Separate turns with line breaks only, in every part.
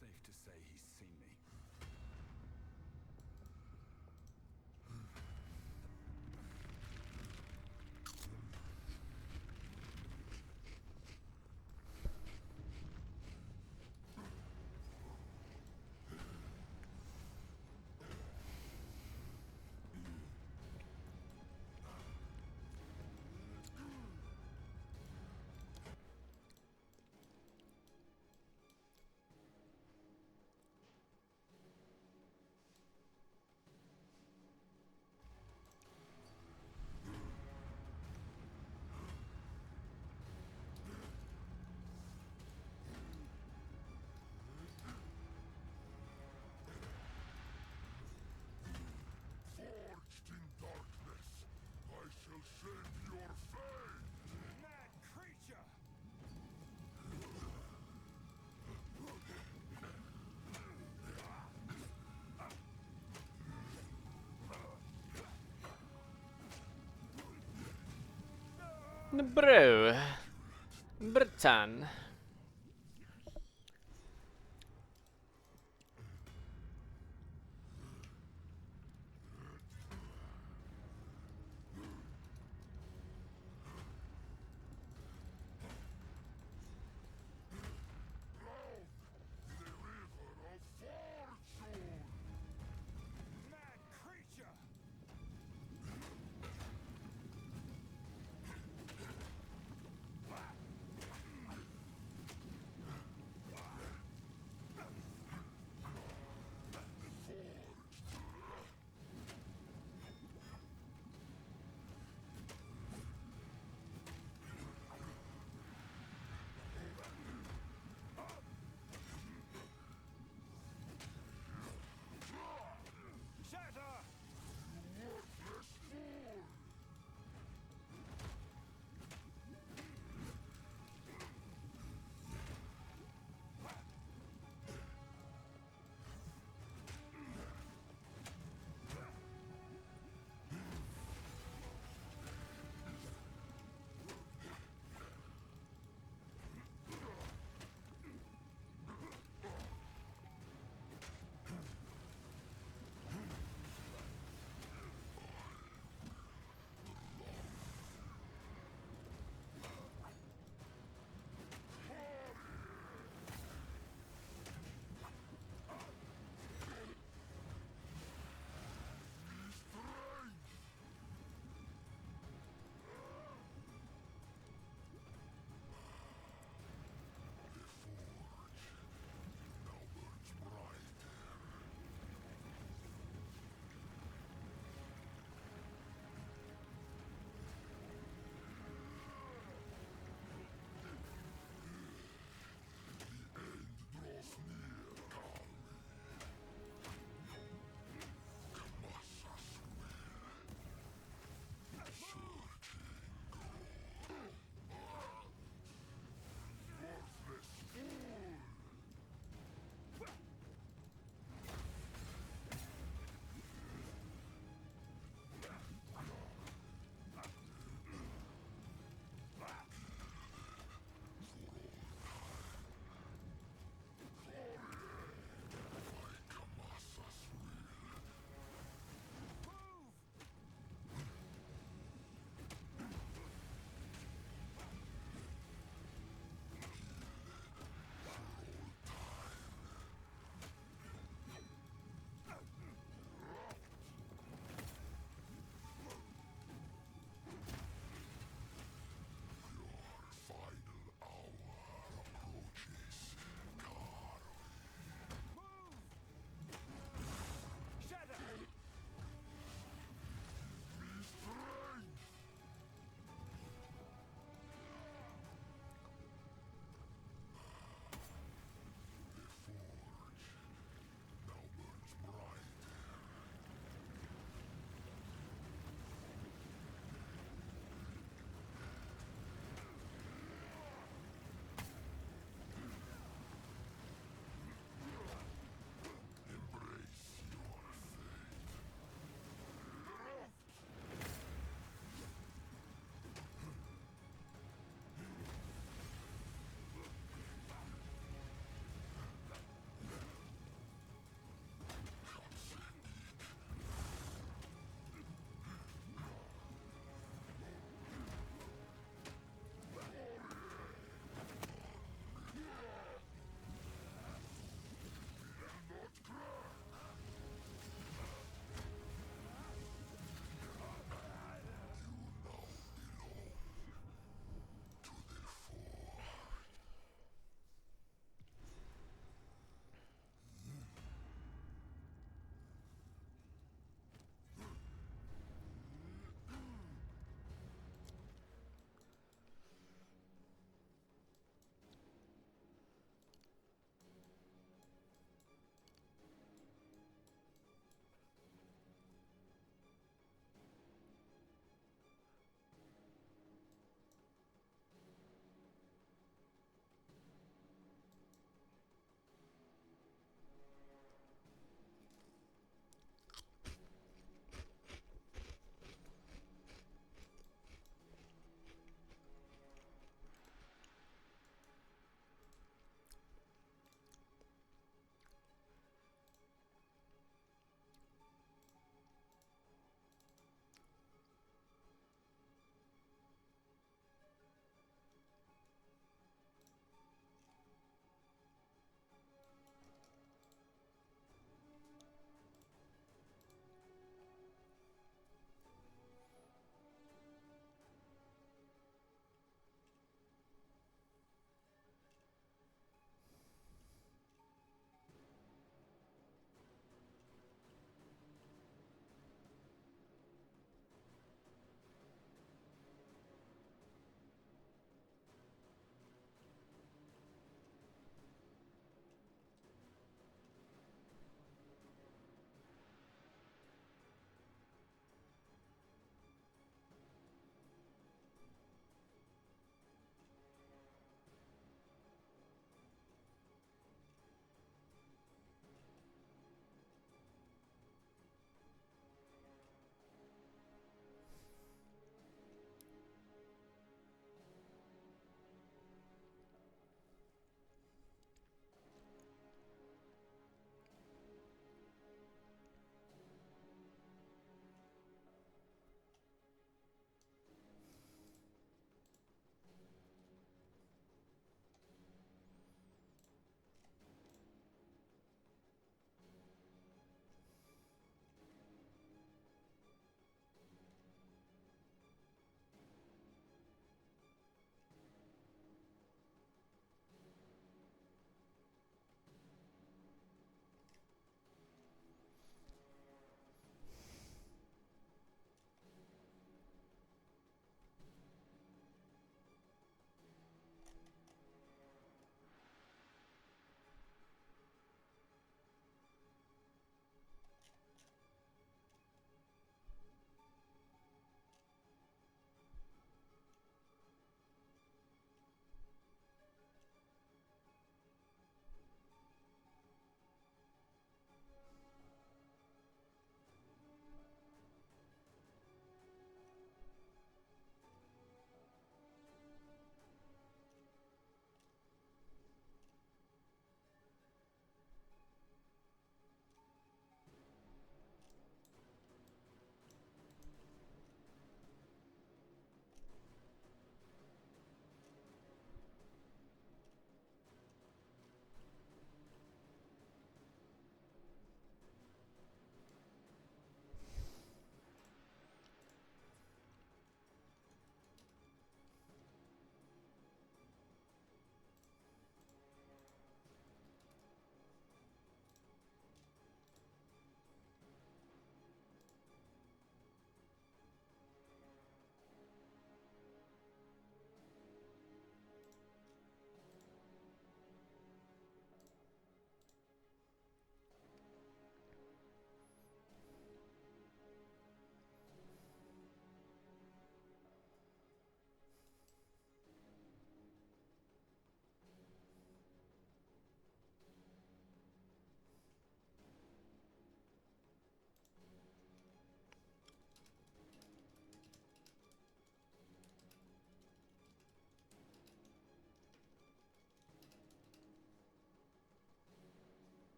Safe to say he's seen me. Forged in darkness, I shall save your fate! Mad creature!
Bro. Bratan.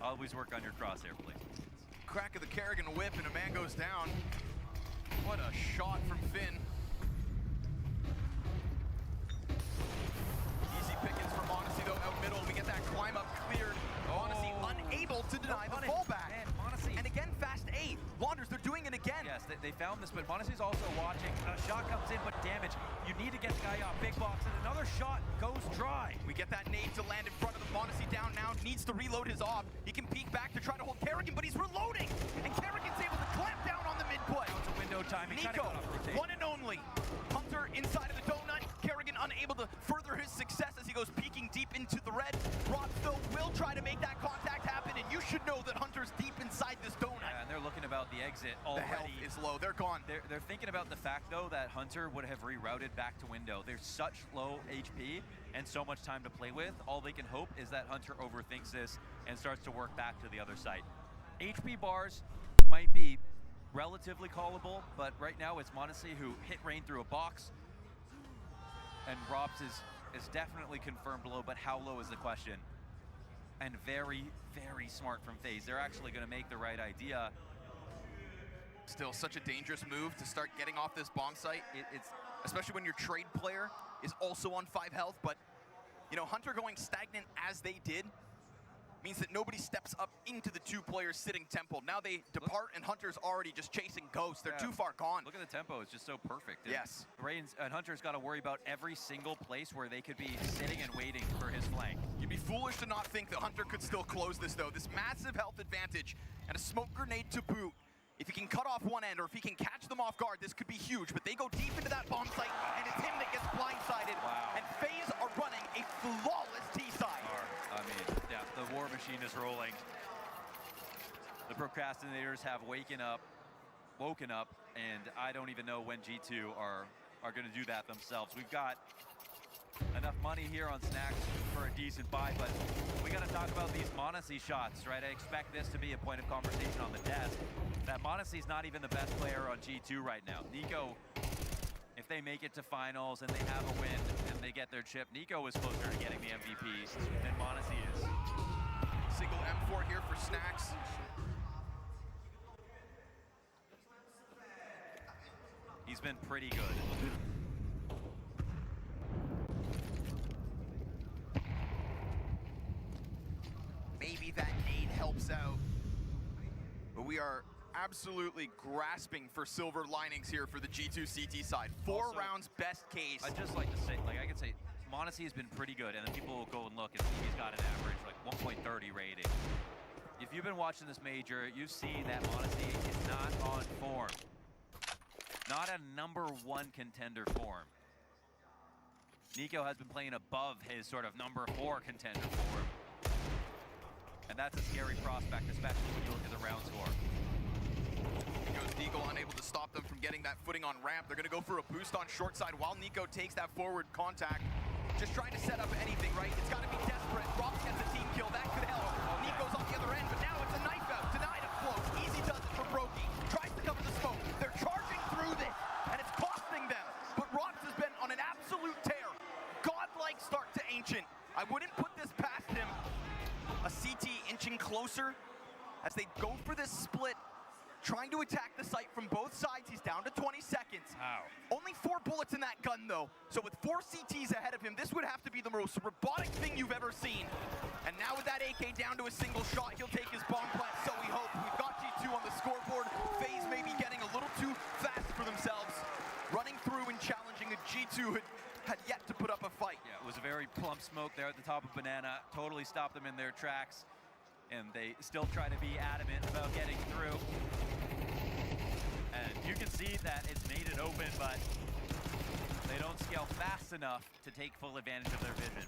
Always work on your crosshair, please.
Crack of the Kerrigan whip and a man goes down. What a shot from Finn. Easy pickings for Monacy though out middle. We get that climb up cleared. Monacy unable to deny the fallback.
Man, Monacy.
And again, fast A. Launders, they're doing it again.
Yes, they found this, but Monacy's also watching. A shot comes in, but damage. You need to get the guy off big box, and another shot goes dry.
We get that nade to land in front of the Monacy down now. Needs to reload his op. He can peek back to try to hold Kerrigan, but he's reloading. And Kerrigan's able to clamp down on the mid play.
It's a window timing.
Nico, one and only. Hunter inside of the donut. Kerrigan unable to further his success as he goes peeking deep into the red. Rob still will try to make that contact happen, and you should know that Hunter's deep inside this donut.
Yeah, and they're looking about the exit already.
The health is low. They're gone.
They're thinking about the fact, though, that Hunter would have rerouted back to window. There's such low HP and so much time to play with. All they can hope is that Hunter overthinks this and starts to work back to the other side. HP bars might be relatively callable, but right now it's Monacy who hit rain through a box. And Robs is definitely confirmed low, but how low is the question? And very, very smart from FaZe. They're actually going to make the right idea.
Still such a dangerous move to start getting off this bomb site. It's especially when your trade player is also on 5 health, but you know, Hunter going stagnant as they did means that nobody steps up into the 2 players sitting temple. Now they depart and Hunter's already just chasing ghosts. They're too far gone.
Look at the tempo, it's just so perfect.
Yes.
Reigns and Hunter's got to worry about every single place where they could be sitting and waiting for his flank.
You'd be foolish to not think that Hunter could still close this though. This massive health advantage and a smoke grenade to boot. If he can cut off one end or if he can catch them off guard, this could be huge. But they go deep into that bomb site and it's him that gets blindsided.
Wow.
And FaZe are running a flawless T-side.
I mean, yeah, the war machine is rolling. The procrastinators have woken up, and I don't even know when G2 are going to do that themselves. We've got enough money here on Snacks for a decent buy, but we got to talk about these Monacy shots, right? I expect this to be a point of conversation on the desk. That Monacy's not even the best player on G2 right now. Nico, if they make it to finals and they have a win and they get their chip, Nico is closer to getting the MVP than Monacy is.
Single M4 here for Snacks.
He's been pretty good.
Maybe that nade helps out. But we are absolutely grasping for silver linings here for the G2 CT side. 4
Also,
rounds best case.
I'd just like to say, like I could say, Monacy has been pretty good, and then people will go and look and see he's got an average like 1.30 rating. If you've been watching this major, you've seen that Monacy is not on form. Not a #1 contender form. Nico has been playing above his sort of #4 contender form. And that's a scary prospect, especially when you look at the round score.
Goes Nico unable to stop them from getting that footing on ramp. They're going to go for a boost on short side while Nico takes that forward contact. Just trying to set up anything, right? It's got to be desperate. Ross gets a team kill. That could help. Nico's on the other end, but now it's a knife out. Denied a float. Easy does it for Brokey. Tries to cover the smoke. They're charging through this, and it's costing them. But Ross has been on an absolute tear. Godlike start to Ancient. I wouldn't put this past him. A CT inching closer as they go for this split. Trying to attack the site from both sides. He's down to 20 seconds.
Wow.
Only 4 bullets in that gun, though. So with 4 CTs ahead of him, this would have to be the most robotic thing you've ever seen. And now with that AK down to a single shot, he'll take his bomb plant, so we hope. We've got G2 on the scoreboard. FaZe may be getting a little too fast for themselves. Running through and challenging a G2 had yet to put up a fight.
Yeah, it was a very plump smoke there at the top of Banana. Totally stopped them in their tracks. And they still try to be adamant about getting through. And you can see that it's made it open, but they don't scale fast enough to take full advantage of their vision.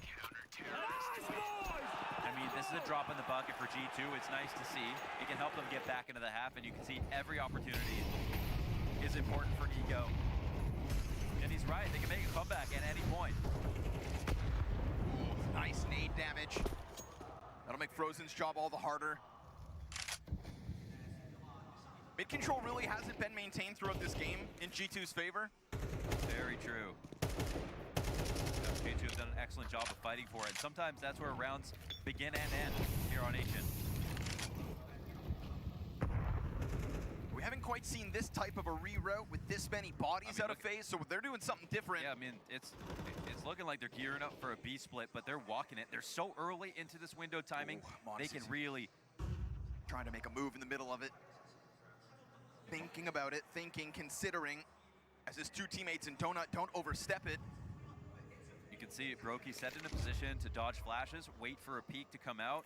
I mean, this is a drop in the bucket for G2. It's nice to see. It can help them get back into the half, and you can see every opportunity is important for Nico. And he's right, they can make a comeback at any point.
Ooh, nice nade damage. That'll make Frozen's job all the harder. Mid control really hasn't been maintained throughout this game in G2's favor.
Very true. G2 has done an excellent job of fighting for it. And sometimes that's where rounds begin and end here on Ancient.
quite seen this type of a reroute with this many bodies out of phase, so they're doing something different.
Yeah, I mean, it's looking like they're gearing up for a B split, but they're walking it. They're so early into this window timing, they can really...
Trying to make a move in the middle of it. Thinking about it, considering, as his two teammates in Donut don't overstep it.
You can see Brokey set in a position to dodge flashes, wait for a peek to come out.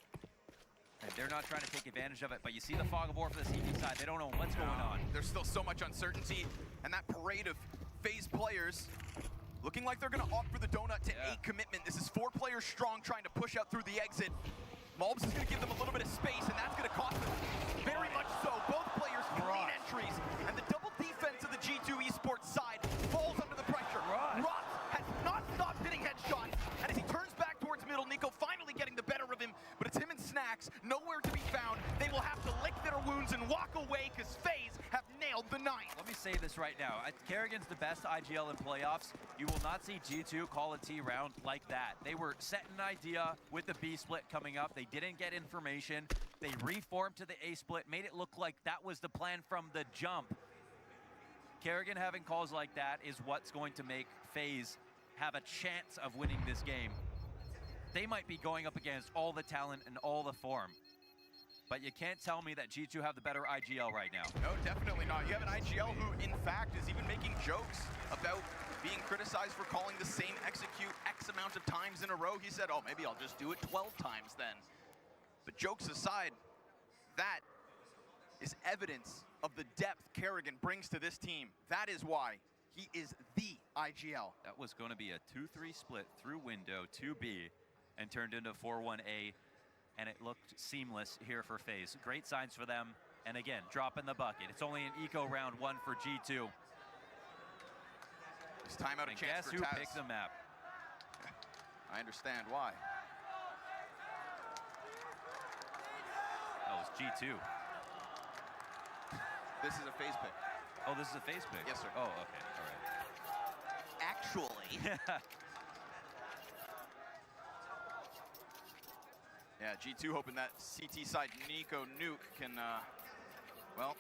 And they're not trying to take advantage of it, but you see the fog of war for the CT side. They don't know what's going on.
There's still so much uncertainty, and that parade of phase players looking like they're going to opt for the Donut to 8 commitment. This is 4 players strong trying to push out through the exit. Malbs is going to give them a little bit of space, and that's going to cost them very much so. Both players clean entries, and the double defense of the G2 esports side falls under the pressure. Ross has not stopped hitting headshots, and as he turns back towards middle, Nico finally getting the better of him, but it's him and Snacks, nowhere to be found. They will have to lick their wounds and walk away because FaZe have nailed the 9.
Let me say this right now. Kerrigan's the best IGL in playoffs. You will not see G2 call a T round like that. They were setting an idea with the B split coming up. They didn't get information. They reformed to the A split, made it look like that was the plan from the jump. Kerrigan having calls like that is what's going to make FaZe have a chance of winning this game. They might be going up against all the talent and all the form, but you can't tell me that G2 have the better IGL right now.
No, definitely not. You have an IGL who, in fact, is even making jokes about being criticized for calling the same execute X amount of times in a row. He said, oh, maybe I'll just do it 12 times then. But jokes aside, that is evidence of the depth Kerrigan brings to this team. That is why he is the IGL.
That was going to be a 2-3 split through window 2B and turned into 4-1A, and it looked seamless here for FaZe. Great signs for them, and again, dropping the bucket. It's only an eco round 1 for G2.
This time out a
and
chance
guess
for
who
Taz.
picked the map?
I understand why.
That was G2.
This is a FaZe pick.
Oh, this is a FaZe pick?
Yes, sir.
Oh, okay, all right.
Actually. Yeah, G2 hoping that CT side Nico nuke can, well,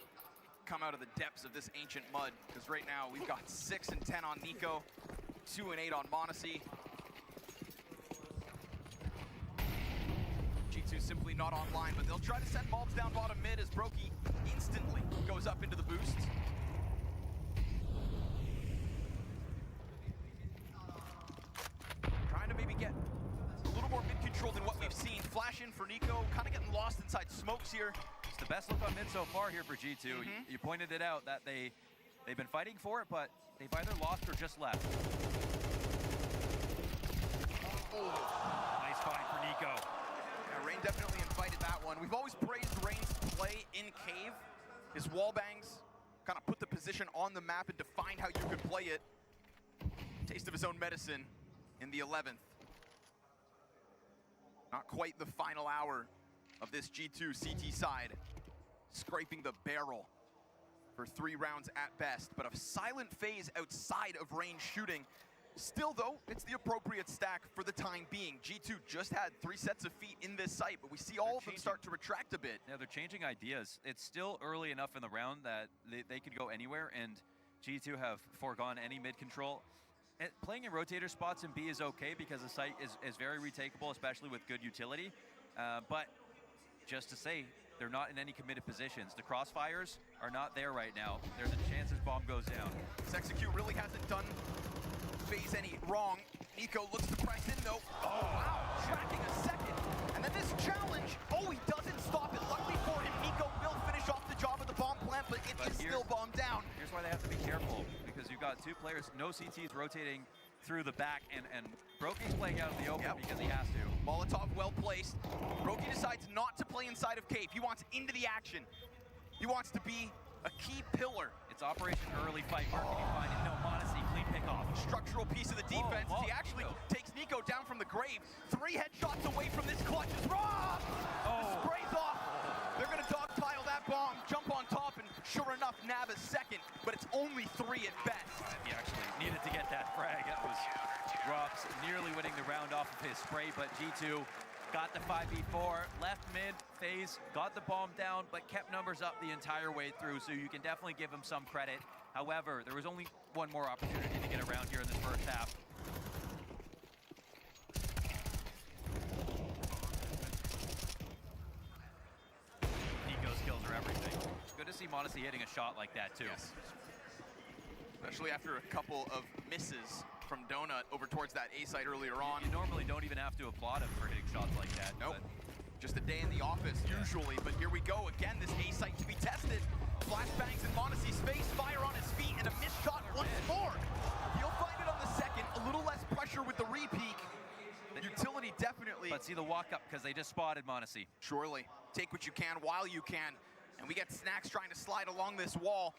come out of the depths of this ancient mud. Because right now we've got 6 and 10 on Nico, 2 and 8 on Monacy. G2 simply not online, but they'll try to send Malbs down bottom mid as Brokey instantly goes up into the boost. Trying to maybe get a little more mid-control than what we've seen. Flash in for Nico, kind of getting lost inside smokes here.
It's the best look on mid so far here for G2. You pointed it out that they've been fighting for it, but they've either lost or just left. Nice find for Nico.
Yeah, Rain definitely invited that one. We've always praised Rain's play in cave. His wall bangs kind of put the position on the map and defined how you could play it. Taste of his own medicine in the 11th. Not quite the final hour of this G2 CT side. Scraping the barrel for 3 rounds at best, but a silent FaZe outside of range shooting. Still though, it's the appropriate stack for the time being. G2 just had 3 sets of feet in this site, but we see all of them start to retract a bit.
Yeah, they're changing ideas. It's still early enough in the round that they could go anywhere, and G2 have foregone any mid control. And playing in rotator spots in B is okay because the site is very retakeable, especially with good utility. But just to say, they're not in any committed positions. The crossfires are not there right now. There's a chance this bomb goes down.
This execute really hasn't done FaZe any wrong. Nico looks to press in though. Oh wow, tracking a second. And then this challenge, he doesn't stop it. Luckily for him, Nico will finish off the job at the bomb plant, but it is still bombed down.
Here's why they have to be careful, because you've got 2 players, no CTs rotating through the back, and Brokey's playing out in the open because he has to.
Molotov well placed. Brokey decides not to play inside of cave. He wants into the action. He wants to be a key pillar.
It's Operation Early Fight. Where can you find it? No, Monacy, clean pickoff.
Structural piece of the defense.
Whoa,
he actually takes Nico down from the grave. 3 headshots away from this clutch. It's Rob! The spray's off. They're going to dogpile that bomb, jump on top, and sure enough, nab a second, but it's only 3 at best.
He actually needed to get that frag. That was Rox nearly winning the round off of his spray, but G2 got the 5v4, left mid, FaZe got the bomb down, but kept numbers up the entire way through, so you can definitely give him some credit. However, there was only one more opportunity to get around here in this first half. Nico's kills are everything. Good to see Modesty hitting a shot like that too.
Yes. Especially after a couple of misses from Donut over towards that A site earlier on.
You normally don't even have to applaud him for hitting shots like that.
Nope.
But
just a day in the office, usually. But here we go again, this A site to be tested. Flashbangs in Monacy's face, fire on his feet, and a missed shot once more. He'll find it on the second, a little less pressure with the re-peek. Utility definitely.
But see the walk up because they just spotted Monacy.
Surely. Take what you can while you can. And we get Snacks trying to slide along this wall.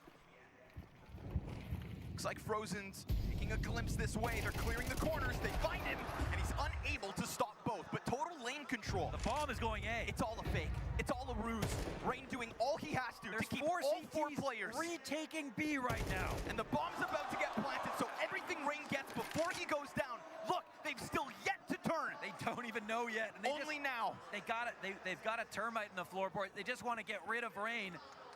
Looks like Frozen's taking a glimpse this way. They're clearing the corners. They find him, and he's unable to stop both. But total lane control.
The bomb is going A.
It's all a fake. It's all a ruse. Rain doing all he has to keep all four players.
Retaking B right now.
And the bomb's about to get planted, so everything Rain gets before he goes down. Look, they've still yet to turn.
They don't even know yet. And
Only now.
They got it. They've got a termite in the floorboard. They just want to get rid of Rain,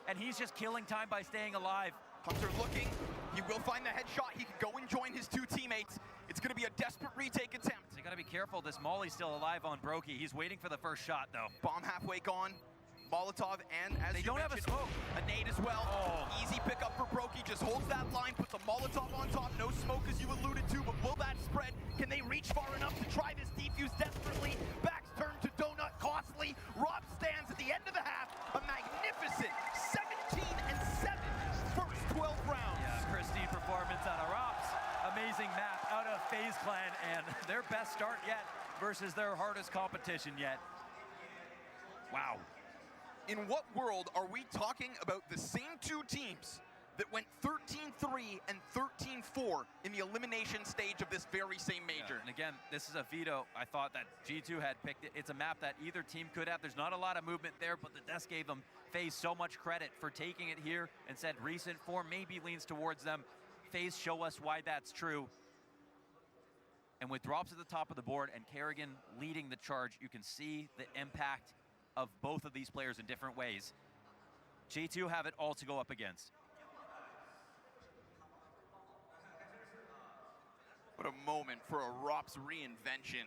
and he's just killing time by staying alive.
Hunter looking. He will find the headshot. He can go and join his two teammates. It's going to be a desperate retake attempt.
So you got to be careful. This Molly's still alive on Brokey. He's waiting for the first shot, though.
Bomb halfway gone. Molotov, and as
they
you
don't have a smoke.
A nade as well.
Oh.
Easy pickup for Brokey. Just holds that line, puts a Molotov on top. No smoke as you alluded to, but will that spread? Can they reach far enough to try this defuse desperately? Backs turn to Donut, costly. Rob stands at the end of the half. A magnificent 17-7 first 12 rounds.
Yeah, pristine performance out of Rops. Amazing map out of FaZe Clan, and their best start yet versus their hardest competition yet. Wow.
In what world are we talking about the same two teams that went 13-3 and 13-4 in the elimination stage of this very same major?
Yeah, and again, this is a veto. I thought that G2 had picked it. It's a map that either team could have. There's not a lot of movement there, but the desk gave them FaZe so much credit for taking it here and said recent form maybe leans towards them. FaZe show us why that's true. And with drops at the top of the board and Kerrigan leading the charge, you can see the impact of both of these players in different ways. G2 have it all to go up against.
What a moment for a ROPS reinvention.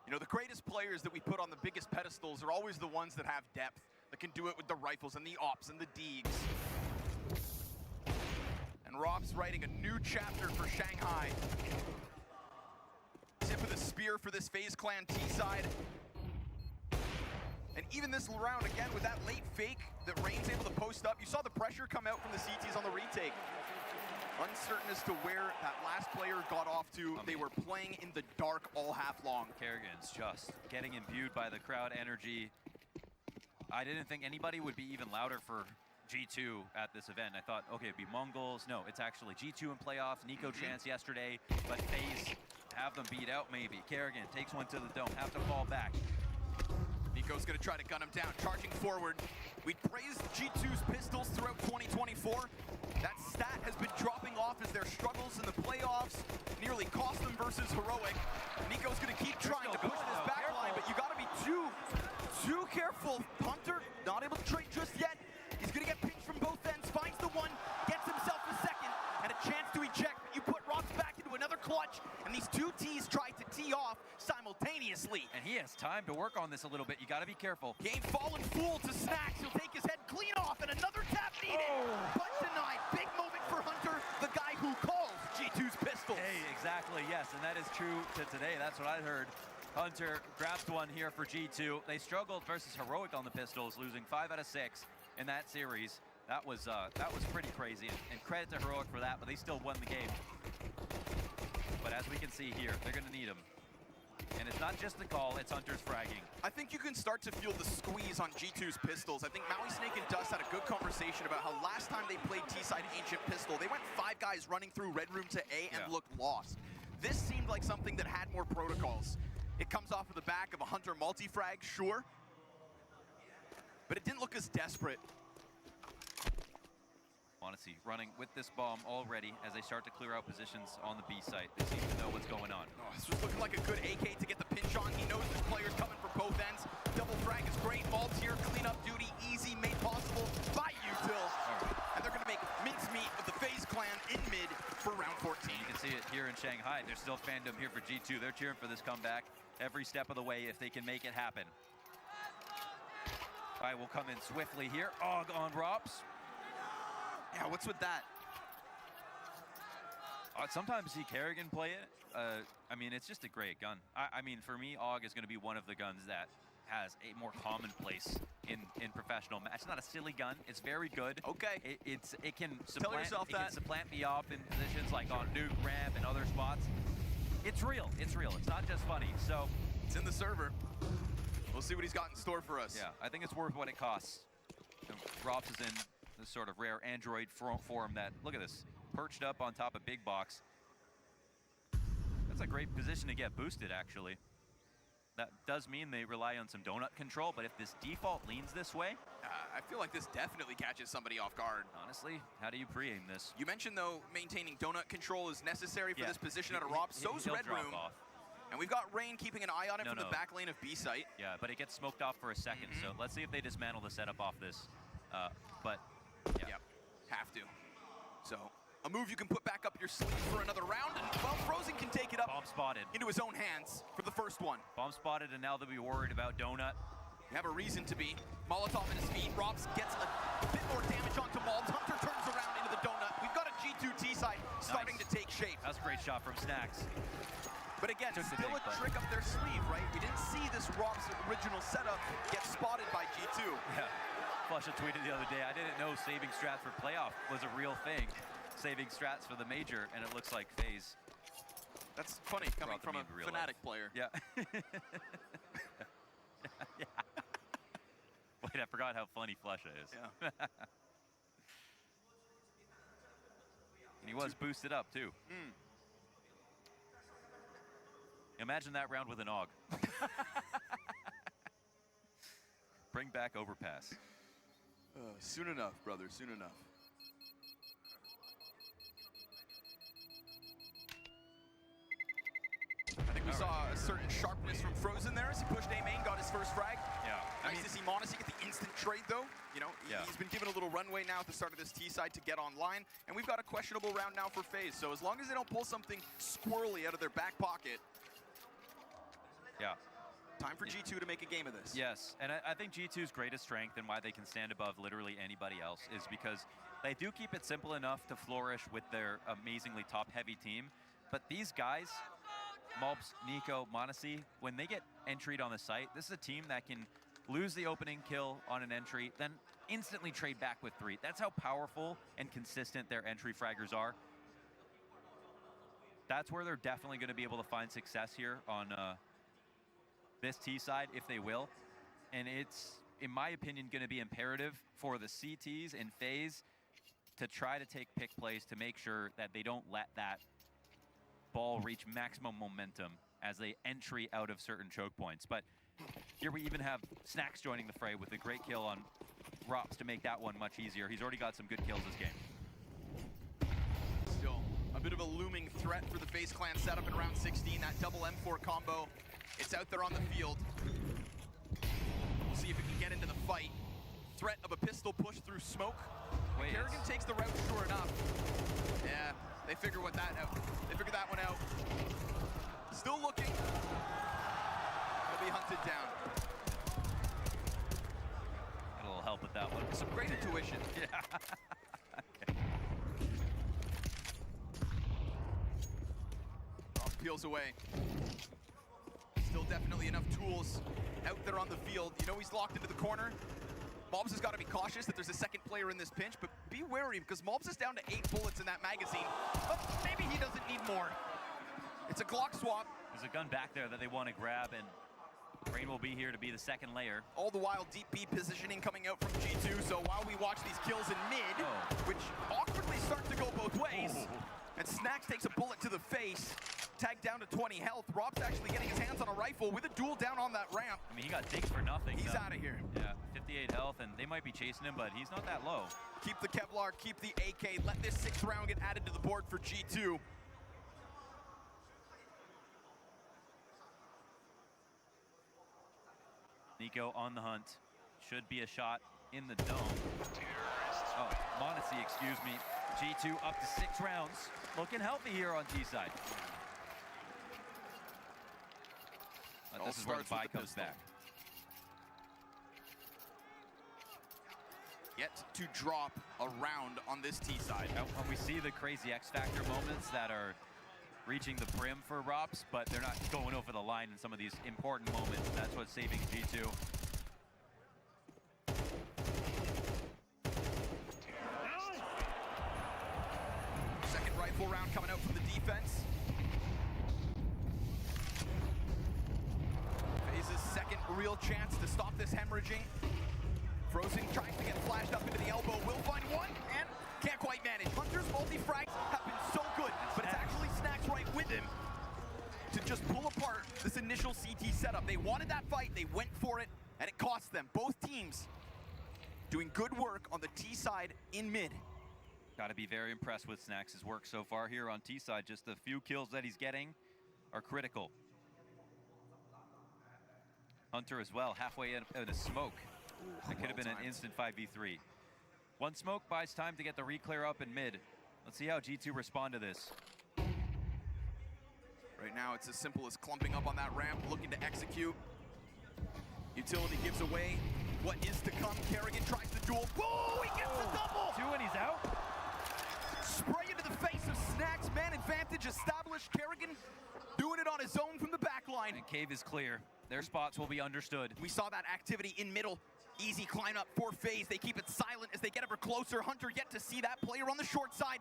You know, the greatest players that we put on the biggest pedestals are always the ones that have depth, that can do it with the rifles and the ops and the deegs. And ROPS writing a new chapter for Shanghai. Tip of the spear for this FaZe Clan T side. And even this round, again, with that late fake that Rain's able to post up, you saw the pressure come out from the CTs on the retake. Uncertain as to where that last player got off to. They were playing in the dark all half long.
Kerrigan's just getting imbued by the crowd energy. I didn't think anybody would be even louder for G2 at this event. I thought, okay, it'd be Mongols. No, it's actually G2 in playoffs. Nico chance yesterday, but FaZe have them beat out maybe. Kerrigan takes one to the dome, have to fall back.
Nico's gonna try to gun him down, charging forward. We praised G2's pistols throughout 2024. That stat has been dropping off as their struggles in the playoffs nearly cost them versus Heroic. Nico's gonna keep trying to push this back line, but you gotta be too careful. Hunter, not able to trade just yet. He's gonna get pinched from both ends, finds the one, gets himself a second, and a chance to eject. But you put Rops back into another clutch, and these two Ts try to tee off simultaneously.
And he has time to work on this a little bit. You gotta be careful.
Game fallen fool to Snacks. He'll take his head clean off, and another tap needed. But denied. Big moment for Hunter, the guy who calls G2's pistols.
Hey, exactly, yes, and that is true to today. That's what I heard. Hunter grabs one here for G2. They struggled versus Heroic on the pistols, losing 5 out of 6 in that series. That was pretty crazy, and credit to Heroic for that, but they still won the game. But as we can see here, they're gonna need him. And it's not just the call, it's Hunter's fragging.
I think you can start to feel the squeeze on G2's pistols. I think Maui Snake and Dust had a good conversation about how last time they played T-side Ancient Pistol, they went 5 guys running through Red Room to A and looked lost. This seemed like something that had more protocols. It comes off of the back of a Hunter multi-frag, sure. But it didn't look as desperate.
Honestly, running with this bomb already as they start to clear out positions on the B site. They seem to know what's going on.
Oh, this was looking like a good AK to get the pinch damage on. He knows there's players coming from both ends. Double frag is great. Malt's here, cleanup duty, easy, made possible by Util. And they're gonna make mincemeat of the FaZe clan in mid for round 14.
You can see it here in Shanghai. There's still fandom here for G2. They're cheering for this comeback every step of the way if they can make it happen. All right, we'll come in swiftly here. Og on Rops.
Yeah, what's with that?
Sometimes see Kerrigan play it. I mean, it's just a great gun. I mean, for me, Og is going to be one of the guns that has a more commonplace in professional match. It's not a silly gun. It's very good.
Okay.
It can
Tell yourself
can supplant me off in positions like on nuke, ramp, and other spots. It's real. It's real. It's not just funny. So
it's in the server. We'll see what he's got in store for us.
Yeah, I think it's worth what it costs. Rops is in this sort of rare Android form that, look at this, perched up on top of big box. That's a great position to get boosted, actually. That does mean they rely on some donut control, but if this default leans this way...
I feel like this definitely catches somebody off guard.
Honestly, how do you pre-aim this?
You mentioned, though, maintaining donut control is necessary for this position at a Rob. So's Red Room. And we've got Rain keeping an eye on it from the back lane of B site.
Yeah, but it gets smoked off for a second, so let's see if they dismantle the setup off this. But, yeah.
Yep, have to. So, a move you can put back up your sleeve for another round, and well, Frozen can take it up
Bomb spotted
into his own hands for the first one.
Bomb spotted, and now they'll be worried about Donut.
You have a reason to be. Molotov at his feet. Robs gets a bit more damage onto Malt. Hunter turns around into the Donut. We've got a G2 T side starting to take shape.
That's a great shot from Snacks.
But again, still a trick up their sleeve, right? We didn't see this Rob's original setup get spotted by G2.
Yeah. Flusha tweeted the other day, I didn't know saving strats for playoff was a real thing. Saving strats for the major, and it looks like FaZe.
That's funny coming from a Fnatic player.
Yeah. Yeah. Wait, I forgot how funny Flusha is.
Yeah.
And he was boosted up, too. Imagine that round with an AUG. Bring back Overpass.
Soon enough, brother, soon enough. I think we saw a certain sharpness from Frozen there as he pushed A main, got his first frag.
Yeah.
Nice to see Monacy get the instant trade, though. You know, he's been given a little runway now at the start of this T side to get online, and we've got a questionable round now for FaZe. So as long as they don't pull something squirrely out of their back pocket,
yeah.
Time for G2 to make a game of this.
Yes, and I think G2's greatest strength and why they can stand above literally anybody else is because they do keep it simple enough to flourish with their amazingly top-heavy team. But these guys, Mulps, Nico, Monacy, when they get entryed on the site, this is a team that can lose the opening kill on an entry, then instantly trade back with 3. That's how powerful and consistent their entry fraggers are. That's where they're definitely going to be able to find success here on this T side, if they will. And it's, in my opinion, going to be imperative for the CTs and FaZe to try to take pick plays to make sure that they don't let that ball reach maximum momentum as they entry out of certain choke points. But here we even have Snacks joining the fray with a great kill on Rops to make that one much easier. He's already got some good kills this game.
Still, a bit of a looming threat for the FaZe clan setup in round 16. That double M4 combo, it's out there on the field. We'll see if it can get into the fight. Threat of a pistol push through smoke. Kerrigan takes the route, sure enough. Yeah, they figure what that out. They figure that one out. Still looking. He'll be hunted down.
Got a little help with that one.
Some great intuition.
Yeah. Okay.
Ross peels away. Still definitely enough tools out there on the field. You know he's locked into the corner. Mobs has got to be cautious that there's a second player in this pinch, but be wary because Mobs is down to 8 bullets in that magazine. But maybe he doesn't need more. It's a Glock swap.
There's a gun back there that they want to grab, and Rain will be here to be the second layer.
All the while, deep B positioning coming out from G2. So while we watch these kills in mid, which awkwardly start to go both ways, and Snacks takes a bullet to the face, tagged down to 20 health. Rob's actually getting his hands on a rifle with a duel down on that ramp.
I mean, he got digs for nothing.
He's out of here.
Yeah, 58 health, and they might be chasing him, but he's not that low.
Keep the Kevlar, keep the AK. Let this 6th round get added to the board for G2.
Nico on the hunt. Should be a shot in the dome. Oh, Monacy, excuse me. G2 up to 6 rounds. Looking healthy here on T-side. This is where the buy comes back.
Yet to drop a round on this T-side.
When we see the crazy X-Factor moments that are reaching the brim for Rops, but they're not going over the line in some of these important moments. That's what's saving G2.
Second rifle round coming out from the defense. FaZe's second real chance to stop this hemorrhaging. Frozen tries to get flashed up into the elbow, will find one, and can't quite manage. Hunter's multi-frags have been so good, but it's actually Snacks right with him to just pull apart this initial CT setup. They wanted that fight, they went for it, and it cost them. Both teams doing good work on the T side in mid.
Got to be very impressed with Snacks' work so far here on T-side. Just the few kills that he's getting are critical. Hunter as well, halfway in a smoke. That could have been an instant 5v3. One smoke buys time to get the re-clear up in mid. Let's see how G2 respond to this.
Right now, it's as simple as clumping up on that ramp, looking to execute. Utility gives away what is to come. Kerrigan tries the duel. Whoa, he gets the double!
2 and he's out.
Spray into the face of Snacks. Man advantage established. Kerrigan doing it on his own from the back line.
And Cave is clear. Their spots will be understood.
We saw that activity in middle. Easy climb up for FaZe. They keep it silent as they get ever closer. Hunter yet to see that player on the short side.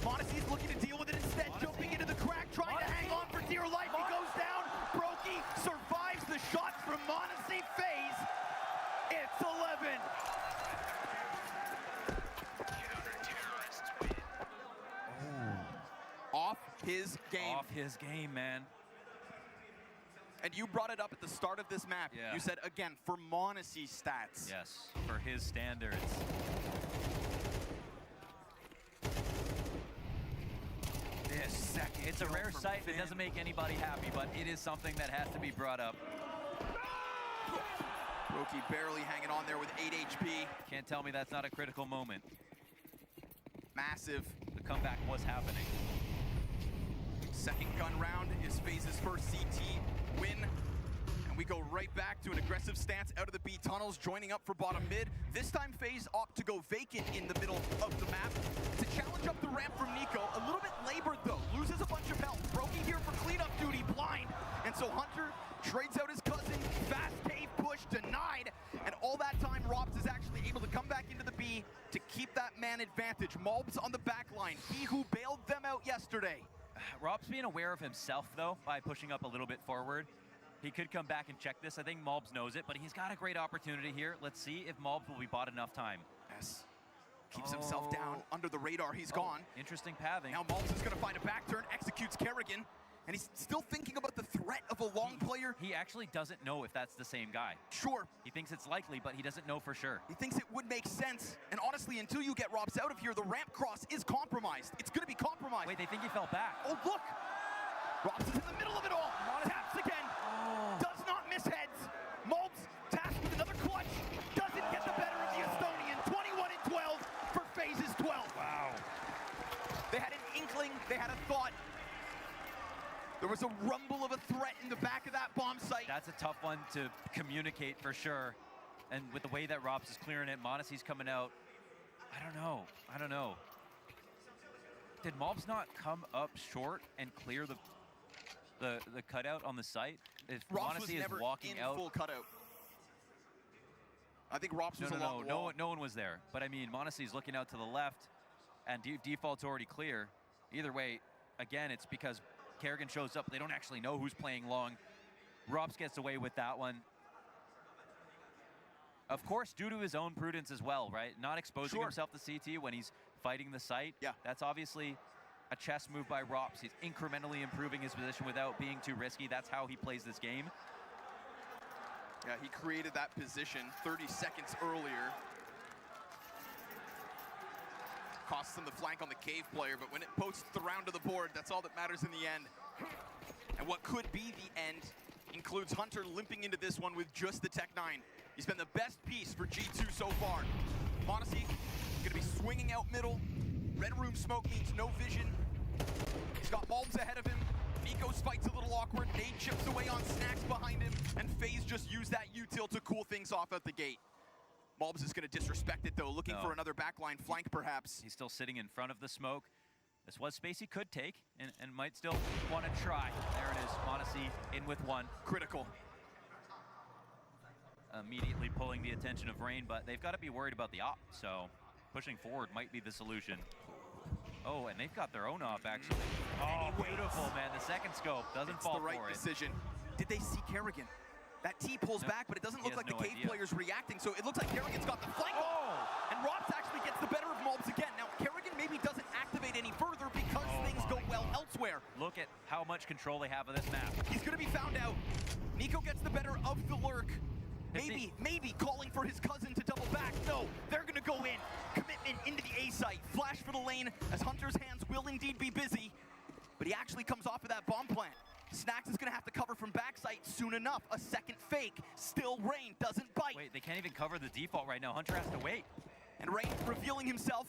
Monacy's looking to deal with it instead. Jumping into the crack, trying to hang on for dear life. He goes down. Brokey survives the shots from Monacy. FaZe. It's 11. Off his game.
Off his game, man.
And you brought it up at the start of this map.
Yeah.
You said, again, for Monacy's stats.
Yes, for his standards.
This second
It's a
kill
rare
from
sight
Finn.
that doesn't make anybody happy, but it is something that has to be brought up.
Brokey barely hanging on there with 8 HP.
Can't tell me that's not a critical moment.
Massive.
The comeback was happening.
Second gun round is FaZe's first CT win. And we go right back to an aggressive stance out of the B tunnels, joining up for bottom mid. This time FaZe opt to go vacant in the middle of the map to challenge up the ramp from Nico. A little bit labored though, loses a bunch of health. Brokey here for cleanup duty, blind. And so Hunter trades out his cousin, fast cave push, denied. And all that time, Rops is actually able to come back into the B to keep that man advantage. Malbs on the back line, he who bailed them out yesterday.
Rob's being aware of himself, though, by pushing up a little bit forward. He could come back and check this. I think Malbs knows it, but he's got a great opportunity here. Let's see if Malbs will be bought enough time.
Yes. Keeps himself down under the radar. He's gone.
Interesting pathing.
Now Malbs is going to find a back turn, executes Kerrigan, and he's still thinking about the threat of a long player.
He actually doesn't know if that's the same guy.
Sure.
He thinks it's likely, but he doesn't know for sure.
He thinks it would make sense. And honestly, until you get Robs out of here, the ramp cross is compromised. It's going to be compromised.
Wait, they think he fell back.
Oh, look! Robs is in the middle of it all. Taps again. Does not miss heads. Malbs taps with another clutch. Doesn't get the better of the Estonian. 21 and 12 for FaZe's 12.
Wow.
They had an inkling. They had a thought. There was a rumble of a threat in the back of that bomb site.
That's a tough one to communicate for sure. And with the way that Robs is clearing it, Monacy's coming out. I don't know. Did Malbs not come up short and clear the cutout on the site? If
Rops was
Monacy is
never
walking
in
out,
full cutout. I think Rops was along the wall.
No one was there. But I mean, Monacy's looking out to the left, and default's already clear. Either way, again, it's because Kerrigan shows up. They don't actually know who's playing long. Rops gets away with that one. Of course, due to his own prudence as well, right? Not exposing himself to CT when he's fighting the site.
Yeah.
That's obviously a chess move by Rops. He's incrementally improving his position without being too risky. That's how he plays this game.
Yeah, he created that position 30 seconds earlier. Costs him the flank on the cave player, but when it posts the round to the board, that's all that matters in the end. And what could be the end includes Hunter limping into this one with just the Tech 9. He's been the best piece for G2 so far. Monacy gonna be swinging out middle. Red room smoke means no vision. He's got Bulbs ahead of him. Nico's fight's a little awkward. Nade chips away on Snacks behind him, and FaZe just used that util to cool things off at the gate. Bulbs is gonna disrespect it though, looking for another backline flank perhaps.
He's still sitting in front of the smoke. This was space he could take and might still want to try. There it is, Monacy in with one.
Critical.
Immediately pulling the attention of Rain, but they've got to be worried about the op, so pushing forward might be the solution. Oh, and they've got their own op, actually. Oh, beautiful, man. The second scope doesn't fall
the right
for it.
decision. Did they see Kerrigan? That T pulls back, but it doesn't look like the Cave player's reacting, so it looks like Kerrigan's got the flank. And Rops actually gets the better of Mulbs again. Now, Kerrigan maybe doesn't activate any further because things go well elsewhere.
Look at how much control they have of this map.
He's gonna be found out. Nico gets the better of the lurk. Maybe calling for his cousin to double back. No, they're gonna go in. Commitment into the A site. Flash for the lane as Hunter's hands will indeed be busy. But he actually comes off of that bomb plant. Snacks is gonna have to cover from backside soon enough. A second fake. Still Rain doesn't bite.
Wait, they can't even cover the default right now. Hunter has to wait.
And Rain revealing himself.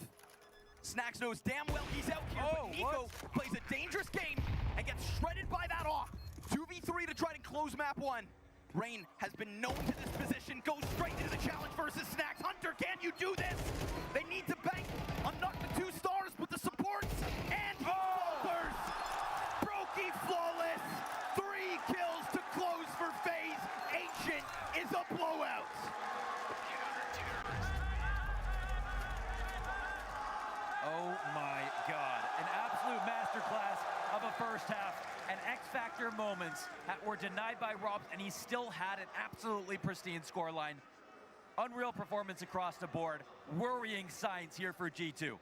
Snacks knows damn well he's out here, but Nico plays a dangerous game and gets shredded by that off. 2v3 to try to close map 1. Rain has been known to this position, goes straight into the challenge versus Snacks. Hunter, can you do this? They need to bank, unlock the 2 stars with the supports, and he falters. Brokey flawless, 3 kills to close for FaZe. Ancient is a blowout.
Oh my God, an absolute masterclass of a first half. And X-Factor moments that were denied by Robs, and he still had an absolutely pristine scoreline. Unreal performance across the board. Worrying signs here for G2.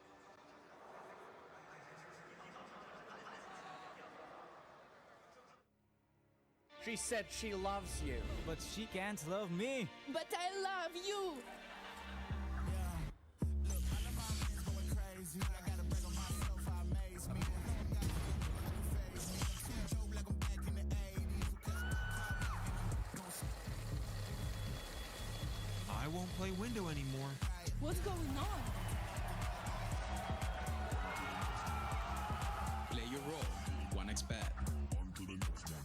She said she loves you.
But she can't love me.
But I love you.
I won't play window anymore.
What's going on?
Play your role. 1xbet.
On to the next one.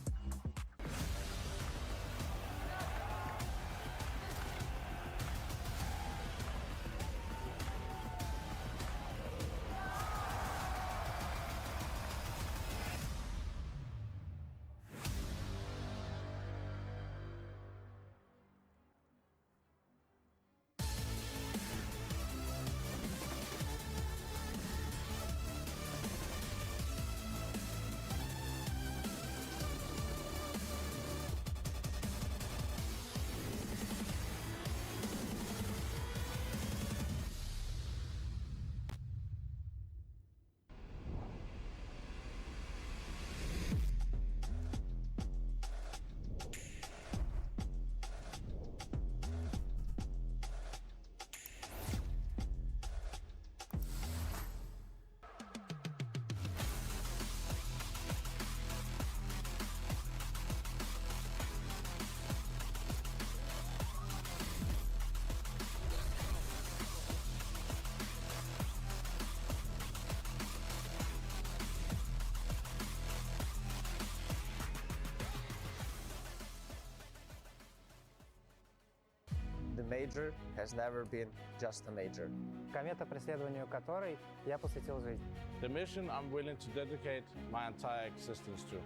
The major has never been just a major.
Комета, преследованию которой я посвятил жизнь.
The mission I'm willing to dedicate my entire existence to.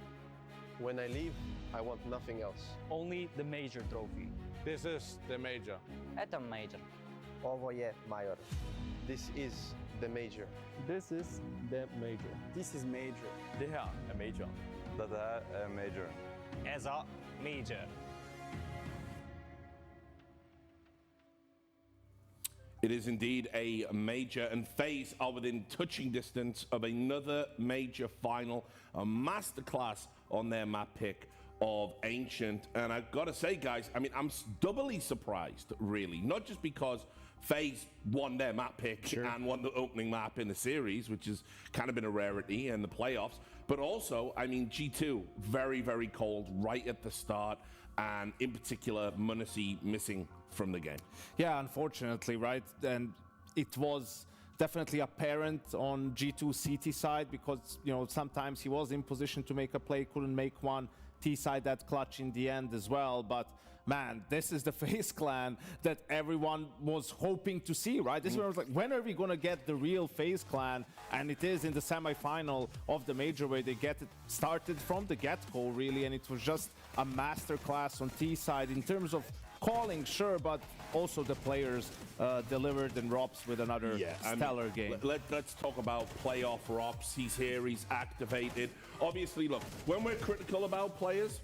When I leave, I want nothing else.
Only the major trophy.
This is the major.
Это major.
Ovo je major. This is the major.
This is the major.
This is major.
Det här är major.
Det här är major.
As a major.
It is indeed a major, and FaZe are within touching distance of another major final, a masterclass on their map pick of Ancient. And I've got to say, guys, I mean, I'm doubly surprised, really, not just because FaZe won their map pick and won the opening map in the series, which has kind of been a rarity in the playoffs. But also, I mean, G2, very, very cold right at the start, and in particular, Munacy missing from the game.
Yeah, unfortunately, right? And it was definitely apparent on G2 CT side because, you know, sometimes he was in position to make a play, couldn't make one. T side that clutch in the end as well, but man, this is the FaZe clan that everyone was hoping to see, right? This is where I was like, when are we gonna get the real FaZe clan? And it is in the semi-final of the major where they get it started from the get-go, really, and it was just a masterclass on T side in terms of calling, sure, but also the players delivered, and Robs with another stellar game.
Let's talk about playoff Robs. He's here, he's activated. Obviously, look, when we're critical about players,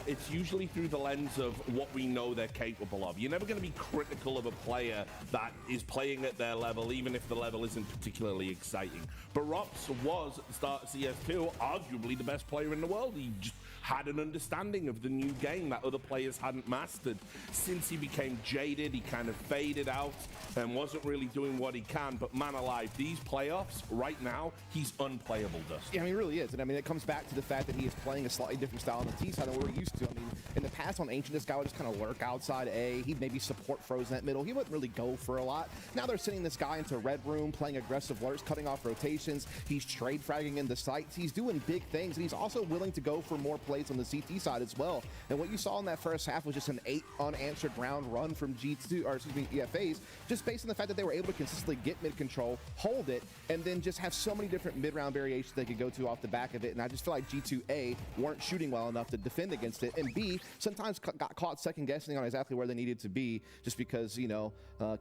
it's usually through the lens of what we know they're capable of. You're never going to be critical of a player that is playing at their level, even if the level isn't particularly exciting. But Robs was, at the start of CS2, arguably the best player in the world. He just had an understanding of the new game that other players hadn't mastered. Since he became jaded, he kind of faded out and wasn't really doing what he can. But man alive, these playoffs, right now, he's unplayable, Dust.
Yeah, I mean, he really is. And I mean, it comes back to the fact that he is playing a slightly different style on the T side than we're used to. I mean, in the past on Ancient, this guy would just kind of lurk outside A. He'd maybe support Frozen at middle. He wouldn't really go for a lot. Now they're sending this guy into Red Room, playing aggressive lurks, cutting off rotations. He's trade fragging into sites. He's doing big things, and he's also willing to go for more plays on the CT side as well. And what you saw in that first half was just an 8 unanswered round run from G2, or excuse me, FaZe, just based on the fact that they were able to consistently get mid control, hold it, and then just have so many different mid-round variations they could go to off the back of it. And I just feel like G2A weren't shooting well enough to defend against it, and B, sometimes got caught second guessing on exactly where they needed to be, just because, you know,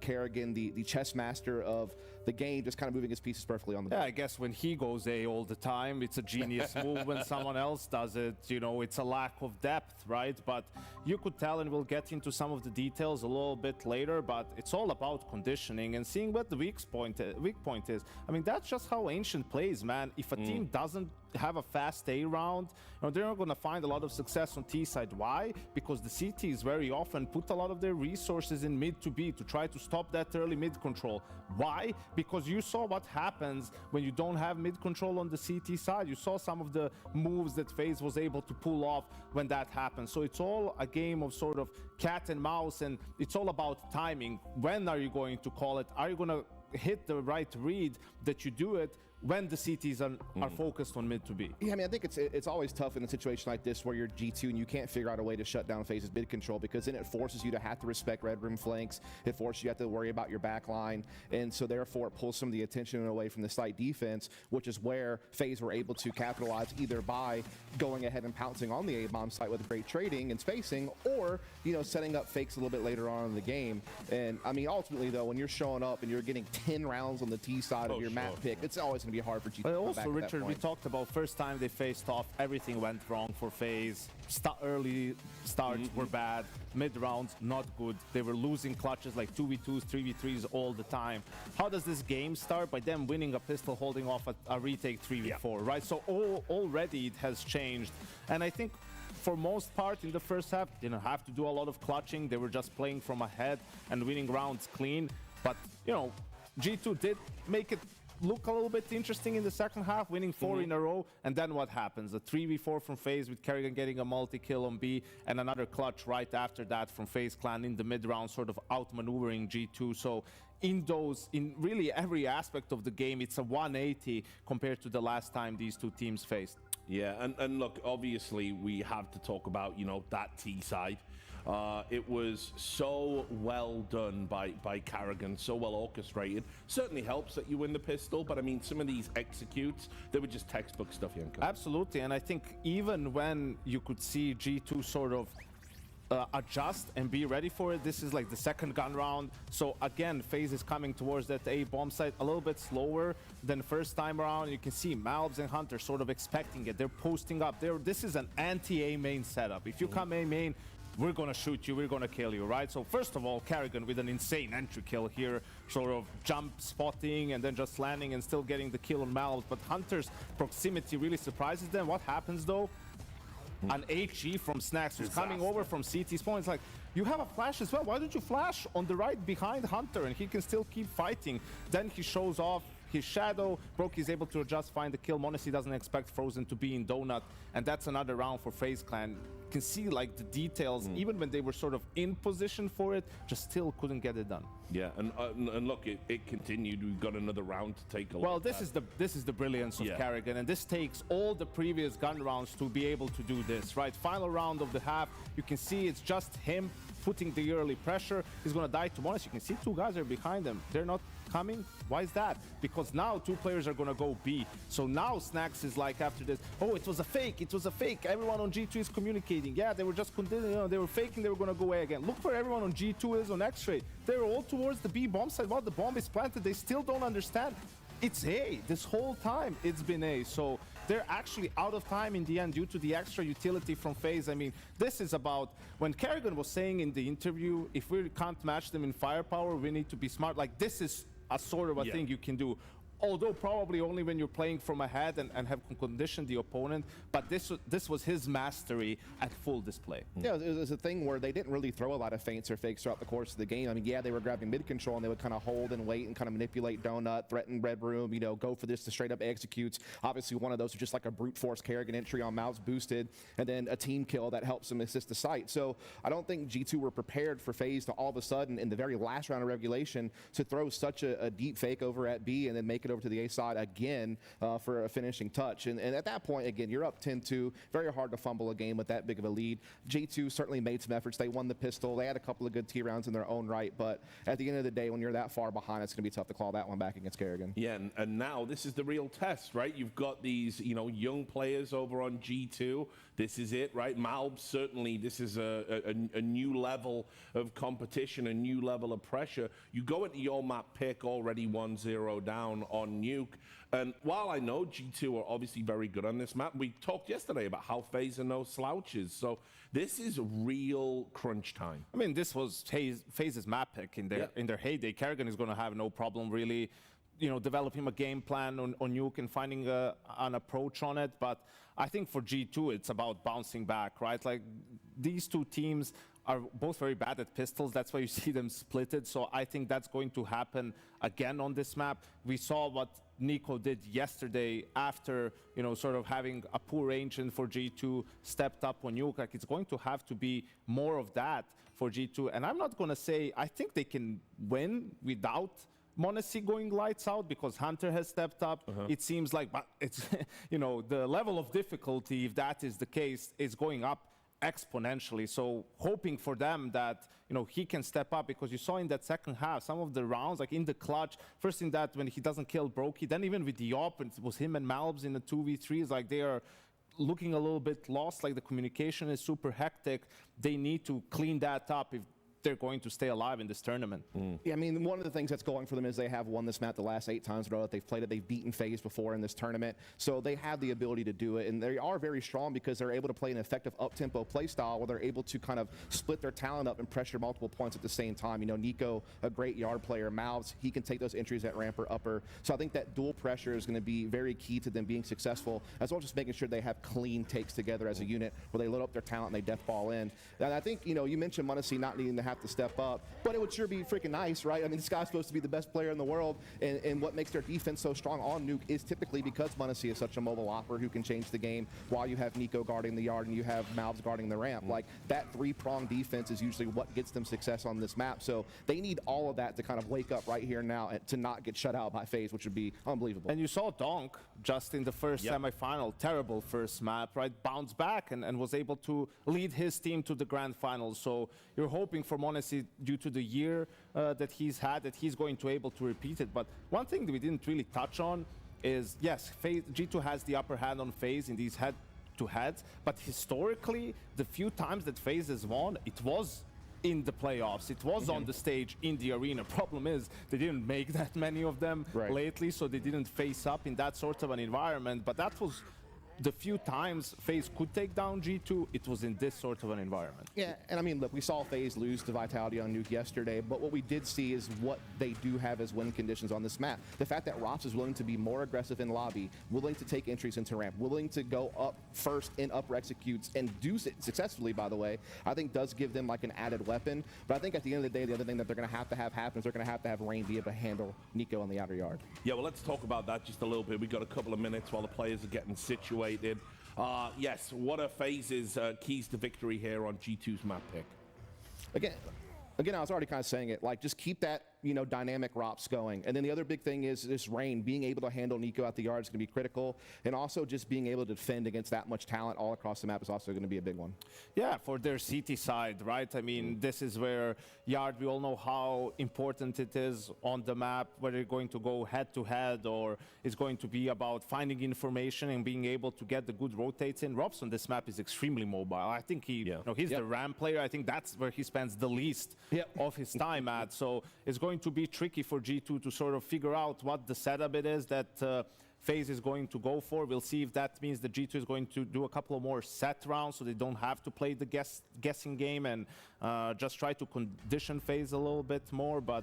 Kerrigan, the chess master of the game, just kind of moving his pieces perfectly on the board.
Yeah, I guess when he goes A all the time, it's a genius move. When someone else does it, you know, it's a lack of depth, right? But you could tell, and we'll get into some of the details a little bit later, but it's all about conditioning and seeing what the weak point is. I mean, that's just how Ancient plays, man. If a team doesn't have a fast A round, you know, they're not going to find a lot of success on T side. Why? Because the CTs very often put a lot of their resources in mid to B to try to stop that early mid control. Why? Because you saw what happens when you don't have mid control on the CT side. You saw some of the moves that FaZe was able to pull off when that happens. So it's all a game of sort of cat and mouse, and it's all about timing. When are you going to call it? Are you going to hit the right read that you do it when the CTs are focused on mid to B?
Yeah, I mean, I think it's always tough in a situation like this where you're G2 and you can't figure out a way to shut down FaZe's mid control, because then it forces you to have to respect Red Room flanks. It forces you to have to worry about your back line, and so therefore it pulls some of the attention away from the site defense, which is where FaZe were able to capitalize either by going ahead and pouncing on the A-bomb site with great trading and spacing, or, you know, setting up fakes a little bit later on in the game. And I mean, ultimately though, when you're showing up and you're getting 10 rounds on the T side of your map pick, it's always going to be hard for G2 to come back
also,
at
Richard,
that
we
point.
talked about first time they faced off, everything went wrong for FaZe. Early starts were bad, mid rounds not good. They were losing clutches like 2v2s, 3v3s all the time. How does this game start? By them winning a pistol, holding off a retake 3v4, right? So already it has changed. And I think for most part in the first half, they didn't have to do a lot of clutching. They were just playing from ahead and winning rounds clean. But, you know, G2 did make it look a little bit interesting in the second half, winning 4 in a row. And then what happens? A 3v4 from FaZe with Kerrigan getting a multi-kill on B, and another clutch right after that from FaZe clan in the mid-round, sort of outmaneuvering G2. So in really every aspect of the game, it's a 180 compared to the last time these two teams faced.
Yeah, and look, obviously we have to talk about, you know, that T side. It was so well done by Kerrigan, so well orchestrated. Certainly helps that you win the pistol, but I mean, some of these executes, they were just textbook stuff, Yanko.
Absolutely, and I think even when you could see G2 sort of adjust and be ready for it, this is like the second gun round. So again, FaZe is coming towards that A bomb site a little bit slower than first time around. You can see Malbs and Hunter sort of expecting it. They're posting up. This is an anti-A main setup. If you come A main, we're gonna shoot you, we're gonna kill you, right? So first of all, Kerrigan with an insane entry kill here, sort of jump spotting and then just landing and still getting the kill on Malbs. But Hunter's proximity really surprises them. What happens though? an HE from Snacks who's coming over from CT's point. It's like, you have a flash as well. Why don't you flash on the right behind Hunter and he can still keep fighting? Then he shows off his shadow. Broky is able to just find the kill. m0NESY doesn't expect Frozen to be in Donut, and that's another round for FaZe Clan. You can see like the details, even when they were sort of in position for it, just still couldn't get it done.
Yeah, and look, it continued. We've got another round to take a look.
Well, this is the brilliance of Karrigan, and this takes all the previous gun rounds to be able to do this, right? Final round of the half, you can see it's just him putting the early pressure. He's gonna die to m0NESY. You can see two guys are behind him. They're not coming. Why is that? Because now two players are gonna go B. So now Snacks is like, after this, oh, it was a fake, it was a fake. Everyone on G2 is communicating. Yeah, they were just, they were faking, they were gonna go A again. Look where everyone on G2 is on X-ray. They're all towards the B bomb side. While the bomb is planted, they still don't understand. It's A. This whole time it's been A. So they're actually out of time in the end due to the extra utility from FaZe. I mean, this is about when Karrigan was saying in the interview, if we can't match them in firepower, we need to be smart. Like, this is a sort of a thing you can do. Although probably only when you're playing from ahead and have conditioned the opponent, but this was his mastery at full display.
Yeah, it was a thing where they didn't really throw a lot of feints or fakes throughout the course of the game. I mean, yeah, they were grabbing mid control and they would kind of hold and wait and kind of manipulate Donut, threaten Red Room, you know, go for this to straight up executes. Obviously, one of those was just like a brute force Karrigan entry on Mouths boosted, and then a team kill that helps him assist the site. So I don't think G2 were prepared for FaZe to all of a sudden in the very last round of regulation to throw such a deep fake over at B and then make it over to the A side again for a finishing touch. And at that point, again, you're up 10-2. Very hard to fumble a game with that big of a lead. G2 certainly made some efforts. They won the pistol. They had a couple of good T rounds in their own right. But at the end of the day, when you're that far behind, it's going to be tough to claw that one back against Karrigan.
Yeah, and now this is the real test, right? You've got these, you know, young players over on G2. This is it, right? Malb, certainly, this is a new level of competition, a new level of pressure. You go into your map pick already 1-0 down on Nuke. And while I know G2 are obviously very good on this map, we talked yesterday about how FaZe are no slouches. So this is real crunch time.
I mean, this was FaZe's map pick in their heyday. Karrigan is going to have no problem really, you know, developing a game plan on Nuke and finding an approach on it. But I think for G2, it's about bouncing back, right? Like, these two teams are both very bad at pistols. That's why you see them splitted. So I think that's going to happen again on this map. We saw what Nico did yesterday after, you know, sort of having a poor ancient for G2, stepped up on Nuke. Like, it's going to have to be more of that for G2. And I'm not going to say, I think they can win without m0NESY going lights out because Hunter has stepped up. It seems like, but it's, you know, the level of difficulty, if that is the case, is going up exponentially. So hoping for them that, you know, he can step up, because you saw in that second half some of the rounds, like in the clutch, first in that when he doesn't kill Broky, then even with the op, it was him and Malbs in the 2v3s, like they are looking a little bit lost, like the communication is super hectic. They need to clean that up if they're going to stay alive in this tournament.
Yeah, I mean, one of the things that's going for them is they have won this map the last 8 times in a row that they've played it. They've beaten FaZe before in this tournament, so they have the ability to do it, and they are very strong because they're able to play an effective up-tempo play style where they're able to kind of split their talent up and pressure multiple points at the same time. You know, Nico, a great yard player, Mouths, he can take those entries at ramp or upper. So I think that dual pressure is going to be very key to them being successful, as well as just making sure they have clean takes together as a unit where they load up their talent and they death ball in. And I think, you know, you mentioned m0NESY not needing to have to step up, but it would sure be freaking nice, right? I mean, this guy's supposed to be the best player in the world, and what makes their defense so strong on Nuke is typically because m0NESY is such a mobile opper who can change the game while you have Nico guarding the yard and you have Mouths guarding the ramp. Like, that three-pronged defense is usually what gets them success on this map, so they need all of that to kind of wake up right here now and to not get shut out by FaZe, which would be unbelievable.
And you saw Donk just in the first semifinal, terrible first map, right? Bounce back and was able to lead his team to the grand finals. So you're hoping for m0NESY, due to the year that he's had, that he's going to be able to repeat it. But one thing that we didn't really touch on is, yes, FaZe, G2 has the upper hand on FaZe in these head-to-heads, but historically, the few times that FaZe has won, it was in the playoffs. It was on the stage in the arena. Problem is, they didn't make that many of them lately, so they didn't face up in that sort of an environment. But that was the few times FaZe could take down G2, it was in this sort of an environment.
Yeah, and I mean, look, we saw FaZe lose to Vitality on Nuke yesterday, but what we did see is what they do have as win conditions on this map. The fact that Rops is willing to be more aggressive in lobby, willing to take entries into ramp, willing to go up first in upper executes, and do it successfully, by the way, I think does give them like an added weapon. But I think at the end of the day, the other thing that they're going to have happen is they're going to have Rain be able to handle Nico on the outer yard.
Yeah, well, let's talk about that just a little bit. We've got a couple of minutes while the players are getting situated. Yes, what are FaZe's keys to victory here on G2's map pick?
Again, I was already kind of saying it, like just keep that, you know, dynamic Rops going. And then the other big thing is this Rain, being able to handle Nico at the yard is going to be critical. And also just being able to defend against that much talent all across the map is also going to be a big one.
Yeah, for their CT side, right? I mean, this is where yard, we all know how important it is on the map, whether you're going to go head-to-head or it's going to be about finding information and being able to get the good rotates in. Robs on this map is extremely mobile. I think he's the RAM player. I think that's where he spends the least of his time at. So it's going to be tricky for G2 to sort of figure out what the setup it is that FaZe is going to go for. We'll see if that means that G2 is going to do a couple of more set rounds so they don't have to play the guessing game and just try to condition FaZe a little bit more. But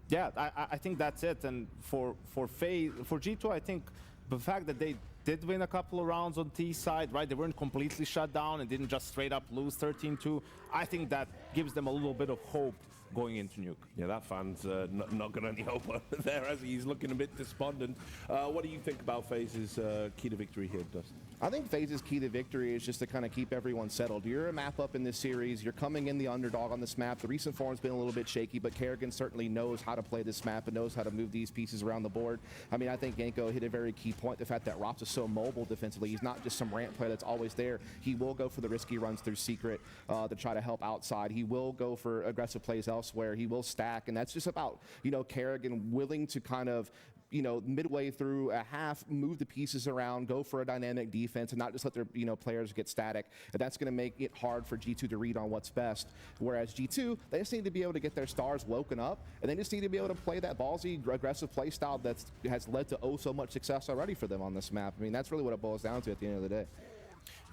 yeah, I think that's it. And for G2, I think the fact that they did win a couple of rounds on T side, right? They weren't completely shut down and didn't just straight up lose 13-2. I think that gives them a little bit of hope going into Nuke.
Yeah, that fan's not got any hope there, as he's looking a bit despondent. What do you think about FaZe's key to victory here, Dustin?
I think FaZe's key to victory is just to kind of keep everyone settled. You're a map up in this series. You're coming in the underdog on this map. The recent form's been a little bit shaky, but Kerrigan certainly knows how to play this map and knows how to move these pieces around the board. I mean, I think Genko hit a very key point, the fact that Rops is so mobile defensively. He's not just some ramp player that's always there. He will go for the risky runs through Secret to try to help outside. He will go for aggressive plays elsewhere. He will stack, and that's just about, you know, Kerrigan willing to kind of, you know, midway through a half, move the pieces around, go for a dynamic defense, and not just let their, you know, players get static. And that's going to make it hard for G2 to read on what's best. Whereas G2, they just need to be able to get their stars woken up, and they just need to be able to play that ballsy, aggressive play style that has led to so much success already for them on this map. I mean, that's really what it boils down to at the end of the day.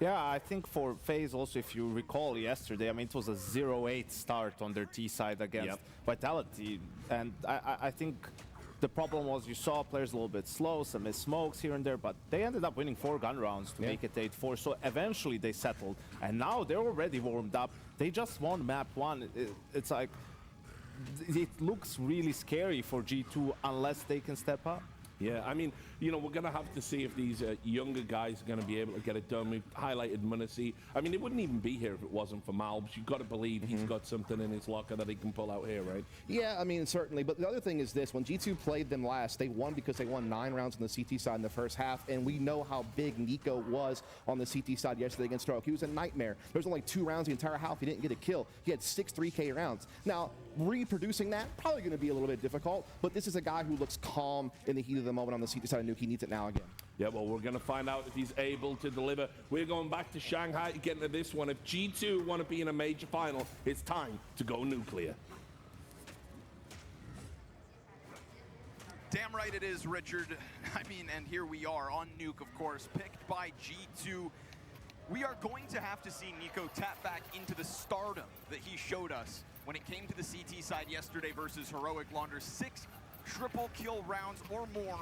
Yeah, I think for FaZe also, if you recall yesterday, I mean, it was a 0-8 start on their T side against Vitality. And I think the problem was you saw players a little bit slow, some missed smokes here and there, but they ended up winning 4 gun rounds to make it 8-4. So eventually they settled, and now they're already warmed up. They just won map 1. It's like, it looks really scary for G2 unless they can step up.
Yeah, I mean, you know, we're going to have to see if these younger guys are going to be able to get it done. We've highlighted Munacy. I mean, it wouldn't even be here if it wasn't for Malbs. You've got to believe he's got something in his locker that he can pull out here, right?
Yeah, I mean, certainly. But the other thing is this. When G2 played them last, they won because they won 9 rounds on the CT side in the first half, and we know how big Nico was on the CT side yesterday against Stroke. He was a nightmare. There was only 2 rounds the entire half. He didn't get a kill. He had 6 3K rounds. Now, reproducing that, probably going to be a little bit difficult, but this is a guy who looks calm in the heat of the moment on the CT side of Nuke. He needs it now again.
Yeah, well, we're going to find out if he's able to deliver. We're going back to Shanghai to get into this one. If G2 want to be in a major final, it's time to go nuclear.
Damn right it is, Richard. I mean, and here we are on Nuke, of course, picked by G2. We are going to have to see Nico tap back into the stardom that he showed us when it came to the CT side yesterday versus Heroic Launder. 6 triple kill rounds or more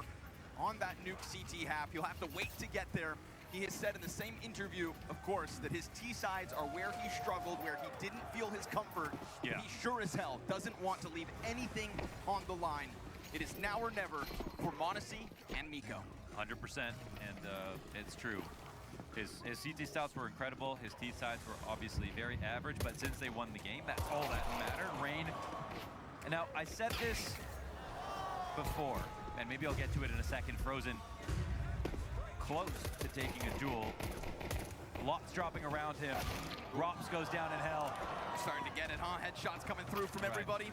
on that Nuke CT half. You'll have to wait to get there. He has said in the same interview, of course, that his T sides are where he struggled, where he didn't feel his comfort. Yeah. He sure as hell doesn't want to leave anything on the line. It is now or never for Monacy and Nico.
100%, and it's true. His CT stats were incredible. His T sides were obviously very average, but since they won the game, that's all that mattered. Rain. And now, I said this before, and maybe I'll get to it in a second. Frozen close to taking a duel. Lots dropping around him. Rops goes down in hell.
Starting to get it, huh? Headshots coming through from everybody.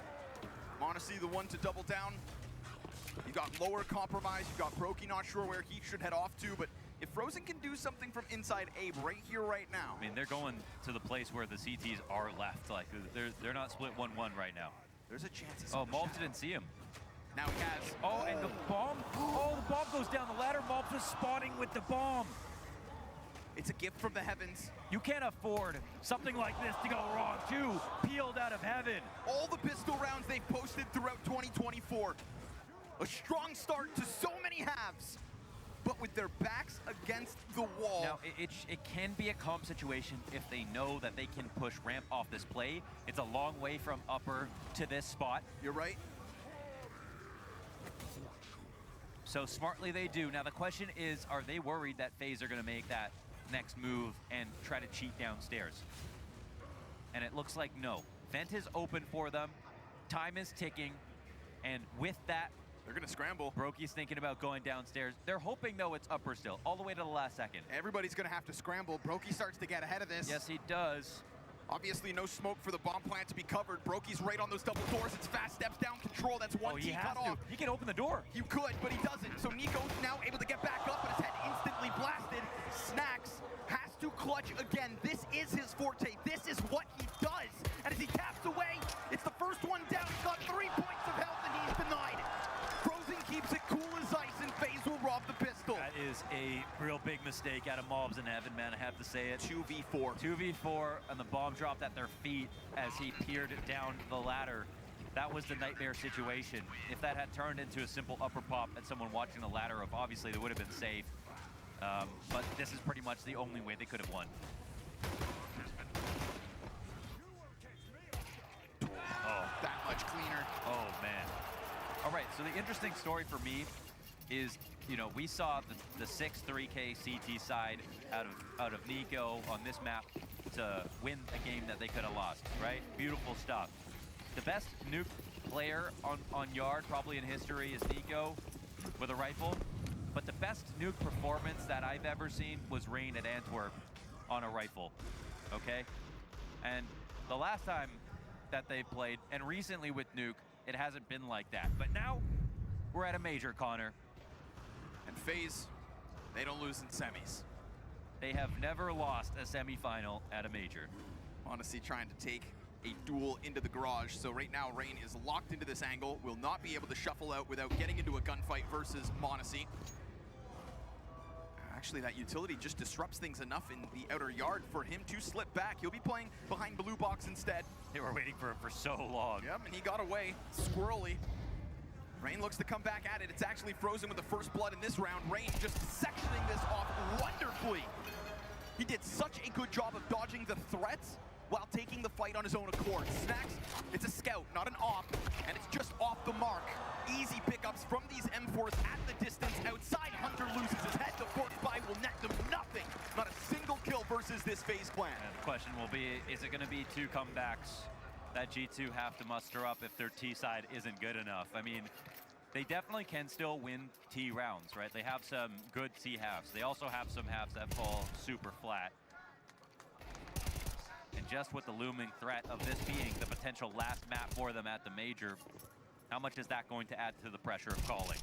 Monacy, the one to double down. You got lower compromise. You got Brokey not sure where he should head off to, but if Frozen can do something from inside Abe right here, right now.
I mean, they're going to the place where the CTs are left. Like, they're not split 1-1 right now.
There's a chance.
Oh, Malbs didn't see him.
Now he has.
Oh, and the bomb. Oh, the bomb goes down the ladder. Malbs is spawning with the bomb.
It's a gift from the heavens.
You can't afford something like this to go wrong. 2 peeled out of heaven.
All the pistol rounds they've posted throughout 2024. A strong start to so many halves, but with their backs against the wall.
Now, it can be a calm situation if they know that they can push ramp off this play. It's a long way from upper to this spot.
You're right.
So smartly they do. Now the question is, are they worried that FaZe are going to make that next move and try to cheat downstairs? And it looks like no. Vent is open for them. Time is ticking. And with that,
they're going to scramble.
Brokey's thinking about going downstairs. They're hoping, though, it's upper still, all the way to the last second.
Everybody's going to have to scramble. Brokey starts to get ahead of this.
Yes, he does.
Obviously, no smoke for the bomb plant to be covered. Brokey's right on those double doors. It's fast steps down control. That's one T cut off.
He can open the door.
You could, but he doesn't. So Nico's now able to get back up, but his head instantly blasted. Snacks has to clutch again. This is his forte. This is what he does. And as he taps away, it's the first one down. He's got 3 points of health, and he's denied. Frozen keeps it cool as ice, and FaZe will rob the pistol.
That is a real big mistake out of Mobs in Heaven, man. I have to say it.
2v4.
2v4, and the bomb dropped at their feet as he peered down the ladder. That was the nightmare situation. If that had turned into a simple upper pop at someone watching the ladder, obviously they would have been safe. But this is pretty much the only way they could have won.
Oh, that much cleaner.
Oh, man. All right, so the interesting story for me is, you know, we saw the 6-3K CT side out of Nico on this map to win a game that they could have lost, right? Beautiful stuff. The best nuke player on Yard probably in history is Nico with a rifle, but the best nuke performance that I've ever seen was Rain at Antwerp on a rifle, okay? And the last time that they played, and recently with nuke, it hasn't been like that. But now, we're at a major, Connor.
And FaZe, they don't lose in semis.
They have never lost a semifinal at a major.
Honestly, trying to take a duel into the garage. So right now, Rain is locked into this angle, will not be able to shuffle out without getting into a gunfight versus Monacy. Actually, that utility just disrupts things enough in the outer yard for him to slip back. He'll be playing behind blue box instead.
They were waiting for him for so long.
Yep, and he got away squirrely. Rain looks to come back at it. It's actually Frozen with the first blood in this round. Rain just sectioning this off wonderfully. He did such a good job of dodging the threats while taking the fight on his own accord. Snacks, it's a scout, not an op, and it's just off the mark. Easy pickups from these M4s at the distance. Outside, Hunter loses his head. The force by will net them nothing. Not a single kill versus this FaZe clan.
And the question will be, is it going to be 2 comebacks that G2 have to muster up if their T side isn't good enough? I mean, they definitely can still win T rounds, right? They have some good T halves. They also have some halves that fall super flat. And just with the looming threat of this being the potential last map for them at the major, how much is that going to add to the pressure of calling?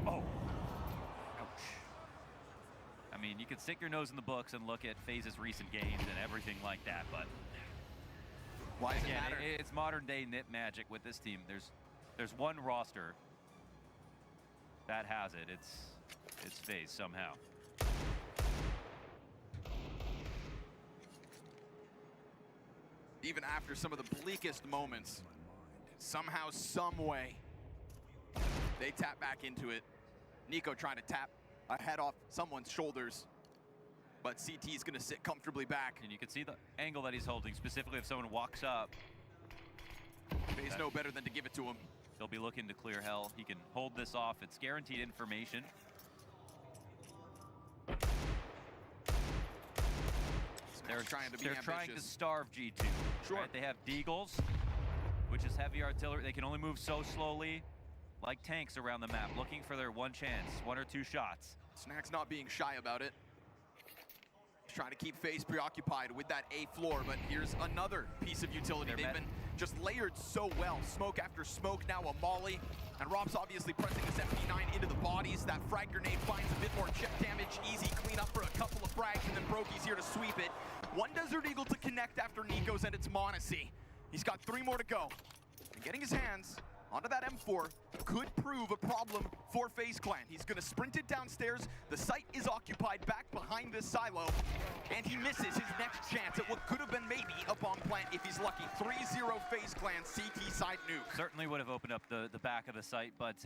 Oh. Ouch. I mean, you can stick your nose in the books and look at FaZe's recent games and everything like that, but
why does it
again,
matter?
It's modern day Nip magic with this team. There's one roster that has it. It's FaZe somehow.
Even after some of the bleakest moments, somehow, some way, they tap back into it. Nico trying to tap a head off someone's shoulders, but CT is going to sit comfortably back.
And you can see the angle that he's holding, specifically if someone walks up.
FaZe know better than to give it to him.
They'll be looking to clear hell. He can hold this off. It's guaranteed information. They're trying to starve G2.
Sure.
Right? They have Deagles, which is heavy artillery. They can only move so slowly, like tanks around the map, looking for their one chance, 1 or 2 shots.
Snack's not being shy about it. He's trying to keep FaZe preoccupied with that A floor, but here's another piece of utility. They've been just layered so well. Smoke after smoke, now a molly. And Rob's obviously pressing his MP9 into the bodies. That frag grenade finds a bit more chip damage. Easy cleanup for a couple of frags, and then Brokey's here to sweep it. One Desert Eagle to connect after Nico's, and it's Monacy. He's got 3 more to go. And getting his hands onto that M4 could prove a problem for FaZe Clan. He's gonna sprint it downstairs. The site is occupied back behind this silo, and he misses his next chance at what could have been maybe a bomb plant if he's lucky. 3-0 FaZe Clan CT side nuke.
Certainly would have opened up the back of the site, but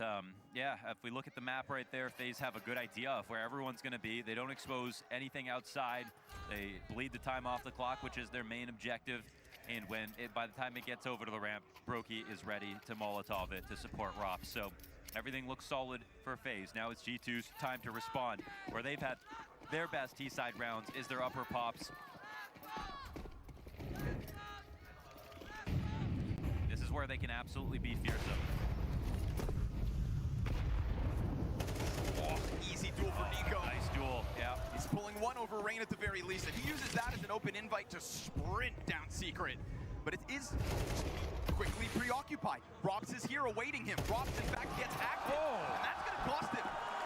yeah, if we look at the map right there, FaZe have a good idea of where everyone's gonna be. They don't expose anything outside. They bleed the time off the clock, which is their main objective. And by the time it gets over to the ramp, Brokey is ready to Molotov it to support Rops. So everything looks solid for FaZe. Now it's G2's time to respond. Where they've had their best T-side rounds is their upper pops. This is where they can absolutely be fearsome.
Oh, easy duel for Nico.
Nice duel, yeah.
He's pulling one over Rain at the very least, and he uses that as an open invite to sprint down Secret. But it is quickly preoccupied. Robs is here awaiting him. Robs, in fact, gets active, and that's going to cost him.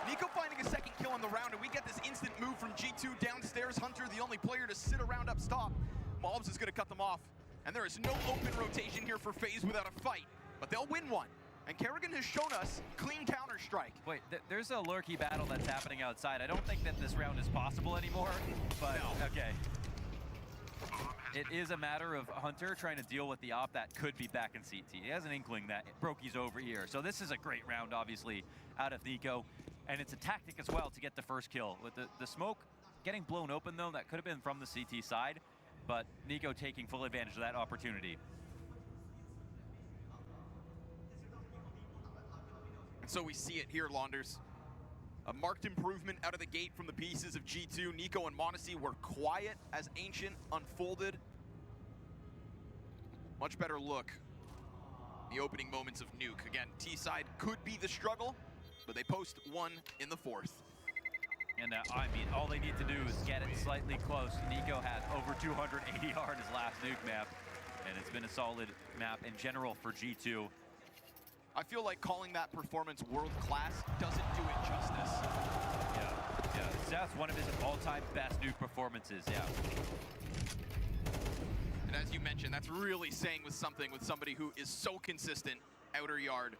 Nico finding a second kill on the round, and we get this instant move from G2 downstairs. Hunter, the only player to sit around up top. Mobs is going to cut them off, and there is no open rotation here for FaZe without a fight, but they'll win one. And Kerrigan has shown us clean Counter-Strike.
Wait, there's a lurky battle that's happening outside. I don't think that this round is possible anymore, but no. Okay. It is a matter of Hunter trying to deal with the op that could be back in CT. He has an inkling that Brokey's over here. So this is a great round, obviously, out of Nico. And it's a tactic as well to get the first kill. With the smoke getting blown open, though, that could have been from the CT side. But Nico taking full advantage of that opportunity.
So we see it here, Launders. A marked improvement out of the gate from the pieces of G2. Nico and m0NESY were quiet as Ancient unfolded. Much better look. The opening moments of Nuke. Again, T-side could be the struggle, but they post one in the 4th.
And I mean, all they need to do is get it slightly close. Nico had over 280 yard his last Nuke map, and it's been a solid map in general for G2.
I feel like calling that performance world-class doesn't do it justice.
Yeah. That's one of his all-time best Nuke performances, yeah.
And as you mentioned, that's really saying with somebody who is so consistent outer yard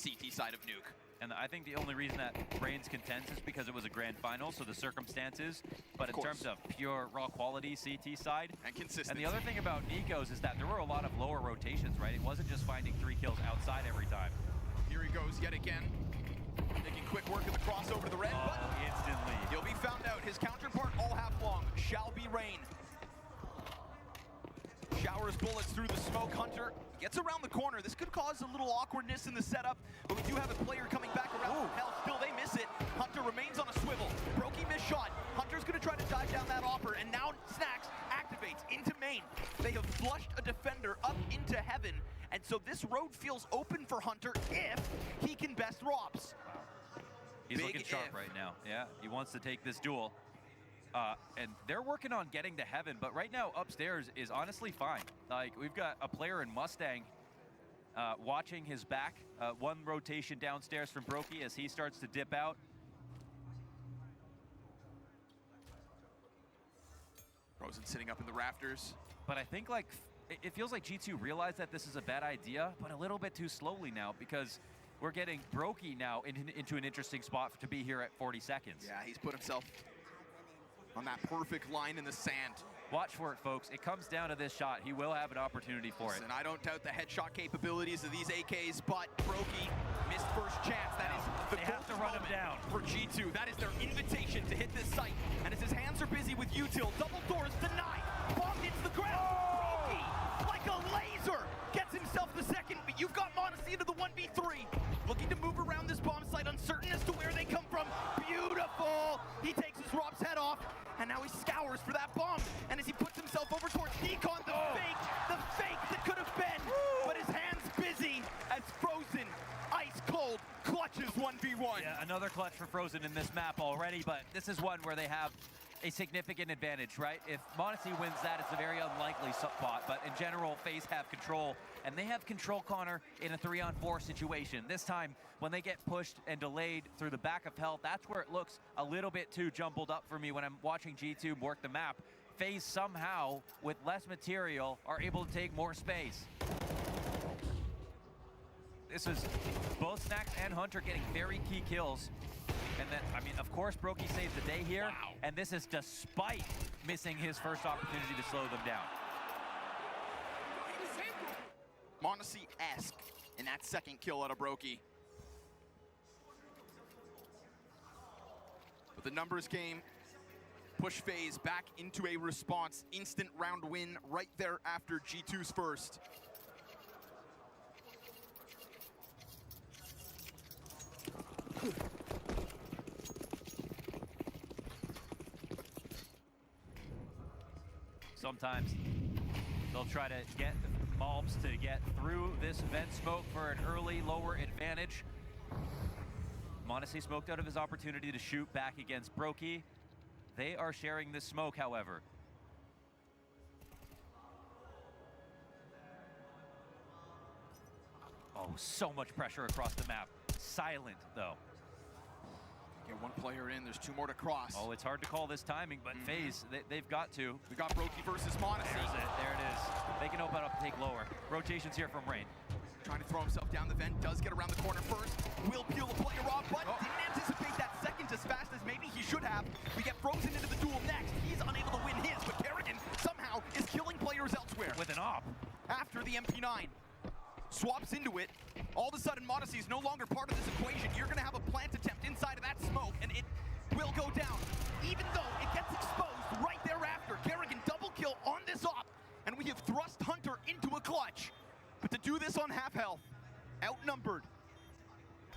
CT side of Nuke.
And I think the only reason that Reigns contends is because it was a grand final, so the circumstances. But in terms of pure raw quality CT side.
And consistency.
And the other thing about Nico's is that there were a lot of lower rotations, right? It wasn't just finding 3 kills outside every time.
Here he goes yet again. Making quick work of the crossover to the red, but
instantly.
He'll be found out. His counterpart all half long shall be Rain. Showers bullets through the smoke. Hunter gets around the corner. This could cause a little awkwardness in the setup, but we do have a player coming back around. Hell, still they miss it. Hunter remains on a swivel. Brokey missed shot. Hunter's gonna try to dive down that offer, and now Snacks activates into main. They have flushed a defender up into heaven, and so this road feels open for Hunter if he can best Robs.
He's looking sharp right now. Yeah, he wants to take this duel. And they're working on getting to heaven, but right now upstairs is honestly fine. Like, we've got a player in Mustang watching his back. One rotation downstairs from Brokey as he starts to dip out.
Frozen sitting up in the rafters.
But I think, like, it feels like G2 realized that this is a bad idea, but a little bit too slowly now, because we're getting Brokey now into an interesting spot to be here at 40 seconds.
Yeah, he's put himself on that perfect line in the sand.
Watch for it, folks. It comes down to this shot. He will have an opportunity for it.
And I don't doubt the headshot capabilities of these AKs, but Brokey missed first chance. That is the
they have to run him down.
For G2. That is their invitation to hit this site. And as his hands are busy with util, double doors denied. Bomb hits the ground. Brokey, like a laser, gets himself the second, but you've got m0NESY into the 1v3. Looking to move around this bomb site, uncertain as to where they come from. Beautiful! He takes his Rob's head off, and now he scours for that bomb. And as he puts himself over towards Decon, the fake that could have been, but his hand's busy as Frozen, ice cold, clutches 1v1.
Yeah, another clutch for Frozen in this map already, but this is one where they have a significant advantage, right? If m0NESY wins that, it's a very unlikely spot, but in general, FaZe have control, and they have control, Connor, in a 3-on-4 situation. This time, when they get pushed and delayed through the back of hell, that's where it looks a little bit too jumbled up for me when I'm watching G2 work the map. FaZe somehow, with less material, are able to take more space. This is both Snacks and Hunter getting very key kills. And then, I mean, of course, Brokey saves the day here.
Wow.
And this is despite missing his first opportunity to slow them down.
m0NESY-esque in that second kill out of Brokey. But the numbers game push FaZe back into a response. Instant round win right there after G2's first.
Sometimes they'll try to get Malbs to get through this vent smoke for an early lower advantage. m0NESY smoked out of his opportunity to shoot back against Brokey. They are sharing this smoke, however. Oh, so much pressure across the map. Silent, though.
Get one player in, there's two more to cross.
Oh, it's hard to call this timing, but FaZe, they've got to.
We got Brokey versus m0NESY.
There's it, there it is. They can open up and take lower. Rotations here from Rain.
Trying to throw himself down the vent, does get around the corner first. Will peel the player off, but didn't anticipate that second as fast as maybe he should have. We get frozen into the duel next. He's unable to win his, but Kerrigan somehow is killing players elsewhere.
With an op.
After the MP9 swaps into it, all of a sudden m0NESY is no longer part of this equation. You're gonna have a plant attempt inside of that smoke, and it will go down. Even though it gets exposed right thereafter. Kerrigan double kill on this op, and we have thrust Hunter into a clutch. But to do this on half health, outnumbered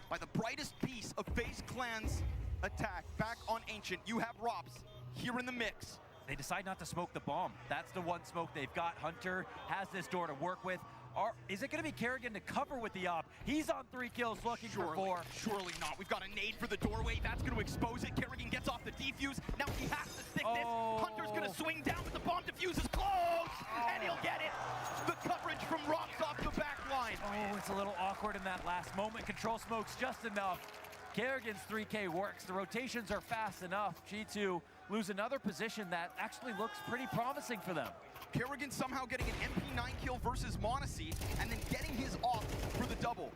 by the brightest piece of FaZe Clan's attack back on Ancient, you have Rops here in the mix.
They decide not to smoke the bomb. That's the one smoke they've got. Hunter has this door to work with. Is it going to be Kerrigan to cover with the op? He's on 3 kills looking for 4.
Surely not. We've got a nade for the doorway. That's going to expose it. Kerrigan gets off the defuse. Now he has to stick this. Hunter's going to swing down, but the bomb diffuse is close, and he'll get it. The coverage from Rops off the back line.
Oh, it's a little awkward in that last moment. Control smoke's just enough. Kerrigan's 3K works. The rotations are fast enough. G2 lose another position that actually looks pretty promising for them.
Kerrigan somehow getting an MP9 kill versus m0NESY, and then getting his off for the double.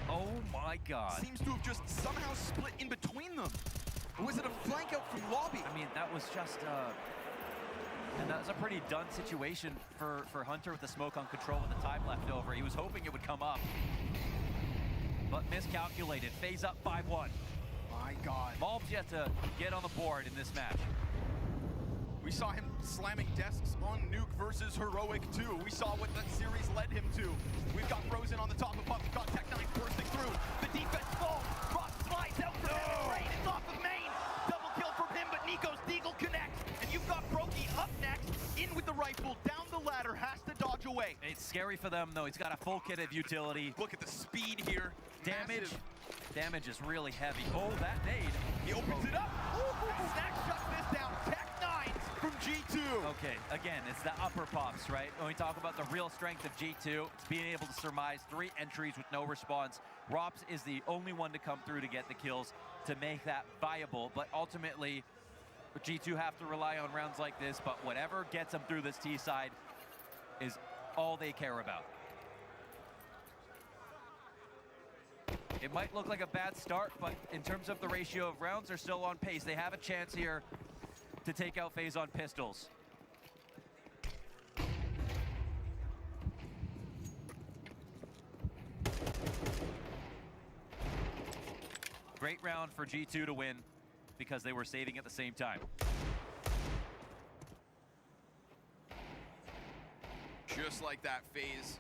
Oh my God.
Seems to have just somehow split in between them. Or was it a flank out from lobby?
I mean, that was just, and that was a pretty done situation for Hunter with the smoke on control with the time left over. He was hoping it would come up, but miscalculated. FaZe up 5-1.
My God.
Malbs yet to get on the board in this match.
We saw him slamming desks on Nuke versus Heroic 2. We saw what that series led him to. We've got Frozen on the top of Puff. We've got Tech9 bursting through. The defense falls. Ross slides out for him. Rain is off of main. Double kill from him, but Nico's Deagle connects. And you've got Brokey up next. In with the rifle. Down the ladder. Has to dodge away.
It's scary for them, though. He's got a full kit of utility.
Look at the speed here.
Damage.
Massive.
Damage is really heavy. Oh, that nade.
He opens it up. Snack shuts this down. Tech9 from G2.
Okay, again, it's the upper pops, right? When we talk about the real strength of G2, it's being able to surmise 3 entries with no response. Rops is the only one to come through to get the kills to make that viable, but ultimately, G2 have to rely on rounds like this, but whatever gets them through this T side is all they care about. It might look like a bad start, but in terms of the ratio of rounds, they're still on pace. They have a chance here to take out FaZe on pistols. Great round for G2 to win because they were saving at the same time.
Just like that, FaZe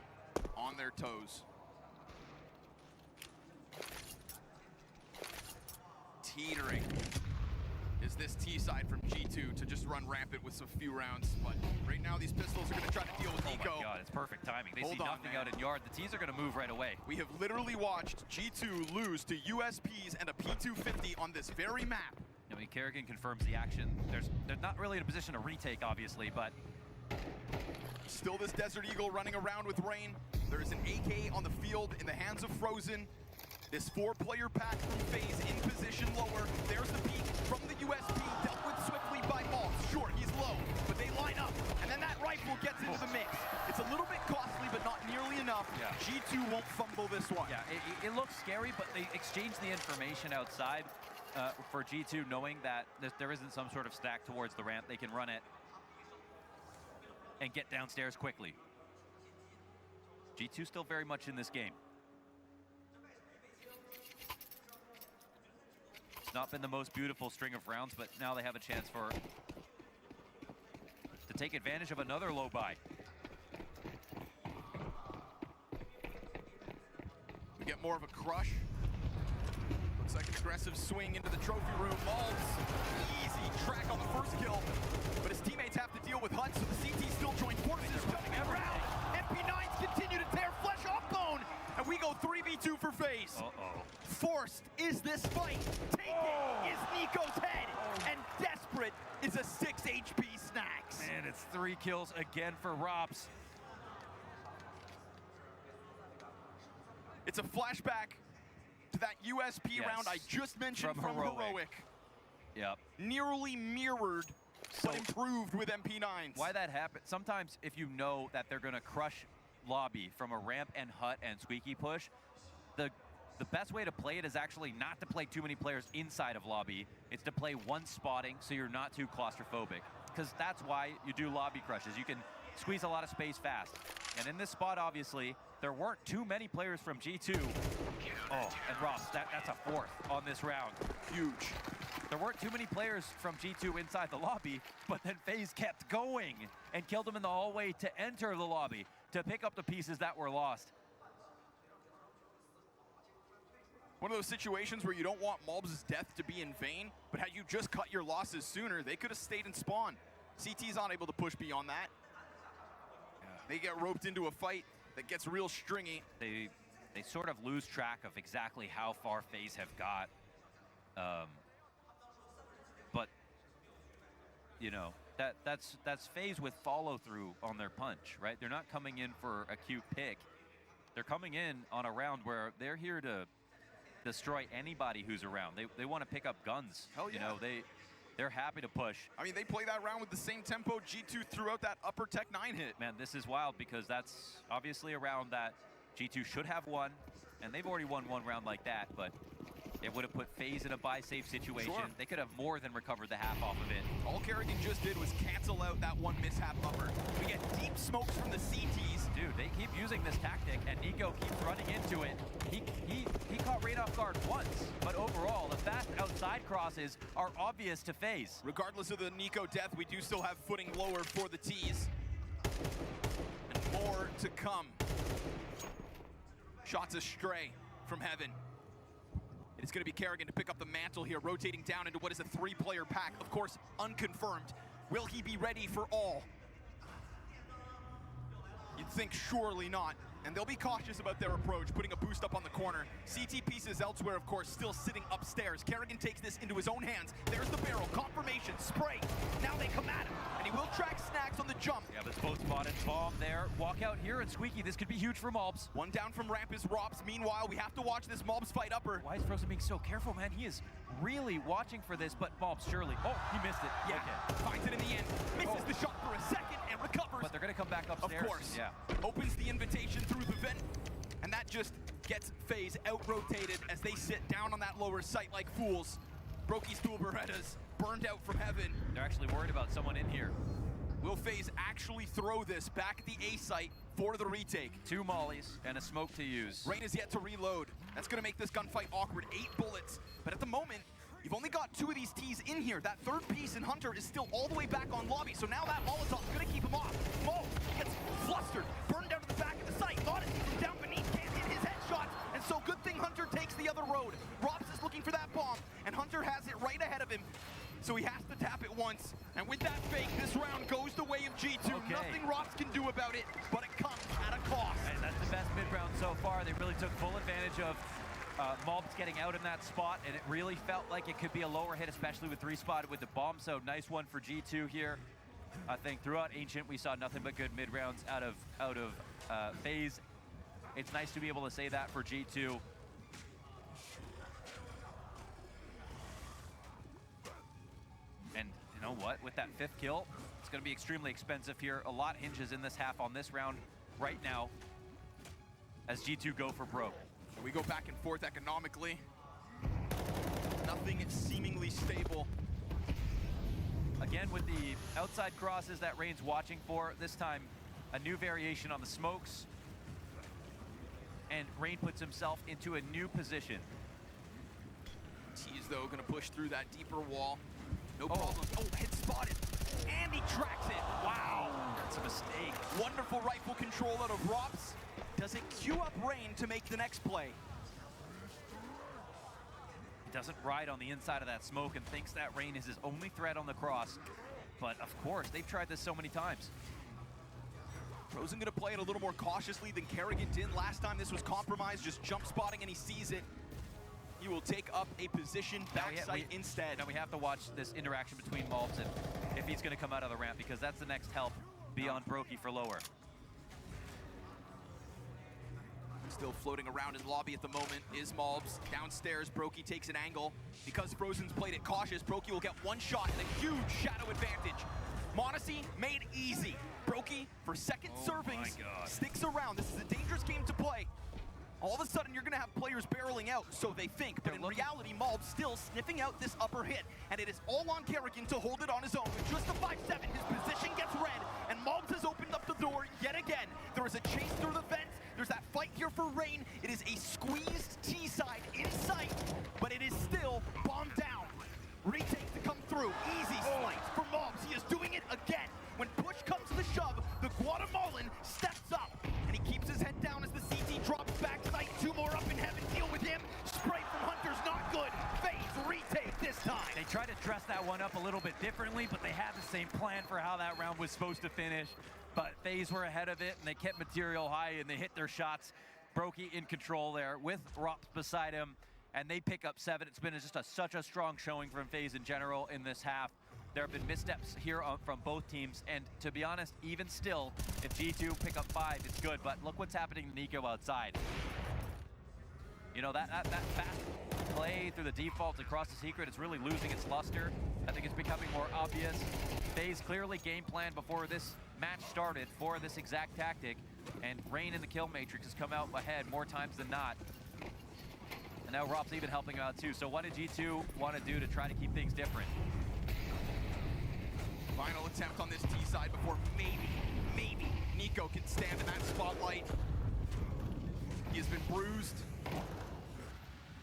on their toes. Teetering is this T side from G2 to just run rampant with some few rounds, but right now these pistols are going to try to deal with Nico.
Oh my God, it's perfect timing. They see nothing out in yard. The T's are going to move right away.
We have literally watched G2 lose to USPs and a P250 on this very map.
I mean, Kerrigan confirms the action. They're not really in a position to retake, obviously, but
still this Desert Eagle running around with Rain. There's an AK on the field in the hands of Frozen. This 4-player pack from FaZe in position lower. There's the peek from the USP. gamble this one.
Yeah, it looks scary, but they exchange the information outside for G2, knowing that there isn't some sort of stack towards the ramp. They can run it and get downstairs quickly. G2 still very much in this game. It's not been the most beautiful string of rounds, but now they have a chance to take advantage of another low buy.
We get more of a crush. Looks like an aggressive swing into the trophy room. Malls, easy track on the first kill, but his teammates have to deal with Hut, so the CT still join forces. Jumping around, MP9s continue to tear flesh off bone, and we go 3v2 for FaZe. Forced is this fight. Taken is Nico's head, and desperate is a 6 HP Snacks.
And it's 3 kills again for Robs.
It's a flashback to that USP round I just mentioned from Heroic.
Yep.
Nearly mirrored, but improved with MP9s.
Why that happened? Sometimes if you know that they're gonna crush lobby from a ramp and Hut and squeaky push, the best way to play it is actually not to play too many players inside of lobby. It's to play one spotting so you're not too claustrophobic. Because that's why you do lobby crushes. You can squeeze a lot of space fast. And in this spot, obviously, there weren't too many players from G2. Oh, and Ross, that's a 4th on this round.
Huge.
There weren't too many players from G2 inside the lobby, but then FaZe kept going and killed them in the hallway to enter the lobby, to pick up the pieces that were lost.
One of those situations where you don't want Mobs' death to be in vain, but had you just cut your losses sooner, they could have stayed in spawn. CT's not able to push beyond that. They get roped into a fight that gets real stringy.
They sort of lose track of exactly how far FaZe have got. But you know, that's FaZe with follow through on their punch, right? They're not coming in for a cute pick. They're coming in on a round where they're here to destroy anybody who's around. They want to pick up guns.
Hell yeah.
You know, they're happy to push.
I mean, they play that round with the same tempo G2 threw out that upper Tech 9 hit.
Man, this is wild because that's obviously a round that G2 should have won, and they've already won one round like that, but it would have put FaZe in a buy-safe situation.
Sure.
They could have more than recovered the half off of it.
All Kerrigan just did was cancel out that one mishap upper. We get deep smokes from the CTs.
Dude, they keep using this tactic, and Nico keeps running into it. He caught Rain off guard once, but overall, the fast outside crosses are obvious to FaZe.
Regardless of the Nico death, we do still have footing lower for the T's. And more to come. Shots astray from Heaven. It's going to be Kerrigan to pick up the mantle here, rotating down into what is a 3-player pack. Of course, unconfirmed. Will he be ready for all? You'd think surely not. And they'll be cautious about their approach, putting a boost up on the corner. CT pieces elsewhere, of course, still sitting upstairs. Kerrigan takes this into his own hands. There's the barrel, confirmation, spray. Now they come at him, and he will track Snacks on the jump.
Yeah, but both spotted. Bomb there. Walk out here, and Squeaky, this could be huge for Mobs.
One down from ramp is Robs. Meanwhile, we have to watch this Mobs fight upper.
Why is Frozen being so careful, man? He is really watching for this, but Mobs, surely. Oh, he missed it.
Yeah,
okay.
Finds it in the end. Misses the shot for a second and recovers.
But they're going to come back upstairs.
Of course.
Yeah.
Opens the invitation through the vent. And that just gets FaZe out-rotated as they sit down on that lower site like fools. Brokey's dual Berettas burned out from Heaven.
They're actually worried about someone in here.
Will FaZe actually throw this back at the A site for the retake?
2 mollies and a smoke to use.
Rain is yet to reload. That's going to make this gunfight awkward. 8 bullets. But at the moment, you've only got 2 of these T's in here. That third piece in Hunter is still all the way back on lobby. So now that Molotov's going to keep him off. Mo gets flustered, burned down to the back of the site. Thought it from down beneath, can't hit his headshot. And so good thing Hunter takes the other road. Robs is looking for that bomb, and Hunter has it right ahead of him. So he has to tap it once. And with that fake, this round goes the way of G2.
Okay.
Nothing Robs can do about it, but it comes at a cost.
And that's the best mid-round so far. They really took full advantage of Mobs getting out in that spot, and it really felt like it could be a lower hit, especially with 3-spotted with the bomb. So nice one for G2 here. I think throughout Ancient, we saw nothing but good mid-rounds out of FaZe. It's nice to be able to say that for G2. And you know what? With that 5th kill, it's going to be extremely expensive here. A lot hinges in this half on this round right now. as G2 go for broke.
We go back and forth economically. Nothing seemingly stable.
Again, with the outside crosses that Rain's watching for, this time a new variation on the smokes. And Rain puts himself into a new position.
He's, though, going to push through that deeper wall. No problem. Oh, hit spotted. And he tracks it. Wow.
That's a mistake.
Wonderful rifle control out of Rops. Does it queue up Rain to make the next play?
He doesn't ride on the inside of that smoke and thinks that Rain is his only threat on the cross. But of course, they've tried this so many times.
Frozen gonna play it a little more cautiously than Kerrigan did last time. This was compromised, just jump spotting, and he sees it. He will take up a position backside instead.
Now we have to watch this interaction between Malbs and if he's gonna come out of the ramp, because that's the next help beyond Brokey for lower.
Still floating around in lobby at the moment is Malbs. Downstairs, Brokey takes an angle. Because Frozen's played it cautious, Brokey will get one shot and a huge shadow advantage. Monacy made easy. Brokey, for second servings, sticks around. This is a dangerous game to play. All of a sudden, you're going to have players barreling out, so they think. But in reality, Malbs still sniffing out this upper hit. And it is all on Kerrigan to hold it on his own. With just a 5-7, his position gets red. And Malbs has opened up the door yet again. There is a chase through the vents. There's that fight here for Rain. It is a squeezed T-side in sight, but it is still bombed down. Retake to come through. Easy slice for Malbs. He is doing it again. When push comes to shove, the Guatemalan steps up. And he keeps his head down as the CT drops back. Sight, two more up in heaven. Deal with him. Spray from Hunter's not good. FaZe retake this time.
They tried to dress that one up a little bit differently, but they had the same plan for how that round was supposed to finish. But FaZe were ahead of it, and they kept material high, and they hit their shots. Brokey in control there with Rops beside him, and they pick up 7. It's been just such a strong showing from FaZe in general in this half. There have been missteps here from both teams, and to be honest, even still, if G2 pick up 5, it's good. But look what's happening to Nico outside. You know, that fast play through the default across the secret is really losing its luster. I think it's becoming more obvious. FaZe clearly game planned before this match started for this exact tactic, and Rain in the kill matrix has come out ahead more times than not. And now Rob's even helping him out too. So what did G2 want to do to try to keep things different?
Final attempt on this T side before maybe Nico can stand in that spotlight. He has been bruised.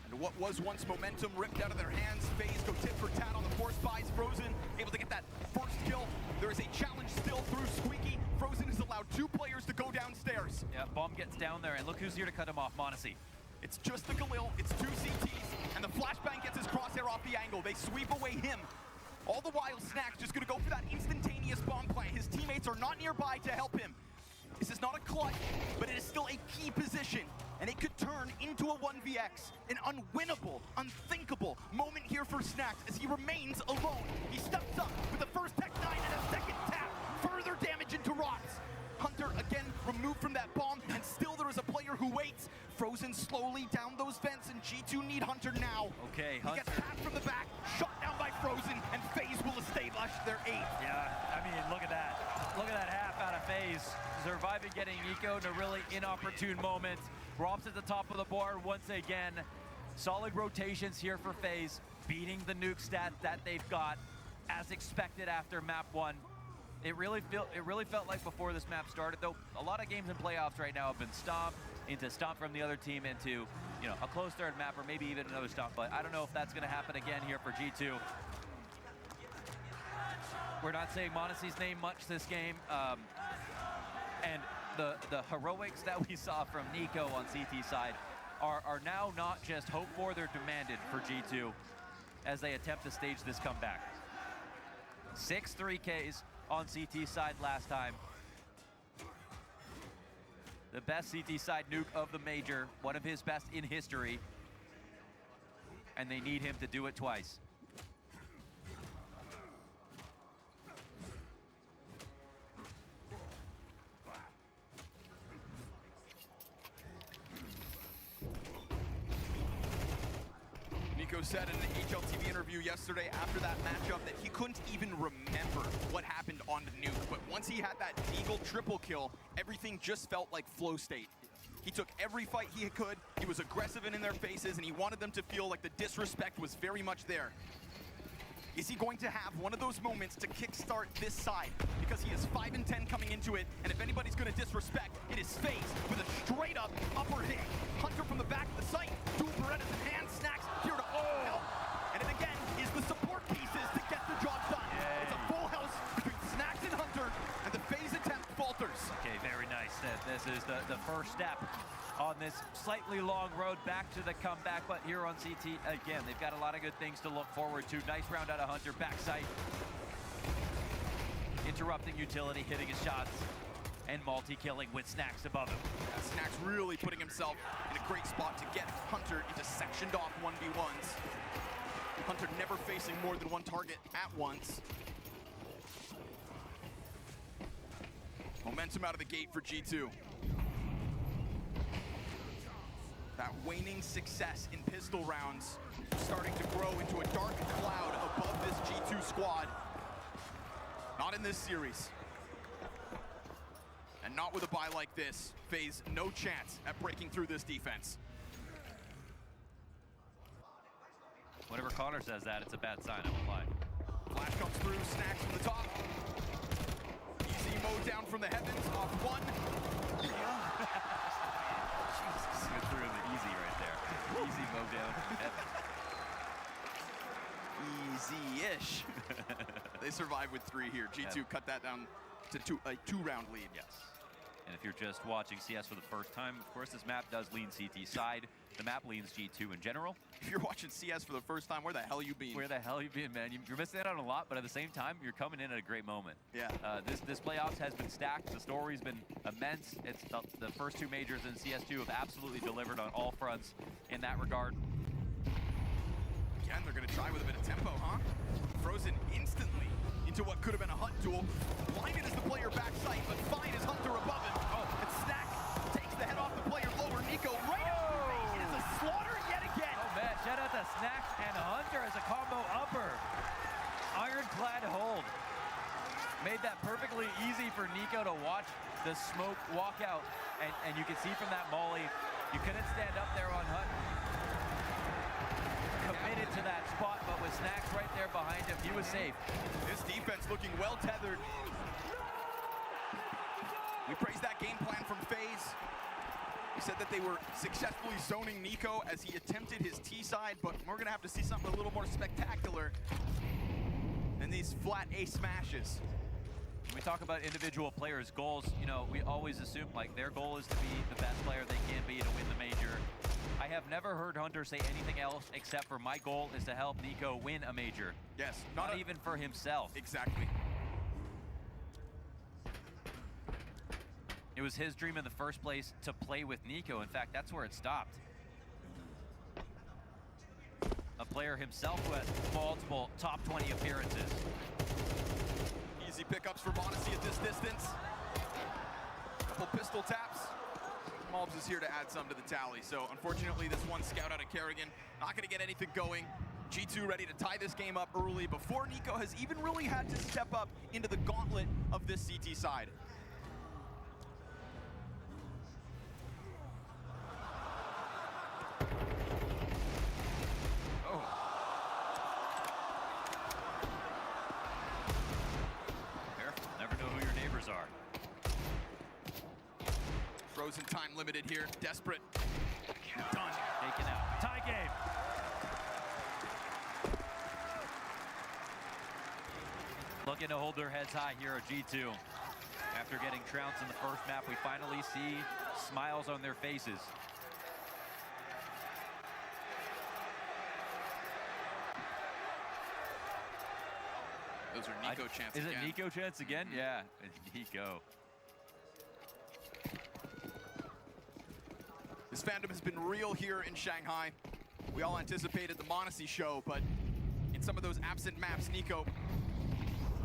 And what was once momentum ripped out of their hands. FaZe go tit for tat on the force buys. Frozen able to get that first kill. There is a challenge still through Squeaky. Frozen has allowed 2 players to go downstairs.
Yeah, Bomb gets down there, and look who's here to cut him off, Monacy.
It's just the Galil, it's 2 CTs, and the flashbang gets his crosshair off the angle. They sweep away him. All the while, Snack's just gonna go for that instantaneous bomb plant. His teammates are not nearby to help him. This is not a clutch, but it is still a key position, and it could turn into a 1vx. An unwinnable, unthinkable moment here for Snacks as he remains alone. He steps up with the first Tech 9 and a second tap. Further damage into Rots. Hunter again removed from that bomb, and still there is a player who waits. Frozen slowly down those vents, and G2 need Hunter now.
Okay,
Hunter. He gets tapped from the back, shot down by Frozen, and FaZe will establish their 8th.
Yeah, I mean, look at that. Look at that half out of FaZe. Surviving getting Nico in a really inopportune moment. Rob's at the top of the board once again. Solid rotations here for FaZe, beating the nuke stat that they've got, as expected after map 1. It really felt like before this map started, though a lot of games in playoffs right now have been stomped from the other team into, you know, a close third map or maybe even another stomp. But I don't know if that's going to happen again here for G2. We're not saying Monacy's name much this game, and the heroics that we saw from Nico on CT side are now not just hoped for, they're demanded for G2 as they attempt to stage this comeback. 6 3Ks on CT side last time. The best CT side nuke of the major, one of his best in history, and they need him to do it twice.
Nico said in an HLTV interview yesterday after that matchup that he couldn't even remember what happened on the nuke. But once he had that Deagle triple kill, everything just felt like flow state. He took every fight he could. He was aggressive and in their faces, and he wanted them to feel like the disrespect was very much there. Is he going to have one of those moments to kickstart this side? Because he is 5 and 10 coming into it, and if anybody's going to disrespect, it is FaZe with a straight up upper hit. Hunter from the back of the site, dual Berettas in hand, Snacks here to help. And it again is the support pieces to get the job done. It's a full house between Snacks and Hunter, and the FaZe attempt falters.
Okay, very nice. This is the first step on this slightly long road back to the comeback, but here on CT, again, they've got a lot of good things to look forward to. Nice round out of Hunter, backside. Interrupting utility, hitting his shots, and multi-killing with Snacks above him.
Yeah, Snacks really putting himself in a great spot to get Hunter into sectioned off 1v1s. Hunter never facing more than one target at once. Momentum out of the gate for G2. That waning success in pistol rounds starting to grow into a dark cloud above this G2 squad. Not in this series. And not with a buy like this. FaZe no chance at breaking through this defense.
Whenever Connor says that, it's a bad sign, I won't lie.
Flash comes through, Snacks from the top. Easy mode down from the heavens off one.
Jesus, good through the easy right there. Easy mow down.
Easy-ish. They survive with 3 here. G2 cut that down to a 2-round lead.
Yes. And if you're just watching CS for the first time, of course, this map does lean CT side. The map leans G2 in general.
If you're watching CS for the first time, where the hell you been?
Where the hell you been, man? You're missing out on a lot, but at the same time, you're coming in at a great moment.
Yeah.
This playoffs has been stacked. The story's been immense. It's the first 2 majors in CS2 have absolutely delivered on all fronts in that regard.
Again, they're going to try with a bit of tempo, huh? Frozen instantly into what could have been a Hunt duel. Blinded is the player backside, but fine is Hunter above him. Oh, and Snack takes the head off the player lower. Nico right up the face. It is a slaughter yet again.
Oh man, shout out to Snack and Hunter as a combo upper. Ironclad hold. Made that perfectly easy for Nico to watch the smoke walk out. And you can see from that molly, you couldn't stand up there on Hunt. Committed to that spot, but with Snacks right there behind him, he was safe.
This defense looking well tethered. We praised that game plan from FaZe. We said that they were successfully zoning Nico as he attempted his T side, but we're gonna have to see something a little more spectacular than these flat A smashes.
When we talk about individual players' goals, you know, we always assume like their goal is to be the best player they can be to win the major. I have never heard Hunter say anything else except for my goal is to help Nico win a major.
Yes.
Not even for himself.
Exactly.
It was his dream in the first place to play with Nico. In fact, that's where it stopped. A player himself who has multiple top 20 appearances.
Easy pickups for Monacy at this distance. Couple pistol taps. Malbs is here to add some to the tally. So unfortunately, this one scout out of Kerrigan, not gonna get anything going. G2 ready to tie this game up early before Nico has even really had to step up into the gauntlet of this CT side. Frozen time limited here, desperate. Done.
Taken out. Tie game. Looking to hold their heads high here at G2. After getting trounced in the first map, we finally see smiles on their faces.
Those are Nico chance again.
Is it Nico chance again? Yeah, Nico.
This fandom has been real here in Shanghai. We all anticipated the Monacy show, but in some of those absent maps, Nico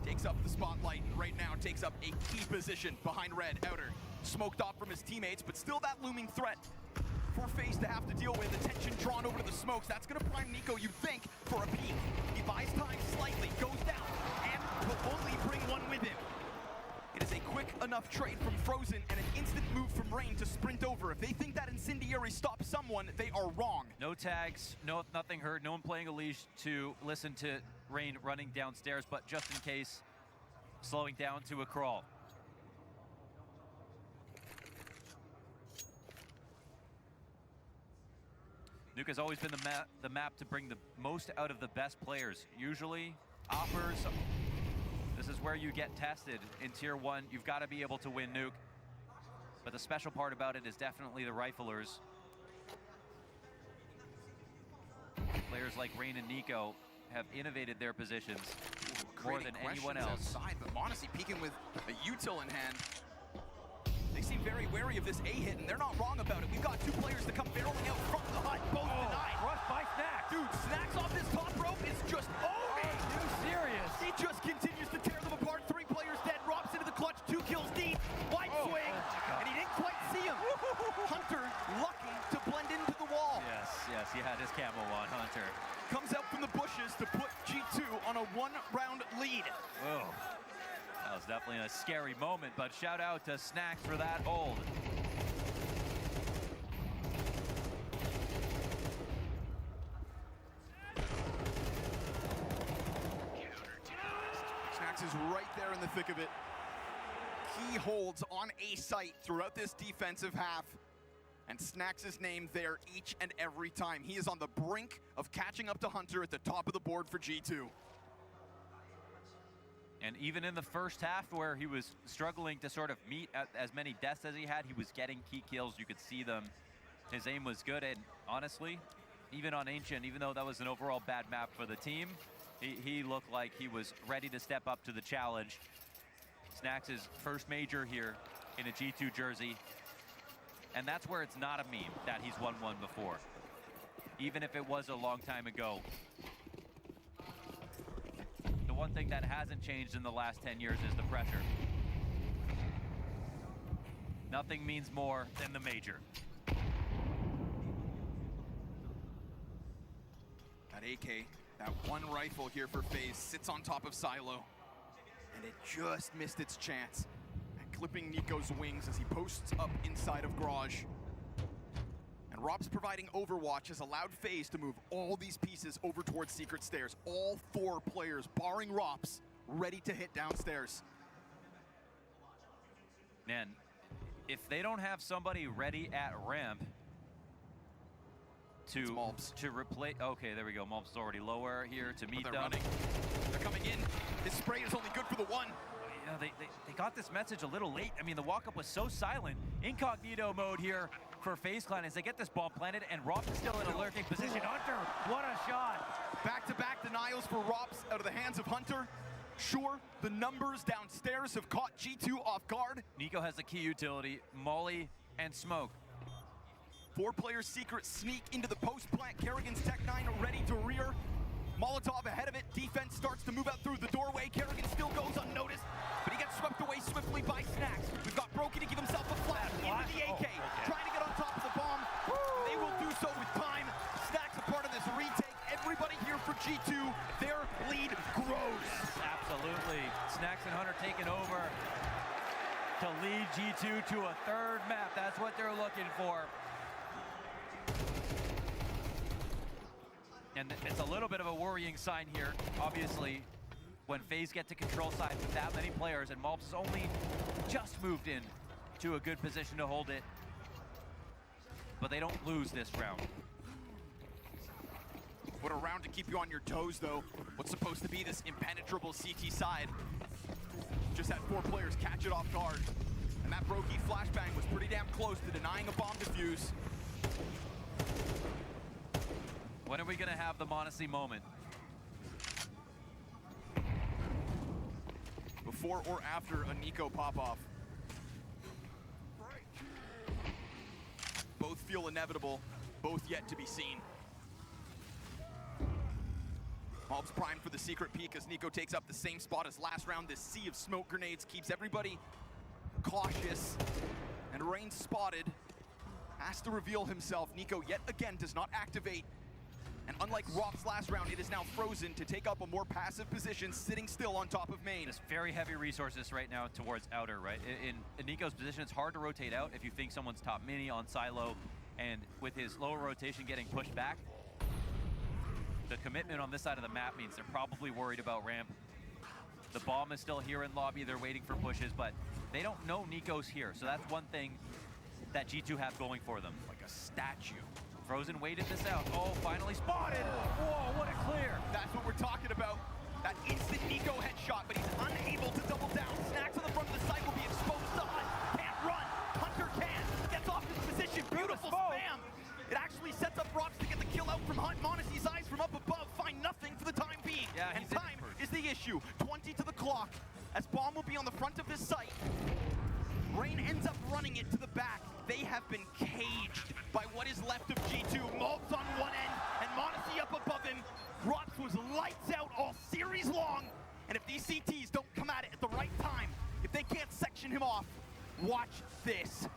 takes up the spotlight right now, takes up a key position behind red, outer. Smoked off from his teammates, but still that looming threat for FaZe to have to deal with. The tension drawn over to the smokes. That's gonna prime Nico, you think, for a peek. He buys time slightly, goes down, and will only bring one with him. It is a quick enough enough trade from Frozen and an instant move from Rain to sprint over. If they think that Incendiary stops someone, they are wrong.
No tags, nothing heard, no one playing a leash to listen to Rain running downstairs, but just in case, slowing down to a crawl. Nuke has always been the map to bring the most out of the best players. Usually, offers, this is where you get tested. In Tier 1, you've got to be able to win Nuke. But the special part about it is definitely the riflers. Players like Rain and Nico have innovated their positions more than anyone else.
Outside, but m0NESY peeking with a util in hand. They seem very wary of this A hit, and they're not wrong about it. We've got two players to come barreling out front of the hut, both denied.
Crushed by Snax.
Dude, Snax off this top rope is just owning.
Too serious.
He just continues to tear them apart. 3 players dead, Robs into the clutch, 2 kills deep. Wide swing, and he didn't quite see him. Hunter lucky to blend into the wall.
Yes, he had his camo on, Hunter.
Comes out from the bushes to put G2 on a 1-round lead.
Whoa. That was definitely a scary moment, but shout out to Snax for that hold.
Snax is right there in the thick of it. He holds on A site throughout this defensive half, and Snax's name there each and every time. He is on the brink of catching up to Hunter at the top of the board for G2.
And even in the first half where he was struggling to sort of meet as many deaths as he had, he was getting key kills. You could see them. His aim was good, and honestly, even on Ancient, even though that was an overall bad map for the team, he looked like he was ready to step up to the challenge. Snax's first major here in a G2 jersey. And that's where it's not a meme that he's won one before. Even if it was a long time ago. The one thing that hasn't changed in the last 10 years is the pressure. Nothing means more than the major.
That AK, that one rifle here for FaZe sits on top of Silo. And it just missed its chance at clipping Nico's wings as he posts up inside of Garage. And Rob's providing Overwatch has allowed FaZe to move all these pieces over towards Secret Stairs. All 4 players, barring Rops, ready to hit downstairs.
Man, if they don't have somebody ready at ramp to replace, okay, there we go. Malb's already lower here to meet them.
Running. They're coming in. His spray is only good for the 1.
Yeah, they got this message a little late. I mean, the walk-up was so silent. Incognito mode here for FaZe Clan as they get this bomb planted, and Rops is still in a lurking position. Hunter, what a shot!
Back-to-back denials for Rops out of the hands of Hunter. Sure, the numbers downstairs have caught G2 off guard.
Nico has the key utility, Molly and Smoke.
4-player secret sneak into the post plant. Kerrigan's Tech 9 ready to rear. Molotov ahead of it. Defense starts to move out through the doorway. Kerrigan still goes unnoticed, but he gets swept away swiftly by Snax. We've got Brokey to give himself a flash into the AK, trying to get on top of the bomb. They will do so with time. Snax a part of this retake. Everybody here for G2, their lead grows.
Absolutely. Snax and Hunter taking over to lead G2 to a 3rd map. That's what they're looking for. And it's a little bit of a worrying sign here, obviously, when FaZe get to control side with that many players, and Malbs has only just moved in to a good position to hold it. But they don't lose this round.
What a round to keep you on your toes, though. What's supposed to be this impenetrable CT side. Just had 4 players catch it off guard. And that Brokey flashbang was pretty damn close to denying a bomb defuse.
When are we gonna have the m0NESY moment?
Before or after a Nico pop-off. Both feel inevitable, both yet to be seen. Malb's primed for the secret peek as Nico takes up the same spot as last round. This sea of smoke grenades keeps everybody cautious. And Rain spotted, has to reveal himself. Nico yet again does not activate. And unlike Rop's last round, it is now Frozen to take up a more passive position, sitting still on top of main.
Just very heavy resources right now towards outer, right? In Nico's position, it's hard to rotate out if you think someone's top mini on silo, and with his lower rotation getting pushed back, the commitment on this side of the map means they're probably worried about ramp. The bomb is still here in lobby, they're waiting for pushes, but they don't know Nico's here, so that's one thing that G2 have going for them.
Like a statue.
Frozen waited this out. Oh, finally spotted! Whoa, what a clear!
That's what we're talking about. That instant Nico headshot, but he's unable to double down. Snacks on the front of the site will be exposed to Hunt. Can't run. Hunter can. Gets off his position. Beautiful spam. It actually sets up Rops to get the kill out from Hunt. Monacy's eyes from up above find nothing for the time being.
Yeah,
and time is the issue. 20 to the clock. As bomb will be on the front of this site. Rain ends up running it to the back. They have been caged by what is left of G2. Maltz on one end, and Monacy up above him. Rops was lights out all series long. And if these CTs don't come at it at the right time, if they can't section him off, watch this.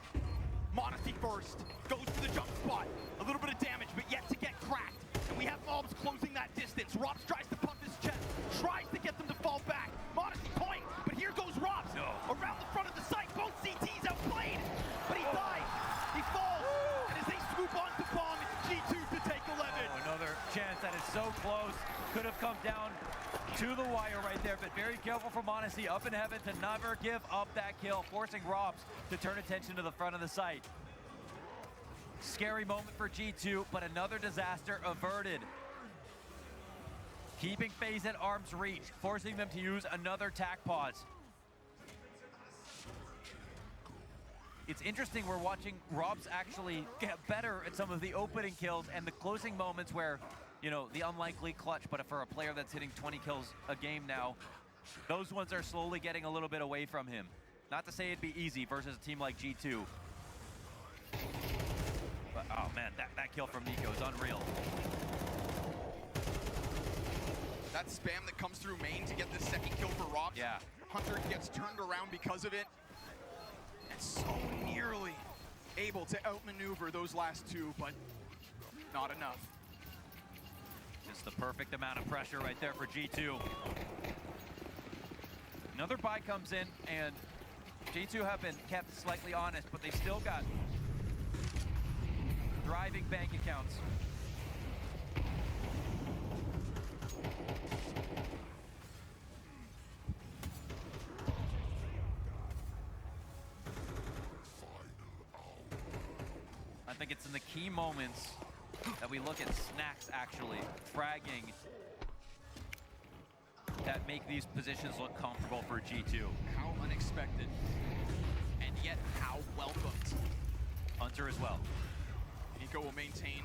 Monacy first, goes to the jump spot. A little bit of damage, but yet to get cracked. And we have mobs closing that distance. Rops tries to pump his chest, tries to get them to fall back. Monacy point, but here goes Rops.
No.
Around the front of the site, both CTs outplayed. But he dies, he falls, and as they swoop onto bomb, it's G2 to take 11.
Oh, another chance that is so close. Could have come down to the wire right there, but very careful for Monacy up in heaven to never give up that kill, forcing Robs to turn attention to the front of the site. Scary moment for G2, but another disaster averted. Keeping FaZe at arm's reach, forcing them to use another tac pause. It's interesting, we're watching Robs actually get better at some of the opening kills and the closing moments where, you know, the unlikely clutch, but for a player that's hitting 20 kills a game now, those ones are slowly getting a little bit away from him. Not to say it'd be easy versus a team like G2. But, oh man, that kill from Nico is unreal.
That spam that comes through main to get the second kill for Robs.
Yeah.
Hunter gets turned around because of it. And so nearly able to outmaneuver those last two, but not enough.
Just the perfect amount of pressure right there for G2. Another buy comes in, and G2 have been kept slightly honest, but they still got thriving bank accounts. I think it's in the key moments that we look at Snacks actually fragging that make these positions look comfortable for G2.
How unexpected, and yet how welcomed.
Hunter as well.
Nico will maintain.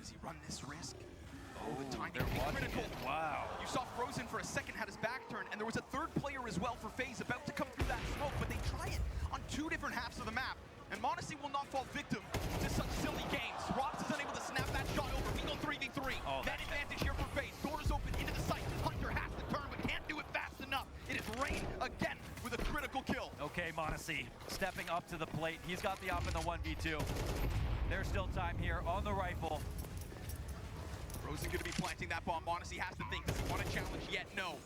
Does he run this risk? Oh, the timing
they're
will be
watching
critical.
it. Wow.
You saw Frozen for a second had his back turned, and there was a third player as well for FaZe about to come through that smoke, but they try it on two different halves of the map. And Monacy will not fall victim to such silly games. Rops is unable to snap that shot over. We go 3v3.
Oh,
that advantage here for FaZe. Doors open into the site. Hunter has to turn, but can't do it fast enough. It is Rain again with a critical kill.
Okay, Monacy stepping up to the plate. He's got the up in the 1v2. There's still time here on the rifle.
Frozen going to be planting that bomb. Monacy has to think, does he want to challenge yet? No.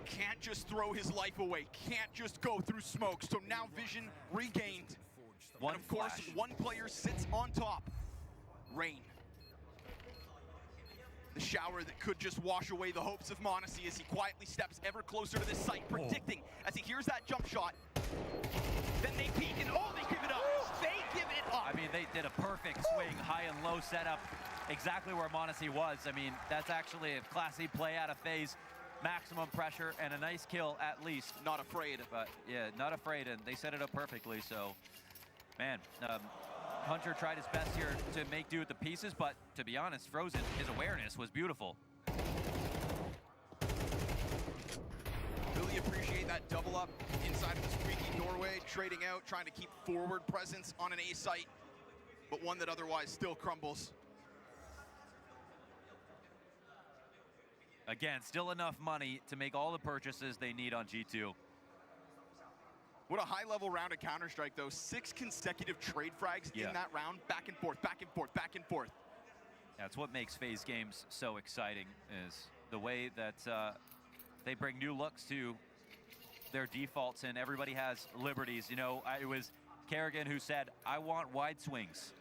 Can't just throw his life away. Can't just go through smoke. So now vision regained.
One
and of course,
flash.
one player sits on top. Rain. The shower that could just wash away the hopes of Monacy as he quietly steps ever closer to this site, predicting as he hears that jump shot. Then they peek and oh, they give it up. They give it up.
I mean, they did a perfect swing, high and low setup, exactly where Monacy was. I mean, that's actually a classy play out of FaZe. Maximum pressure and a nice kill at least.
Not afraid.
But yeah, not afraid, and they set it up perfectly, so. Man, Hunter tried his best here to make do with the pieces, but to be honest, Frozen, his awareness was beautiful.
Really appreciate that double up inside of the squeaky doorway, trading out, trying to keep forward presence on an A site, but one that otherwise still crumbles.
Again, still enough money to make all the purchases they need on G2.
What a high-level round of Counter-Strike, though. 6 consecutive trade frags in that round, back and forth, back and forth, back and forth.
That's what makes FaZe games so exciting, is the way that they bring new looks to their defaults, and everybody has liberties. You know, it was Kerrigan who said, I want wide swings.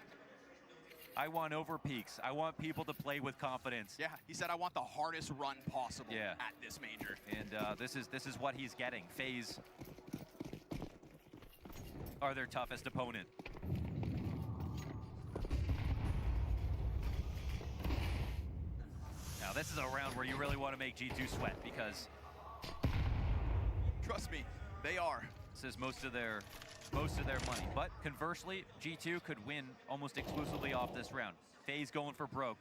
I want over peaks. I want people to play with confidence.
Yeah, he said, I want the hardest run possible at this major.
And this is what he's getting. FaZe are their toughest opponent. Now this is a round where you really want to make G2 sweat, because
trust me, they are.
This is most of their money. But conversely, G2 could win almost exclusively off this round. FaZe going for broke.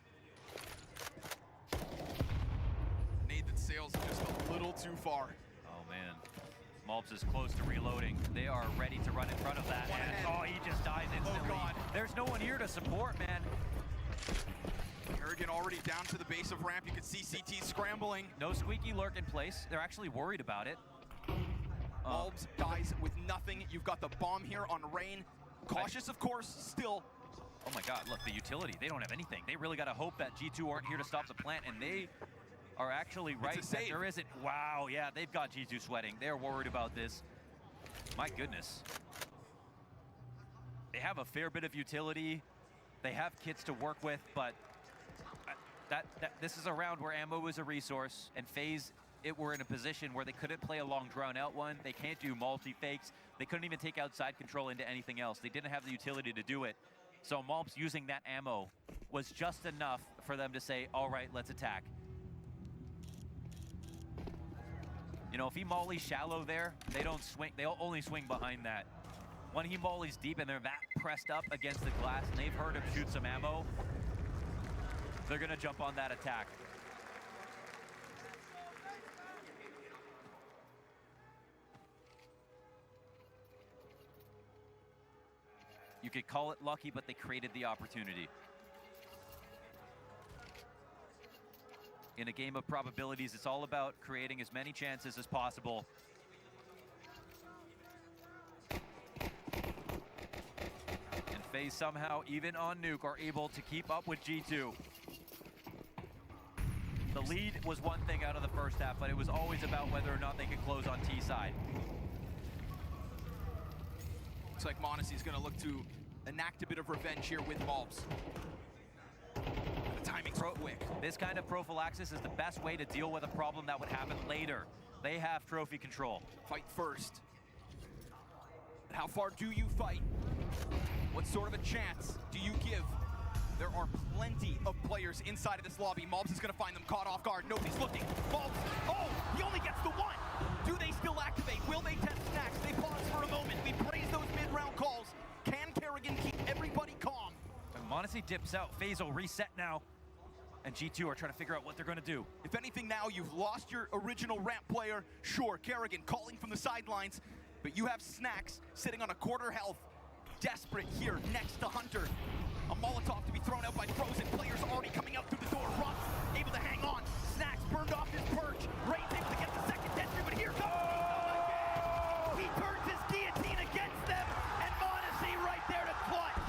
Nathan sails just a little too far.
Oh man, Malps is close to reloading. They are ready to run in front of that. And, oh, he just dies instantly.
Oh God.
There's no one here to support, man.
Kerrigan already down to the base of ramp. You can see CT scrambling.
No squeaky lurk in place. They're actually worried about it.
Malps dies with nothing. You've got the bomb here on Rain. Cautious, of course, still.
Oh my God, look, the utility, they don't have anything. They really got to hope that G2 aren't here to stop the plant, and they are actually right that there isn't. Wow, yeah, they've got G2 sweating. They're worried about this. My goodness. They have a fair bit of utility. They have kits to work with, but this is a round where ammo is a resource, and FaZe, we're in a position where they couldn't play a long drawn-out one. They can't do multi-fakes. They couldn't even take outside control into anything else. They didn't have the utility to do it. So Malps using that ammo was just enough for them to say, all right, let's attack. You know, if he mollies shallow there, they don't swing. They'll only swing behind that. When he mollies deep and they're that pressed up against the glass and they've heard him shoot some ammo, they're gonna jump on that attack. You could call it lucky, but they created the opportunity. In a game of probabilities, it's all about creating as many chances as possible. And FaZe somehow, even on Nuke, are able to keep up with G2. The lead was one thing out of the first half, but it was always about whether or not they could close on T side.
Looks like m0NESY is going to look to enact a bit of revenge here with Malps. The timing's quick.
This kind of prophylaxis is the best way to deal with a problem that would happen later. They have trophy control.
Fight first. How far do you fight? What sort of a chance do you give? There are plenty of players inside of this lobby. Malps is going to find them caught off guard. Nobody's looking. Malps, oh, he only gets the one. Do they still activate? Will they test snacks? They pause for a moment. We praise those mid-round calls. Can Kerrigan keep everybody calm?
And m0NESY dips out. FaZe will reset now. And G2 are trying to figure out what they're going to do.
If anything now, you've lost your original ramp player. Sure, Kerrigan calling from the sidelines, but you have snacks sitting on a quarter health. Desperate here next to Hunter. A Molotov to be thrown out by Frozen. Players already coming out through the door. Ross able to hang on. Snacks burned off his perch. Rain's able to get the second entry, but here comes He turns his guillotine against them, and m0NESY right there to clutch.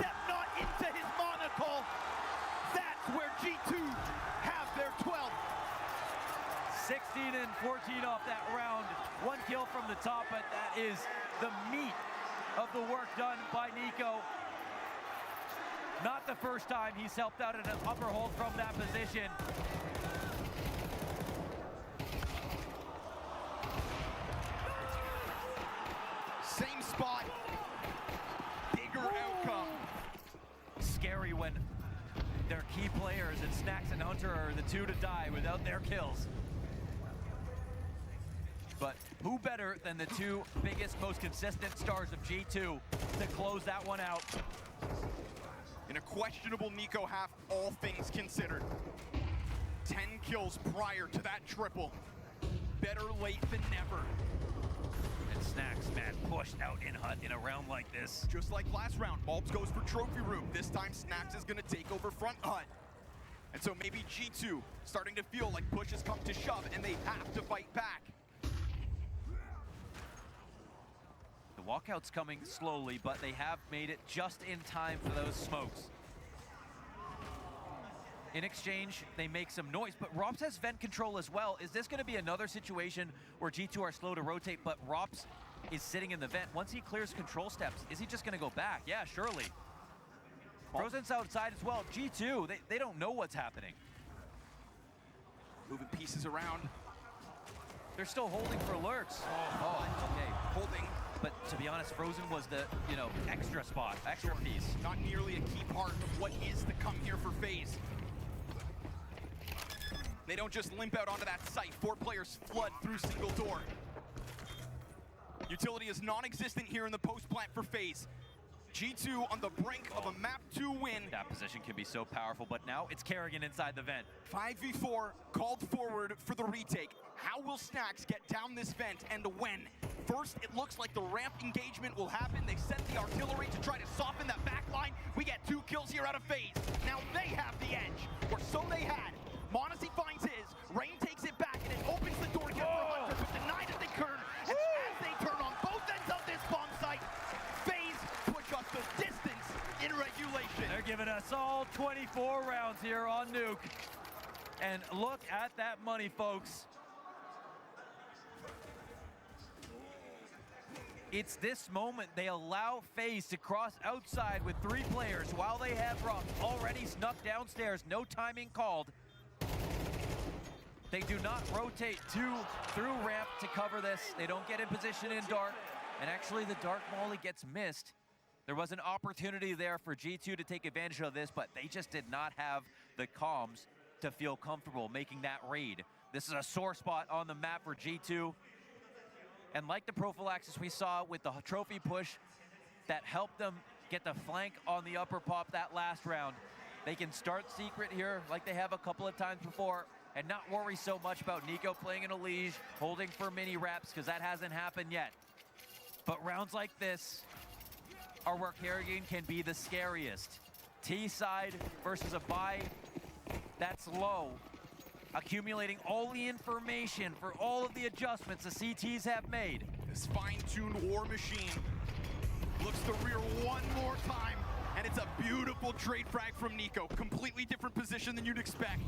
Step not into his monocle. That's where G2 have their 12th.
16 and 14 off that round. One kill from the top, but that is the meat of the work done by Nico. Not the first time he's helped out in an upper hold from that position.
Same spot, bigger outcome.
Scary when their key players and Snacks and Hunter are the two to die without their kills. But who better than the two biggest, most consistent stars of G2 to close that one out?
In a questionable Nico half, all things considered. 10 kills prior to that triple. Better late than never.
And Snacks, man, pushed out in Hut in a round like this.
Just like last round, Malps goes for trophy room. This time Snacks is gonna take over front Hut. And so maybe G2 starting to feel like push has come to shove and they have to fight back.
The walkout's coming slowly, but they have made it just in time for those smokes. In exchange, they make some noise, but Rops has vent control as well. Is this gonna be another situation where G2 are slow to rotate, but Rops is sitting in the vent? Once he clears control steps, is he just gonna go back? Yeah, surely. Frozen's outside as well. G2, they don't know what's happening.
Moving pieces around.
They're still holding for lurks. Oh, okay, holding. But to be honest, Frozen was the, extra spot, extra piece.
Not nearly a key part of what is to come here for FaZe. They don't just limp out onto that site. 4 players flood through single door. Utility is non-existent here in the post plant for FaZe. G2 on the brink of a map 2 win.
That position can be so powerful, but now it's Kerrigan inside the vent.
5v4 called forward for the retake. How will Snax get down this vent and when? First, it looks like the ramp engagement will happen. They sent the artillery to try to soften that back line. We get 2 kills here out of FaZe. Now they have the edge, or so they had. m0NESY finds his, Rain takes it back, and it opens the door again for Hunter, but denied at the turn. And as they turn on both ends of this bomb site, FaZe push us the distance in regulation.
They're giving us all 24 rounds here on Nuke. And look at that money, folks. It's this moment they allow FaZe to cross outside with 3 players while they have Rops already snuck downstairs, no timing called. They do not rotate through ramp to cover this. They don't get in position in dark. And actually the dark molly gets missed. There was an opportunity there for G2 to take advantage of this, but they just did not have the comms to feel comfortable making that raid. This is a sore spot on the map for G2. And like the prophylaxis we saw with the trophy push that helped them get the flank on the upper pop that last round, they can start secret here like they have a couple of times before and not worry so much about NiKo playing in a liege, holding for mini reps, because that hasn't happened yet. But rounds like this are where Kerrigan can be the scariest. T side versus a buy that's low. Accumulating all the information for all of the adjustments the CTs have made.
This fine-tuned war machine looks to rear one more time, and it's a beautiful trade frag from NiKo. Completely different position than you'd expect.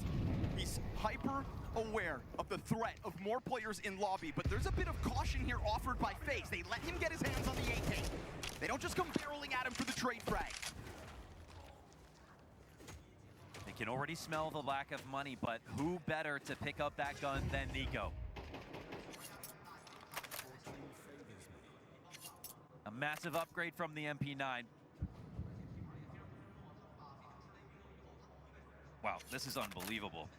He's hyper aware of the threat of more players in lobby, but there's a bit of caution here offered by FaZe. They let him get his hands on the AK. They don't just come barreling at him for the trade frag.
They can already smell the lack of money, but who better to pick up that gun than NiKo? A massive upgrade from the MP9. Wow, this is unbelievable.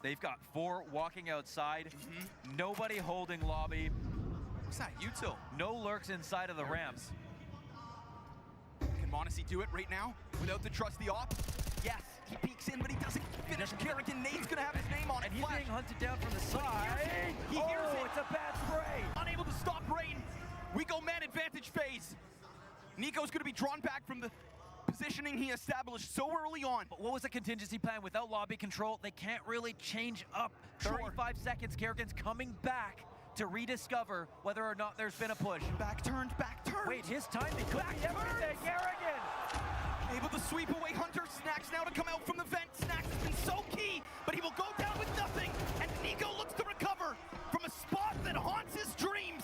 They've got 4 walking outside, nobody holding lobby.
What's that, util?
No lurks inside of the ramps.
Can m0NESY do it right now without the trusty op? Yes, he peeks in, but he doesn't finish. Kerrigan, Nade's gonna have his name on it.
And he's being hunted down from the side.
He hears it.
It's a bad spray.
Unable to stop Rain. We go man advantage FaZe. NiKo's gonna be drawn back from the positioning he established so early on.
But what was the contingency plan? Without lobby control, they can't really change up. 35 seconds, Kerrigan's coming back to rediscover whether or not there's been a push.
Back turned, back turned.
Wait, his timing could be everything, Kerrigan!
Able to sweep away Hunter. Snax now to come out from the vent. Snax has been so key, but he will go down with nothing. And NiKo looks to recover from a spot that haunts his dreams.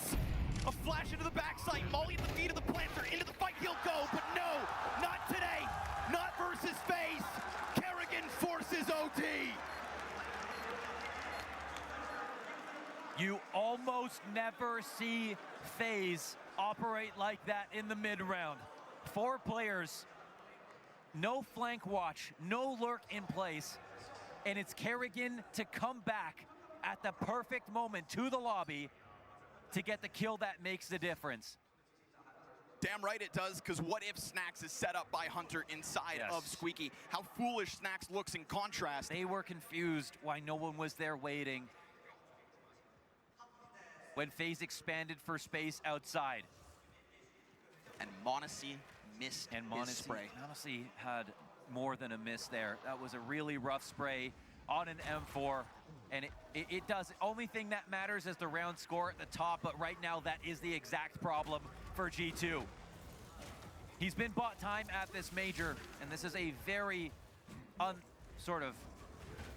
A flash into the backside. Molly at the feet of the planter. Into the fight he'll go, but no, not today. Not versus FaZe. Kerrigan forces OT.
You almost never see FaZe operate like that in the mid-round. 4 players, no flank watch, no lurk in place, and it's Kerrigan to come back at the perfect moment to the lobby to get the kill that makes the difference.
Damn right it does, because what if Snax is set up by Hunter inside of Squeaky? How foolish Snax looks in contrast.
They were confused why no one was there waiting when FaZe expanded for space outside.
And m0NESY missed his spray.
m0NESY had more than a miss there. That was a really rough spray on an M4. And it does. Only thing that matters is the round score at the top, but right now that is the exact problem for G2. He's been bought time at this major, and this is a very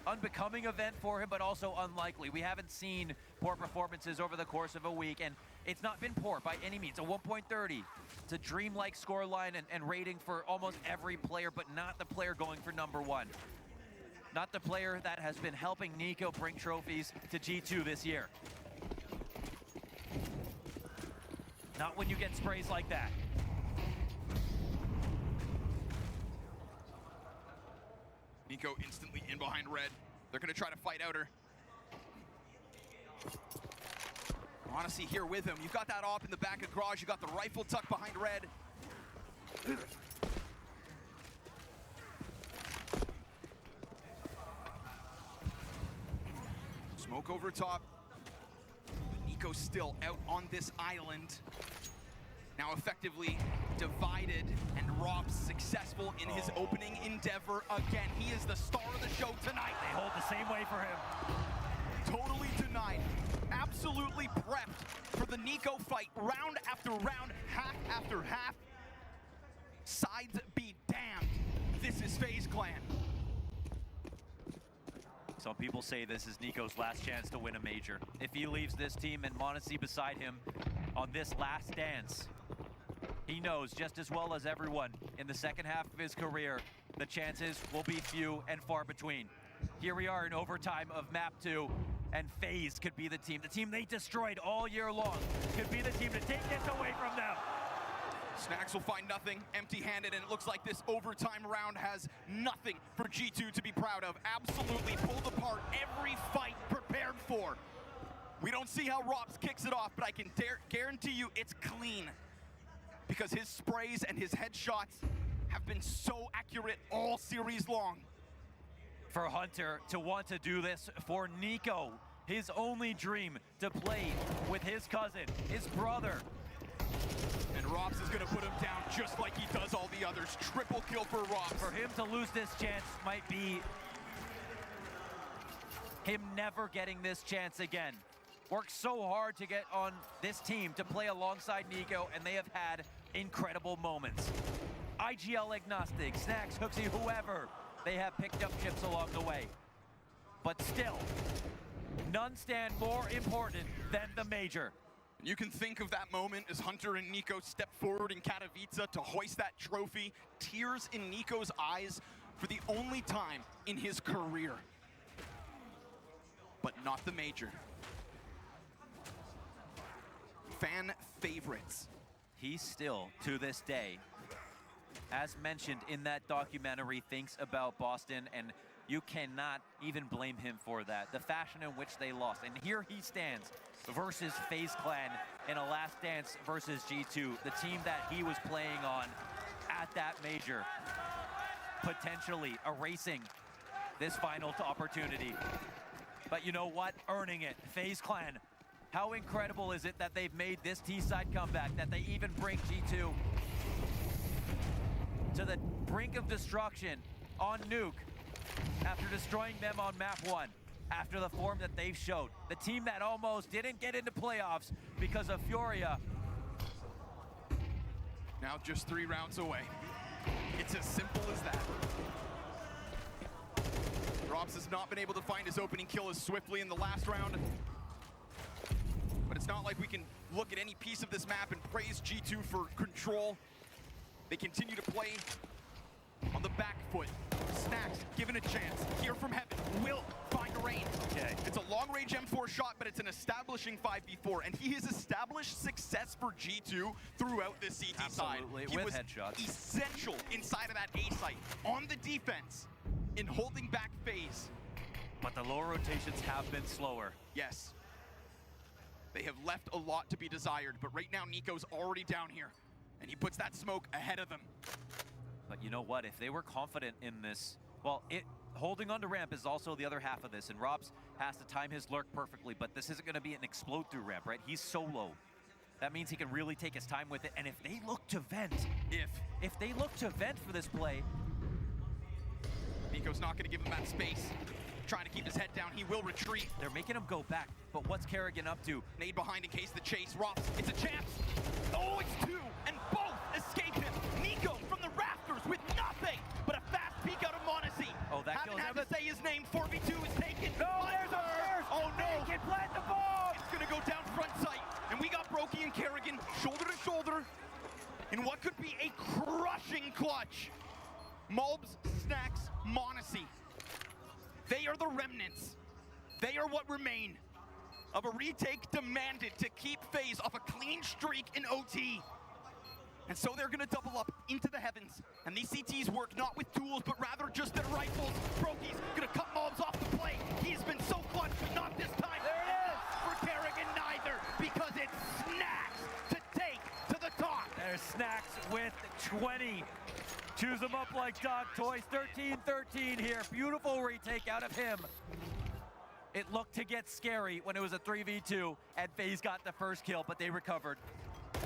unbecoming event for him, but also unlikely. We haven't seen poor performances over the course of a week, and it's not been poor by any means. A 1.30. It's a dreamlike scoreline and rating for almost every player, but not the player going for #1. Not the player that has been helping NiKo bring trophies to G2 this year. Not when you get sprays like that.
NiKo instantly in behind red. They're gonna try to fight outer. Honestly, here with him. You've got that op in the back of garage. You got the rifle tucked behind red. Smoke over top. NiKo's still out on this island. Now effectively divided, and Rob's successful in his opening endeavor again. He is the star of the show tonight.
They hold the same way for him.
Totally denied. Absolutely prepped for the NiKo fight, round after round, half after half. Sides be damned. This is FaZe Clan.
Some people say this is NiKo's last chance to win a major. If he leaves this team and m0NESY beside him on this last dance, he knows just as well as everyone in the second half of his career, the chances will be few and far between. Here we are in overtime of map 2, and FaZe could be the team they destroyed all year long, could be the team to take this away from them.
Snacks will find nothing, empty-handed, and it looks like this overtime round has nothing for G2 to be proud of. Absolutely pulled apart every fight prepared for. We don't see how Robs kicks it off, but I can guarantee you it's clean, because his sprays and his headshots have been so accurate all series long.
For Hunter to want to do this for NiKo, his only dream to play with his cousin, his brother.
And Robs is gonna put him down just like he does all the others. Triple kill for Robs.
For him to lose this chance might be him never getting this chance again. Worked so hard to get on this team to play alongside NiKo, and they have had incredible moments. IGL agnostic, Snacks, Hooksy, whoever, they have picked up chips along the way. But still, none stand more important than the major.
You can think of that moment as Hunter and NiKo step forward in Katowice to hoist that trophy. Tears in NiKo's eyes for the only time in his career. But not the major. Fan favorites.
He still, to this day, as mentioned in that documentary, thinks about Boston, and you cannot even blame him for that. The fashion in which they lost. And here he stands versus FaZe Clan in a last dance versus G2, the team that he was playing on at that major, potentially erasing this final opportunity. But you know what? Earning it. FaZe Clan. How incredible is it that they've made this T-side comeback, that they even bring G2 to the brink of destruction on Nuke after destroying them on map 1, after the form that they've showed. The team that almost didn't get into playoffs because of Furia.
Now just 3 rounds away. It's as simple as that. Robs has not been able to find his opening kill as swiftly in the last round. But it's not like we can look at any piece of this map and praise G2 for control. They continue to play on the back foot. Snacks given a chance. Here from heaven will find a range.
Okay.
It's a long-range M4 shot, but it's an establishing 5v4, and he has established success for G2 throughout this CT side. He
with
was
headshots.
essential inside of that A site on the defense in holding back FaZe.
But the lower rotations have been slower.
Yes. They have left a lot to be desired, but right now NiKo's already down here, and he puts that smoke ahead of them.
But you know what? If they were confident in this, well, holding on to ramp is also the other half of this, and Robs has to time his lurk perfectly, but this isn't going to be an explode through ramp, right? He's solo. That means he can really take his time with it, and if they look to vent, if they look to vent for this play,
NiKo's not going to give him that space. Trying to keep his head down, he will retreat.
They're making him go back, but what's Kerrigan up to?
Nade behind in case the chase. Robs, it's a chance. Oh, it's 2, and both escape him. NiKo from the rafters with nothing but a fast peek out of m0NESY.
Oh, that
Haven't
kills
had
him.
to say his name. 4v2 is taken.
No, there's upstairs.
Oh no!
He can plant the bomb.
It's gonna go down front sight, and we got Brokey and Kerrigan shoulder to shoulder in what could be a crushing clutch. Mulbs, Snacks, Monacy. They are the remnants. They are what remain of a retake demanded to keep FaZe off a clean streak in OT. And so they're gonna double up into the heavens. And these CTs work not with tools, but rather just their rifles. Brokey's gonna cut Mulbs off the play. He's been so clutch, but not this time.
There it is.
For Kerrigan neither, because it's Snacks to take to the top.
There's Snacks with 20. Chews them up like dog toys. 13-13 here. Beautiful retake out of him. It looked to get scary when it was a 3v2, and FaZe got the first kill, but they recovered.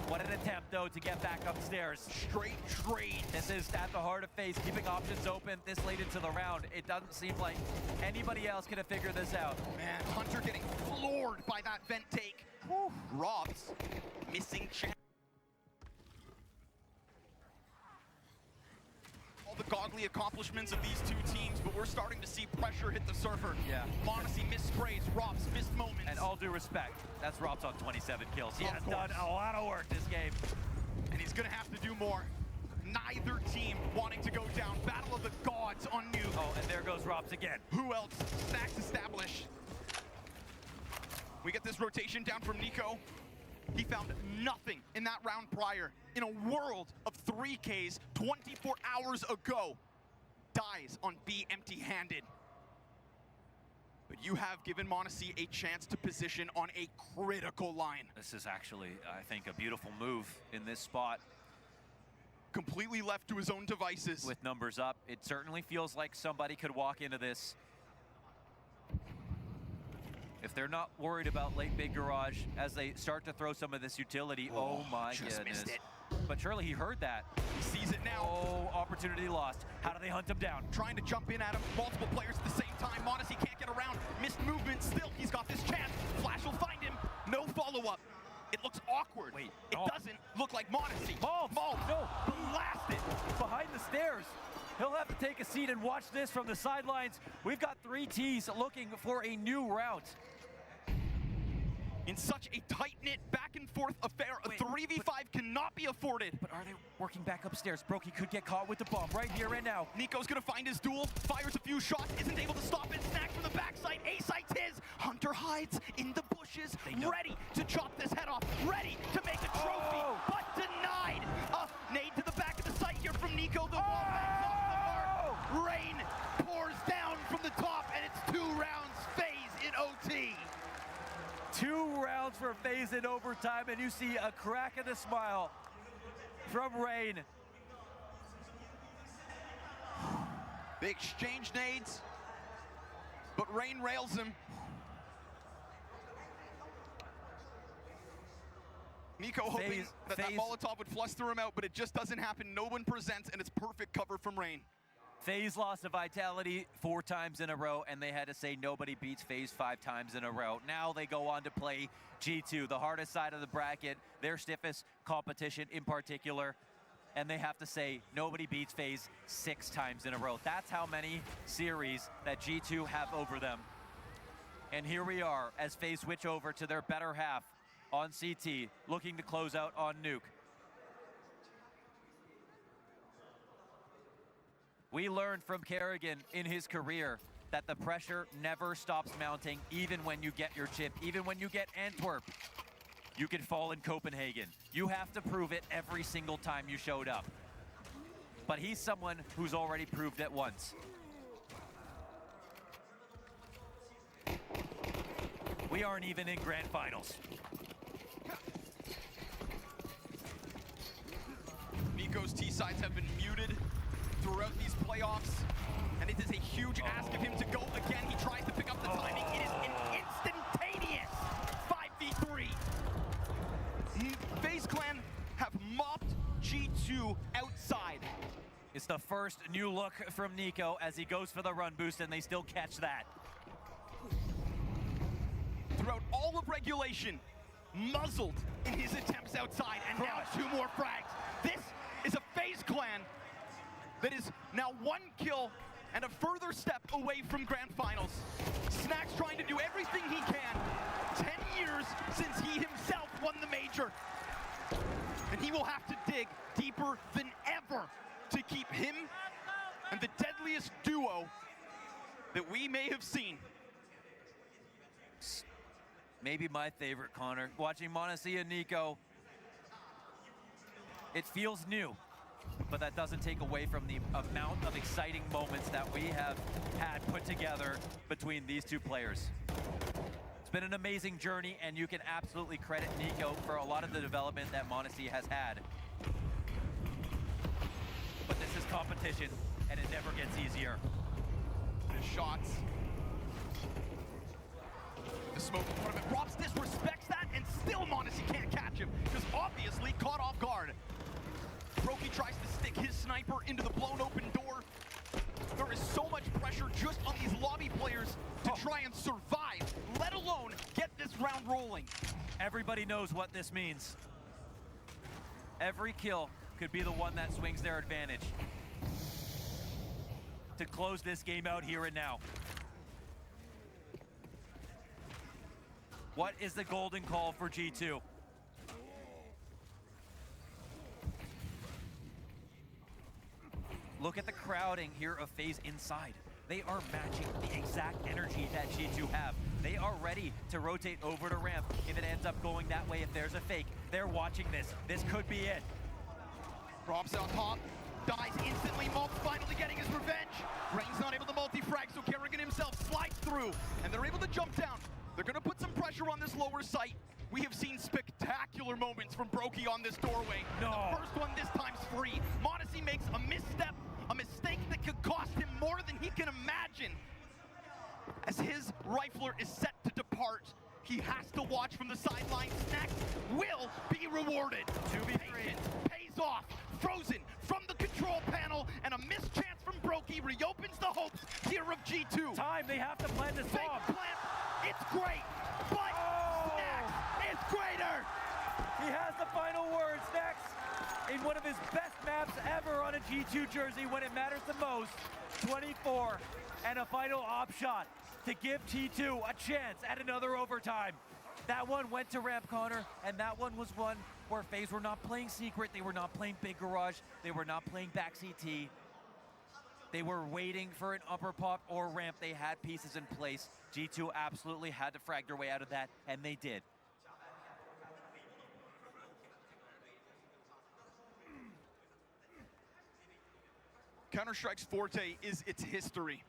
What an attempt, though, to get back upstairs.
Straight trade.
This is at the heart of FaZe, keeping options open this late into the round. It doesn't seem like anybody else could have figured this out.
Man, Hunter getting floored by that vent take. Whew. Robs missing chance. All the goggly accomplishments of these two teams, but we're starting to see pressure hit the Surfer.
Yeah.
Monacy missed sprays, Robs missed moments.
And all due respect, that's Robs on 27 kills. He
Of
has
course.
done a lot of work this game.
And he's gonna have to do more. Neither team wanting to go down. Battle of the gods on Nuke.
Oh, and there goes Robs again.
Who else? Snacks established. We get this rotation down from Nico. He found nothing in that round prior. In a world of 3Ks 24 hours ago, dies on B empty-handed. But you have given Monacy a chance to position on a critical line.
This is actually, I think, a beautiful move in this spot.
Completely left to his own devices.
With numbers up, it certainly feels like somebody could walk into this. If they're not worried about late big garage as they start to throw some of this utility, oh my
just
goodness.
missed it.
But surely he heard that.
He sees it now.
Oh, opportunity lost. How do they hunt him down?
Trying to jump in at him, multiple players at the same time. Monacy can't get around, missed movement, still he's got this chance. Flash will find him, no follow-up. It looks awkward.
Wait,
it doesn't look like Monacy.
Mulbs! No!
Blasted!
Behind the stairs. He'll have to take a seat and watch this from the sidelines. We've got 3 Ts looking for a new route.
In such a tight-knit back-and-forth affair, a 3v5 cannot be afforded.
But are they working back upstairs? Brokey could get caught with the bomb right here and now.
Nico's gonna find his duel, fires a few shots, isn't able to stop it. Snacks from the backside, A-sights his. Hunter hides in the bushes, ready to chop this head off, ready to make a trophy, but denied. A nade to the back of the site here from Nico. The wall bangs off the mark. Rain pours down from the top, and it's 2 rounds FaZe in OT.
2 rounds for FaZe in overtime, and you see a crack of the smile from Rain.
They exchange nades, but Rain rails him. Nico hoping that Molotov would fluster him out, but it just doesn't happen. No one presents, and it's perfect cover from Rain.
FaZe lost to Vitality 4 times in a row, and they had to say nobody beats FaZe 5 times in a row. Now they go on to play G2, the hardest side of the bracket, their stiffest competition in particular, and they have to say nobody beats FaZe 6 times in a row. That's how many series that G2 have over them. And here we are as FaZe switch over to their better half on CT, looking to close out on Nuke. We learned from Kerrigan in his career that the pressure never stops mounting, even when you get your chip, even when you get Antwerp. You can fall in Copenhagen. You have to prove it every single time you showed up. But he's someone who's already proved it once. We aren't even in grand finals.
Nico's T-sides have been muted throughout these playoffs, and it is a huge ask of him to go again. He tries to pick up the timing. It is an instantaneous 5v3. FaZe Clan have mopped G2 outside.
It's the first new look from Nico as he goes for the run boost, and they still catch that.
Throughout all of regulation, muzzled in his attempts outside, and now 2 more frags. This is a FaZe Clan that is now 1 kill and a further step away from Grand Finals. Snax trying to do everything he can. 10 years since he himself won the major. And he will have to dig deeper than ever to keep him and the deadliest duo that we may have seen.
Maybe my favorite, Connor. Watching m0NESY and Nico, it feels new, but that doesn't take away from the amount of exciting moments that we have had put together between these two players. It's been an amazing journey, and you can absolutely credit Nico for a lot of the development that m0NESY has had. But this is competition, and it never gets easier.
The shots. The smoke in front of it. Robs disrespects that, and still m0NESY can't catch him, because obviously caught off guard. Brokey tries to stick his sniper into the blown open door. There is so much pressure just on these lobby players to try and survive, let alone get this round rolling.
Everybody knows what this means. Every kill could be the one that swings their advantage to close this game out here and now. What is the golden call for G2? Look at the crowding here of FaZe inside. They are matching the exact energy that G2 have. They are ready to rotate over to ramp if it ends up going that way, if there's a fake. They're watching this. This could be it.
Robs on top, dies instantly. Mulch finally getting his revenge. Rain's not able to multi-frag, so Kerrigan himself slides through, and they're able to jump down. They're gonna put some pressure on this lower site. We have seen spectacular moments from Brokey on this doorway.
No.
The first one this time's free. m0NESY makes a misstep, a mistake that could cost him more than he can imagine. As his rifler is set to depart, he has to watch from the sidelines. Snax will be rewarded.
To be
Patience pays off. Frozen from the control panel, and a missed chance from Brokey reopens the hopes here of G2.
Time, they have to plant this
Fake
bomb.
plant, it's great, but Snax is greater.
He has the final word. Snax in one of his best maps ever on a G2 jersey when it matters the most. 24 and a final op shot to give G2 a chance at another overtime. That one went to ramp, Connor, and that one was one where FaZe were not playing secret. They were not playing big garage. They were not playing back CT. They were waiting for an upper pop or ramp. They had pieces in place. G2 absolutely had to frag their way out of that, and they did.
Counter-Strike's forte is its history.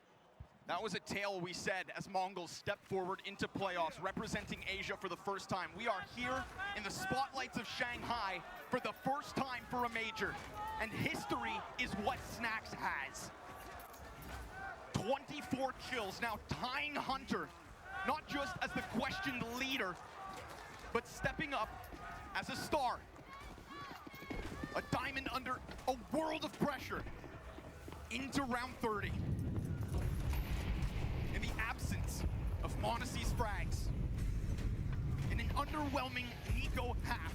That was a tale we said as Mongols stepped forward into playoffs, representing Asia for the first time. We are here in the spotlights of Shanghai for the first time for a major. And history is what Snax has. 24 kills, now tying Hunter, not just as the questioned leader, but stepping up as a star. A diamond under a world of pressure into round 30. In the absence of m0NESY's frags, in an underwhelming Nico half,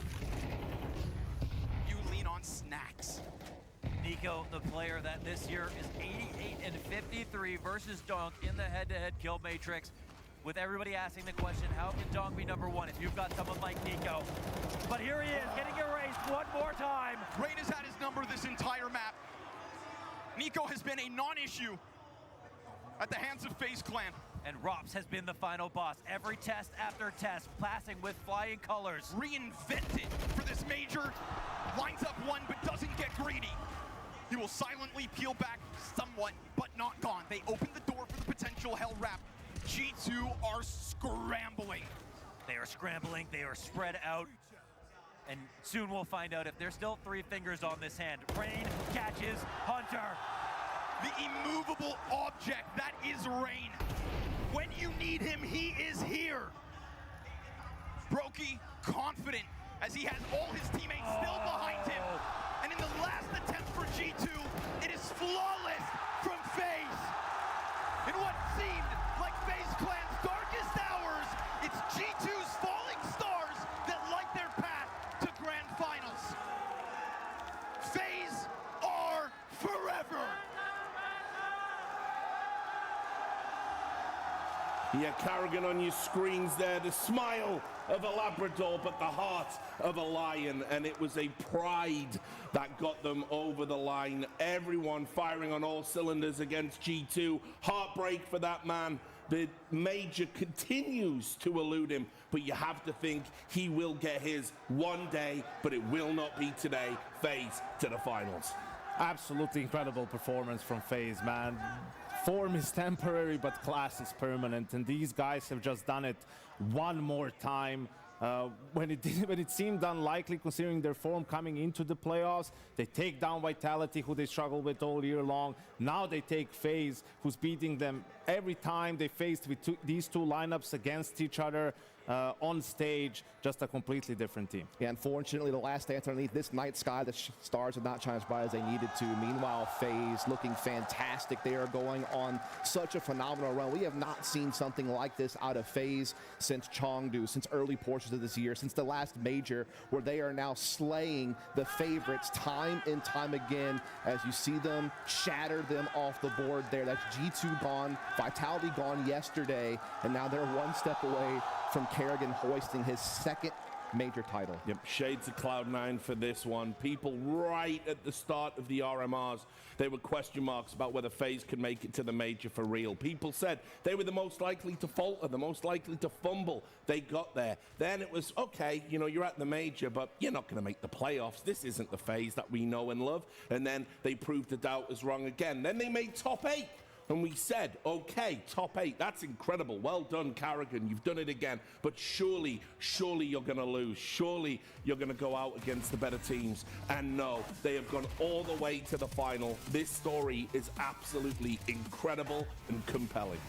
you lean on Snax.
Nico, the player that this year is 88 and 53 versus Donk in the head-to-head kill matrix. With everybody asking the question, how can Donk be number one if you've got someone like Nico? But here he is, getting erased one more time.
Rain has had his number this entire map. Nico has been a non-issue at the hands of FaZe Clan.
And Rops has been the final boss. Every test after test, passing with flying colors.
Reinvented for this major. Lines up one, but doesn't get greedy. He will silently peel back somewhat, but not gone. They open the door for the potential hell wrap. G2 are scrambling.
They are scrambling, they are spread out. And soon we'll find out if there's still 3 fingers on this hand. Rain catches Hunter.
The immovable object that is Rain. When you need him, he is here. Brokey confident as he has all his teammates still behind him. And in the last attempt for G2, it is flawless from FaZe. In what seemed like FaZe Clan's darkest hours, it's G2's falling stars that light their path to Grand Finals. FaZe are forever.
Yeah, Carrigan on your screens there, the smile of a Labrador, but the heart of a lion, and it was a pride that got them over the line. Everyone firing on all cylinders against G2. Heartbreak for that man. The major continues to elude him, but you have to think he will get his one day, but it will not be today. FaZe to the finals.
Absolutely incredible performance from FaZe, man. Form is temporary, but class is permanent, and these guys have just done it one more time. When it seemed unlikely, considering their form coming into the playoffs, they take down Vitality, who they struggled with all year long. Now they take FaZe, who's beating them every time they faced with these two lineups against each other. On stage, just a completely different team.
Yeah, unfortunately, the last dance underneath this night sky, the stars have not shined as bright as they needed to. Meanwhile, FaZe looking fantastic. They are going on such a phenomenal run. We have not seen something like this out of FaZe since Chengdu, since early portions of this year, since the last major, where they are now slaying the favorites time and time again as you see them shatter them off the board there. That's G2 gone, Vitality gone yesterday, and now they're one step away from Kerrigan hoisting his second major title.
Yep, shades of Cloud9 for this one. People right at the start of the RMRs, there were question marks about whether FaZe could make it to the major for real. People said they were the most likely to falter, the most likely to fumble. They got there. Then it was, okay, you know, you're at the major, but you're not going to make the playoffs. This isn't the FaZe that we know and love. And then they proved the doubters wrong again. Then they made top 8. And we said, okay, top 8, that's incredible. Well done, Carrigan, you've done it again. But surely you're going to lose. Surely you're going to go out against the better teams. And no, they have gone all the way to the final. This story is absolutely incredible and compelling.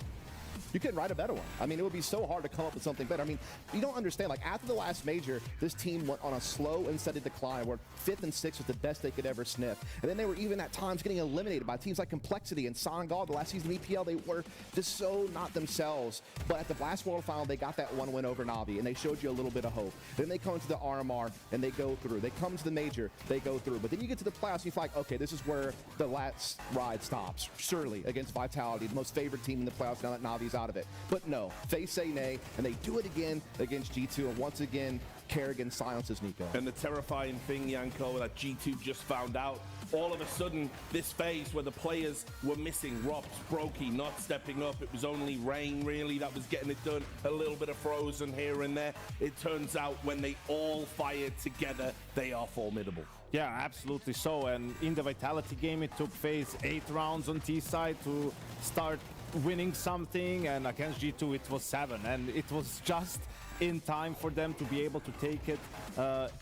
You couldn't write a better one. I mean, it would be so hard to come up with something better. I mean, you don't understand. Like, after the last major, this team went on a slow and steady decline where 5th and 6th was the best they could ever sniff. And then they were even at times getting eliminated by teams like Complexity and Sangal. The last season of EPL, they were just so not themselves. But at the Blast World Final, they got that one win over Navi, and they showed you a little bit of hope. Then they come to the RMR, and they go through. They come to the major, they go through. But then you get to the playoffs, and you feel like, okay, this is where the last ride stops. Surely, against Vitality, the most favorite team in the playoffs now that Navi's out of it. But no, FaZe say nay, and they do it again against G2, and once again, Kerrigan silences Nico.
And the terrifying thing, Yanko, that G2 just found out, all of a sudden, this phase where the players were missing, Rops, Brokey not stepping up, it was only Rain, really, that was getting it done, a little bit of Frozen here and there. It turns out when they all fire together, they are formidable.
Yeah, absolutely so. And in the Vitality game, it took FaZe 8 rounds on T side to start winning something, and against G2 it was 7, and it was just in time for them to be able to take it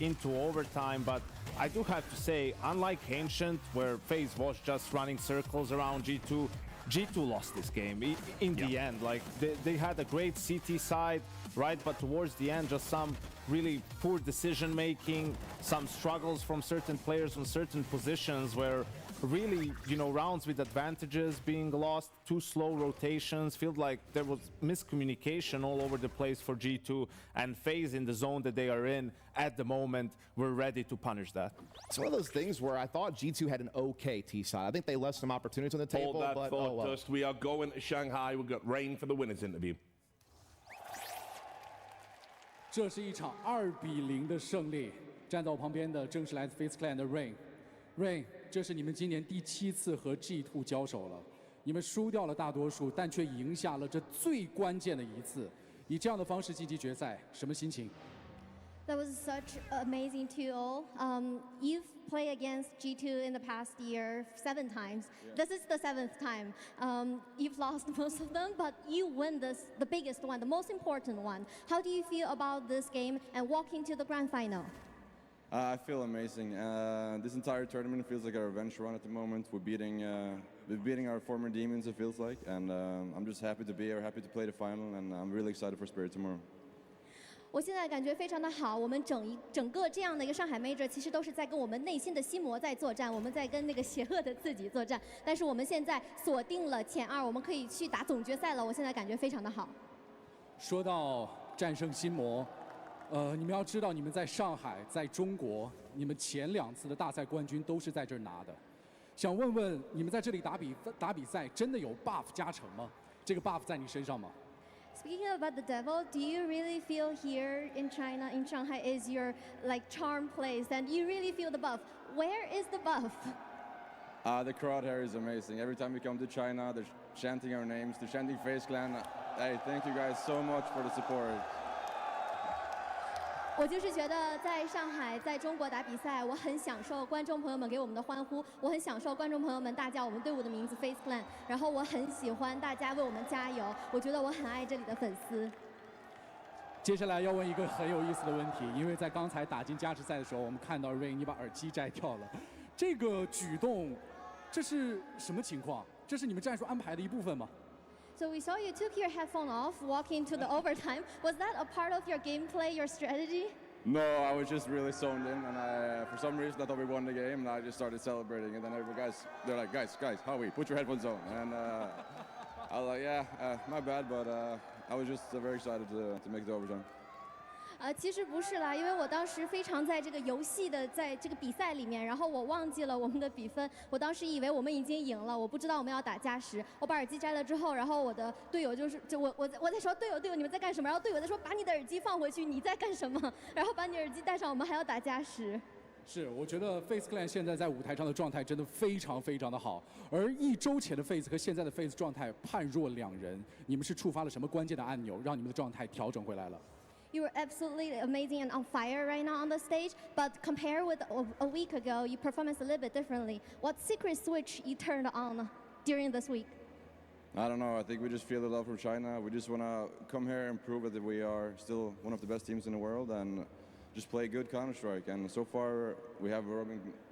into overtime. But I do have to say, unlike Ancient, where FaZe was just running circles around G2, G2 lost this game in the end. Like, they had a great CT side, right? But towards the end, just some really poor decision making, some struggles from certain players on certain positions where really, you know, rounds with advantages being lost, too slow rotations, felt like there was miscommunication all over the place for G2, and FaZe in the zone that they are in at the moment, we're ready to punish that.
It's one of those things where I thought G2 had an okay T side. I think they left some opportunities on the table.
Hold that
but
thought,
oh well.
Dust. We are going to Shanghai. We've got Rain for the winners interview.
这是一场2-0的胜利。站在我旁边的正是来自 FaZe Clan 的 Rain。Rain， 这是你们今年第7次和 G2 交手了，你们输掉了大多数，但却赢下了这最关键的一次。以这样的方式晋级决赛，什么心情？
That was such amazing 2-0. You've played against G2 in the past year 7 times. Yeah. This is the 7th time. You've lost most of them, but you win this, the biggest one, the most important one. How do you feel about this game and walking to the grand final?
I feel amazing. This entire tournament feels like a revenge run at the moment. We're beating our former demons, it feels like, and I'm just happy to be here, happy to play the final, and I'm really excited for Spirit tomorrow.
我现在感觉非常的好，我们整个这样的一个上海 Major 其实都是在跟我们内心的心魔在作战，我们在跟那个邪恶的自己作战。但是我们现在锁定了前2，我们可以去打总决赛了。我现在感觉非常的好。
说到战胜心魔，你们要知道，你们在上海，在中国，你们前2次的大赛冠军都是在这儿拿的。想问问，你们在这里打比赛，真的有 buff 加成吗？这个 buff 在你身上吗？
Speaking about the devil, do you really feel here in China, in Shanghai, is your like charm place, and you really feel the buff? Where is the buff?
The crowd here is amazing. Every time we come to China, they're chanting our names, they're chanting FaZe Clan. Hey, thank you guys so much for the support.
我就是觉得在上海，在中国打比赛，我很享受观众朋友们给我们的欢呼，我很享受观众朋友们大叫我们队伍的名字 FaZe Clan， 然后我很喜欢大家为我们加油，我觉得我很爱这里的粉丝。
接下来要问一个很有意思的问题，因为在刚才打进加时赛的时候，我们看到 Rain 你把耳机摘掉了，这个举动，这是什么情况？这是你们战术安排的一部分吗？
So we saw you took your headphone off, walking to the overtime. Was that a part of your gameplay, your strategy?
No, I was just really zoned in, and for some reason I thought we won the game, and I just started celebrating. And then they're like, guys, Howie, put your headphones on. And I was like, yeah, my bad, but I was just very excited to make the overtime.
其实不是啦，因为我当时非常在这个游戏的，在这个比赛里面，然后我忘记了我们的比分，我当时以为我们已经赢了，我不知道我们要打加时。我把耳机摘了之后，然后我的队友我在说队友你们在干什么？然后队友在说把你的耳机放回去，你在干什么？然后把你耳机戴上，我们还要打加时。
是，我觉得 FaZe Clan 现在在舞台上的状态真的非常非常的好，而一周前的 FaZe 和现在的 FaZe 状态判若两人。你们是触发了什么关键的按钮，让你们的状态调整回来了？
You were absolutely amazing and on fire right now on the stage, but compared with a week ago, your performance a little bit differently. What secret switch you turned on during this week?
I don't know. I think we just feel the love from China. We just want to come here and prove that we are still one of the best teams in the world and just play good Counter-Strike. And so far, we have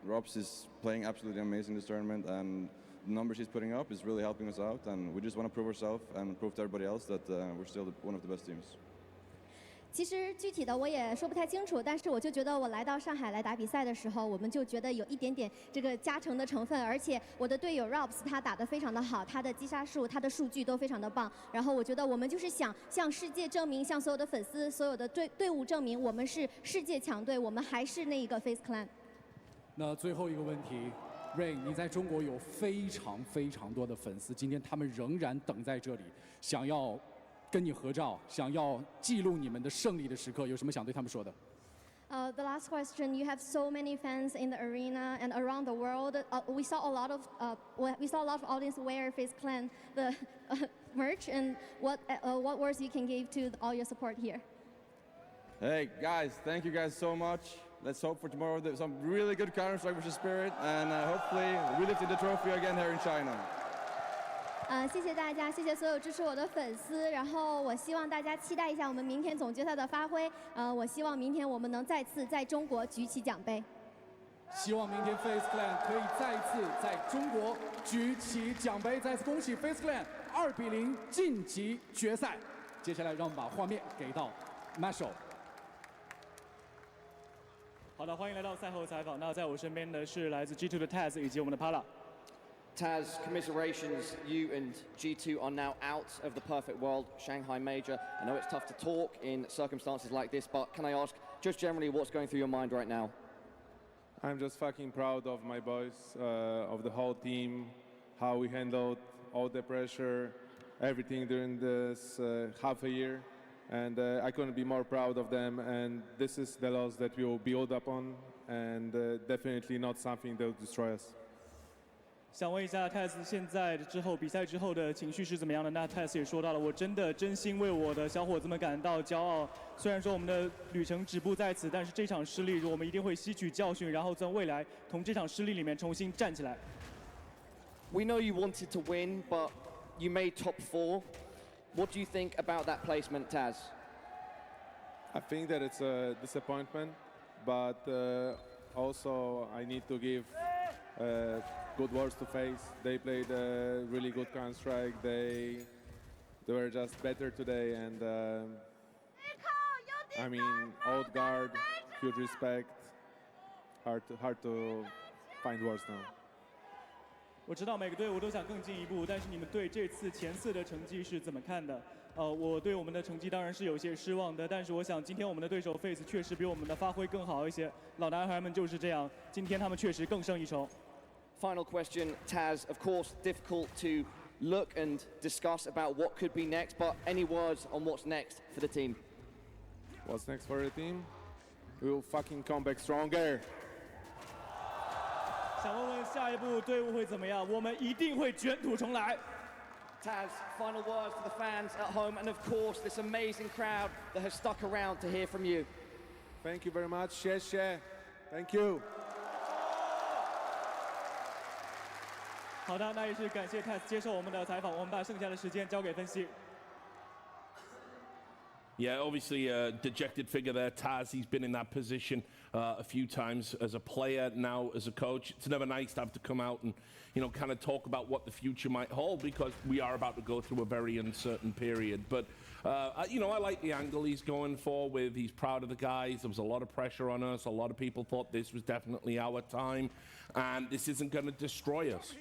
Robs is playing absolutely amazing this tournament, and the numbers he's putting up is really helping us out. And we just want to prove ourselves and prove to everybody else that we're still one of the best teams.
其实具体的我也说不太清楚，但是我就觉得我来到上海来打比赛的时候，我们就觉得有一点点这个加成的成分，而且我的队友 Robs 他打得非常的好，他的击杀数、他的数据都非常的棒。然后我觉得我们就是想向世界证明，向所有的粉丝、所有的队伍证明，我们是世界强队，我们还是那一个 FaZe Clan。
那最后一个问题 ，Rain， 你在中国有非常非常多的粉丝，今天他们仍然等在这里，想要 跟你合照，想要记录你们的胜利的时刻，有什么想对他们说的？
The last question: You have so many fans in the arena and around the world. We saw a lot of audience wear FaZe Clan the merch. And what words you can give to all your support here?
Hey guys, thank you guys so much. Let's hope for tomorrow there's some really good Counter-Strike with the spirit, and hopefully we lift the trophy again here in China.
谢谢大家，谢谢所有支持我的粉丝。然后我希望大家期待一下我们明天总决赛的发挥。我希望明天我们能再次在中国举起奖杯。
希望明天 FaZe Clan 可以再次在中国举起奖杯。再次恭喜 FaZe Clan 2比0晋级决赛。接下来让我们把画面给到 Marshall。
好的，欢迎来到赛后采访。那在我身边的是来自 G2 的 Taz 以及我们的 Pala。Taz, commiserations, you and G2 are now out of the perfect world Shanghai Major. I know it's tough to talk in circumstances like this, but can I ask, just generally, what's going through your mind right now?
I'm just fucking proud of my boys, of the whole team, how we handled all the pressure, everything during this half a year. And I couldn't be more proud of them. And this is the loss that we will build upon, and definitely not something that will destroy us.
想问一下 Taz 现在之后比赛之后的情绪是怎么样的？那 Taz 也说到了，我真的真心为我的小伙子们感到骄傲。虽然说我们的旅程止步在此，但是这场失利我们一定会吸取教训，然后在未来从这场失利里面重新站起来。
We know you wanted to win, but you made top 4. What do you think about that placement, Taz?
I think that it's a disappointment, but also I need to give good words to FaZe. They played a really good Counter-Strike. They were just better today, and I mean, old guard, huge respect. Hard to find words now.
我知道每个队伍都想更进一步，但是你们对这次前4的成绩是怎么看的？我对我们的成绩当然是有些失望的，但是我想今天我们的对手 FaZe 确实比我们的发挥更好一些。老男孩们就是这样，今天他们确实更胜一筹。
Final question, Taz. Of course, difficult to look and discuss about what could be next, but any words on what's next for the team?
What's next for the team? We will fucking come back stronger.
想问问下一步队伍会怎么样？我们一定会卷土重来。
Taz, final words to the fans at home, and of course this amazing crowd that has stuck around to hear from you.
Thank you very much. 谢谢. Thank you.
好的，那也是感谢 Taz 接受我们的采访，我们把剩下的时间交给分析。
Yeah, obviously a dejected figure there. Taz, he's been in that position a few times as a player, now as a coach. It's never nice to have to come out and, you know, kind of talk about what the future might hold because we are about to go through a very uncertain period. But, you know, I like the angle he's going for with he's proud of the guys. There was a lot of pressure on us. A lot of people thought this was definitely our time and this isn't going to destroy us.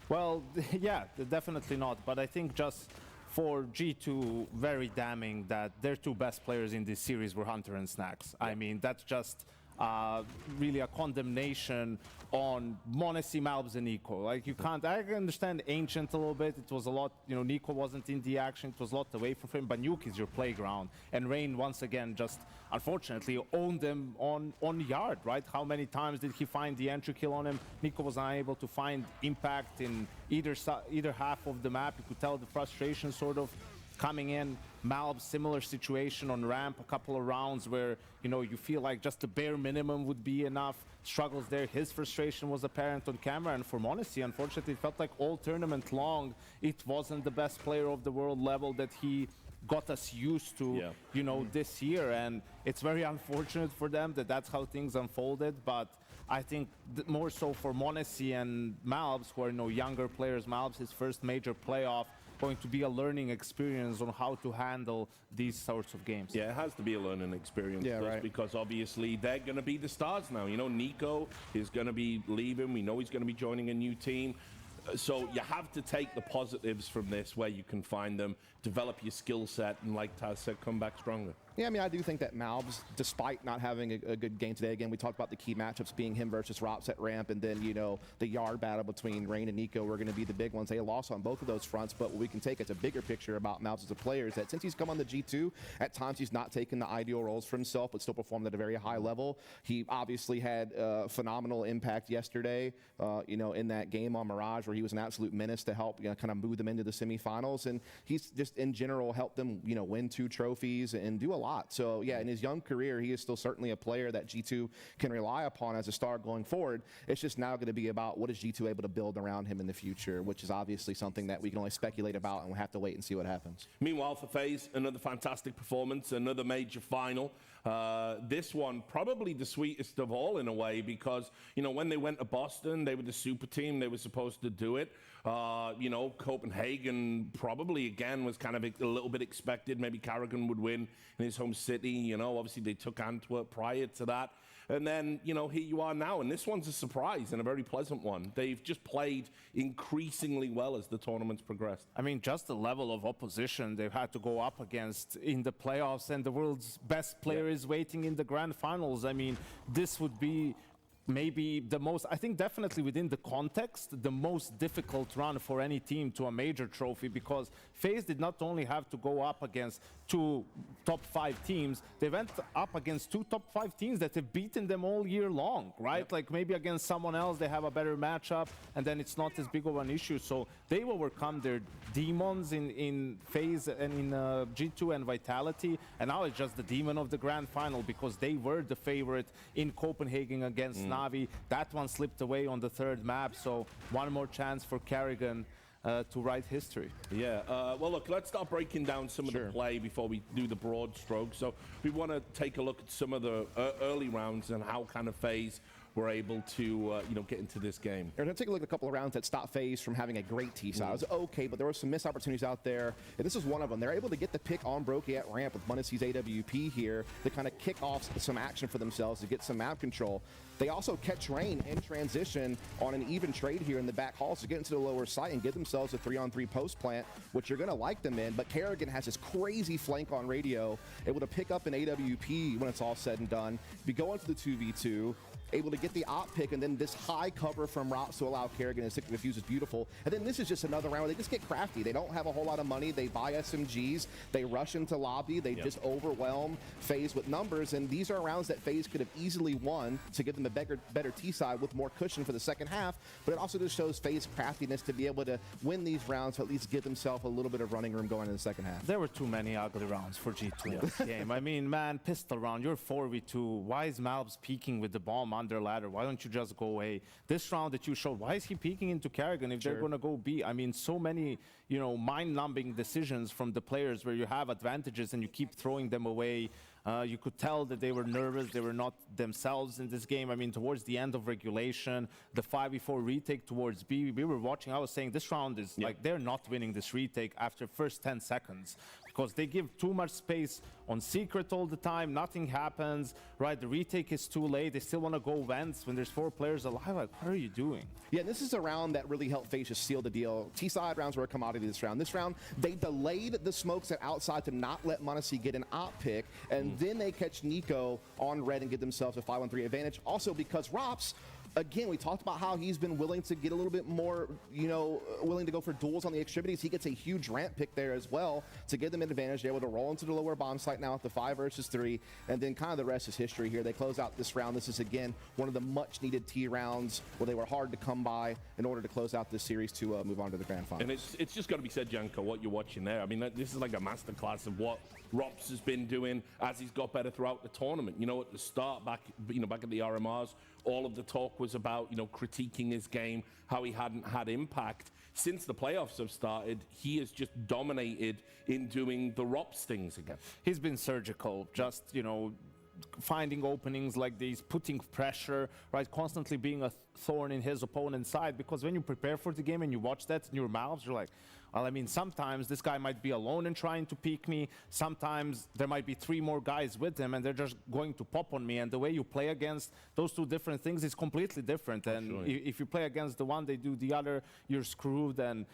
Well, yeah, definitely not. But I think just for G2, very damning that their two best players in this series were Hunter and Snacks. I mean, that's just really a condemnation on m0NESY, Malbs, and Nico. Like, you can't, I can understand Ancient a little bit. It was a lot, you know, Nico wasn't in the action. It was a lot away from him, but Nuke is your playground. And Rain, once again, just unfortunately owned them on Yard, right? How many times did he find the entry kill on him? Nico was unable to find impact in either half of the map. You could tell the frustration sort of coming in. Malb, similar situation on ramp, a couple of rounds where, you know, you feel like just the bare minimum would be enough. Struggles there. His frustration was apparent on camera. And for m0NESY, unfortunately, it felt like all tournament long, it wasn't the best player of the world level that he got us used to, you know, this year. And it's very unfortunate for them that that's how things unfolded. But I think more so for m0NESY and Malbs, who are, you know, younger players. Malbs, his first major playoff, going to be a learning experience on how to handle these sorts of games.
Yeah, it has to be a learning experience.
Yeah, right.
Because obviously they're going to be the stars now. You know, Nico is going to be leaving. We know he's going to be joining a new team. So you have to take the positives from this where you can find them, develop your skill set, and like Taz said, come back stronger.
Yeah, I mean, I do think that Malbs, despite not having a good game today, again, we talked about the key matchups being him versus Rops at ramp, and then, you know, the Yard battle between Rain and Nico were going to be the big ones. They lost on both of those fronts, but what we can take as a bigger picture about Malbs as a player is that since he's come on the G2, at times he's not taken the ideal roles for himself, but still performed at a very high level. He obviously had phenomenal impact yesterday, you know, in that game on Mirage, where he was an absolute menace to help, you know, kind of move them into the semifinals, and he's just, in general, helped them, you know, win 2 trophies and do a lot. So, yeah, in his young career, he is still certainly a player that G2 can rely upon as a star going forward. It's just now going to be about what is G2 able to build around him in the future, which is obviously something that we can only speculate about, and we'll have to wait and see what happens.
Meanwhile, for FaZe, another fantastic performance, another major final. This one probably the sweetest of all in a way because, you know, when they went to Boston, they were the super team. They were supposed to do it. You know, Copenhagen probably, again, was kind of a little bit expected. Maybe Carrigan would win in his home city. You know, obviously they took Antwerp prior to that. And then, you know, here you are now. And this one's a surprise and a very pleasant one. They've just played increasingly well as the tournament's progressed.
I mean, just the level of opposition they've had to go up against in the playoffs, and the world's best player is waiting in the grand finals. I mean, this would be maybe the most, I think definitely within the context, the most difficult run for any team to a major trophy, because FaZe did not only have to go up against 2 top 5 teams, they went up against 2 top 5 teams that have beaten them all year long, right? Like maybe against someone else they have a better matchup and then it's not as big of an issue. So they overcome their demons in FaZe and in G2 and Vitality, and now it's just the demon of the grand final because they were the favorite in Copenhagen against Navi. That one slipped away on the 3rd map, so one more chance for Carrigan to write history.
Yeah, well, look, let's start breaking down some of the play before we do the broad strokes. So we want to take a look at some of the early rounds and how kind of FaZe were able to, you know, get into this game.
We're going to take a look at a couple of rounds that stopped FaZe from having a great T-side. It was okay, but there were some missed opportunities out there, and this is one of them. They're able to get the pick on Brokey at ramp with m0NESY's AWP here to kind of kick off some action for themselves to get some map control. They also catch Rain in transition on an even trade here in the back hall to get into the lower site and give themselves a 3-on-3 post plant, which you're going to like them in. But Carrigan has this crazy flank on radio, able to pick up an AWP when it's all said and done. Be going to the 2v2. able to get the op pick, and then this high cover from Rops to allow Kerrigan to stick to defuse is beautiful. And then this is just another round where they just get crafty. They don't have a whole lot of money. They buy SMGs. They rush into lobby. They just overwhelm FaZe with numbers, and these are rounds that FaZe could have easily won to give them a better T-side with more cushion for the second half, but it also just shows FaZe craftiness to be able to win these rounds, to at least give themselves a little bit of running room going in the second half.
There were too many ugly rounds for G2 in this game. I mean, man, pistol round, you're 4v2. Why is Malbs peeking with the bomb under ladder? Why don't you just go away? This round that you showed, why is he peeking into Kerrigan if they're going to go B? I mean, so many, you know, mind-numbing decisions from the players where you have advantages and you keep throwing them away. You could tell that they were nervous. They were not themselves in this game. I mean, towards the end of regulation, the 5v4 retake towards B, we were watching. I was saying this round is like they're not winning this retake after first 10 seconds because they give too much space on secret all the time. Nothing happens, right? The retake is too late. They still want to go vents when there's 4 players alive. Like, what are you doing?
Yeah, this is a round that really helped FaZe just seal the deal. T-side rounds were a commodity this round. This round, they delayed the smokes at outside to not let m0NESY get an op pick, and then they catch Nico on red and give themselves a 5-on-3 advantage. Also because Rops, again, we talked about how he's been willing to get a little bit more, you know, willing to go for duels on the extremities. He gets a huge ramp pick there as well to give them an advantage. They're able to roll into the lower bomb site now at the 5 versus 3, and then kind of the rest is history here. They close out this round. This is, again, one of the much-needed T rounds where they were hard to come by in order to close out this series to move on to the grand finals.
And it's just got to be said, Janko, what you're watching there. I mean, this is like a masterclass of what Rops has been doing as he's got better throughout the tournament. You know, at the start, back at the RMRs, all of the talk was about, you know, critiquing his game, how he hadn't had impact. Since the playoffs have started, he has just dominated in doing the Rops things again.
He's been surgical, just, you know, finding openings like these, putting pressure, right, constantly being a thorn in his opponent's side, because when you prepare for the game and you watch that in your mouths, you're like, well, I mean, sometimes this guy might be alone and trying to peek me. Sometimes there might be 3 more guys with him and they're just going to pop on me. And the way you play against those 2 different things is completely different. And if you play against the one, they do the other, you're screwed. And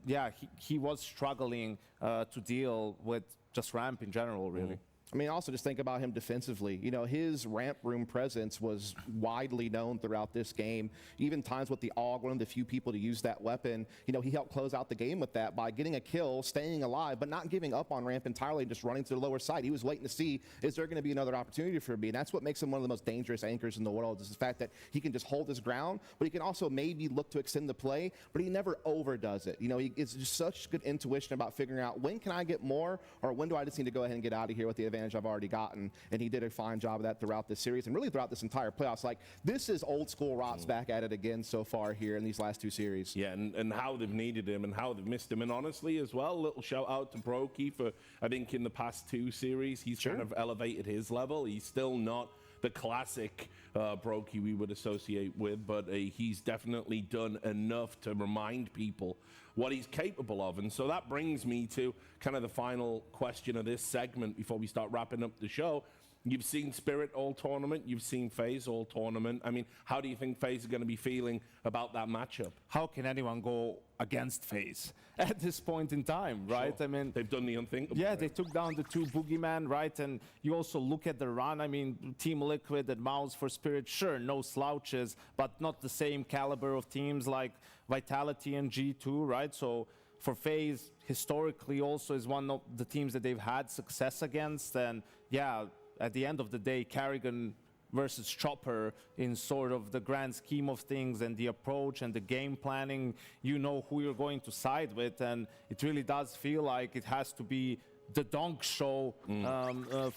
yeah, he was struggling to deal with just ramp in general, really.
I mean, also just think about him defensively. You know, his ramp room presence was widely known throughout this game. Even times with the AUG, one of the few people to use that weapon, you know, he helped close out the game with that by getting a kill, staying alive, but not giving up on ramp entirely, just running to the lower side. He was waiting to see, is there going to be another opportunity for me? And that's what makes him one of the most dangerous anchors in the world, is the fact that he can just hold his ground, but he can also maybe look to extend the play, but he never overdoes it. You know, it's just such good intuition about figuring out when can I get more, or when do I just need to go ahead and get out of here with the advantage I've already gotten, and he did a fine job of that throughout this series and really throughout this entire playoffs. Like, this is old school Rops back at it again so far here in these last 2 series.
Yeah, and how they've needed him and how they've missed him. And honestly, as well, a little shout out to Brokey for, I think in the past 2 series, he's kind of elevated his level. He's still not the classic Brokey we would associate with, but he's definitely done enough to remind people what he's capable of. And so that brings me to kind of the final question of this segment before we start wrapping up the show. You've seen Spirit all tournament. You've seen FaZe all tournament. I mean, how do you think FaZe are going to be feeling about that matchup?
How can anyone go against FaZe at this point in time, right? I mean,
they've done the unthinkable.
Yeah, they took down the 2 boogeyman, right? And you also look at the run. I mean, Team Liquid and Mouse for Spirit, sure, no slouches, but not the same caliber of teams like Vitality and G2, right? So for FaZe, historically also is one of the teams that they've had success against. And yeah, at the end of the day, Kerrigan versus Chopper in sort of the grand scheme of things and the approach and the game planning, you know who you're going to side with. And it really does feel like it has to be the donk show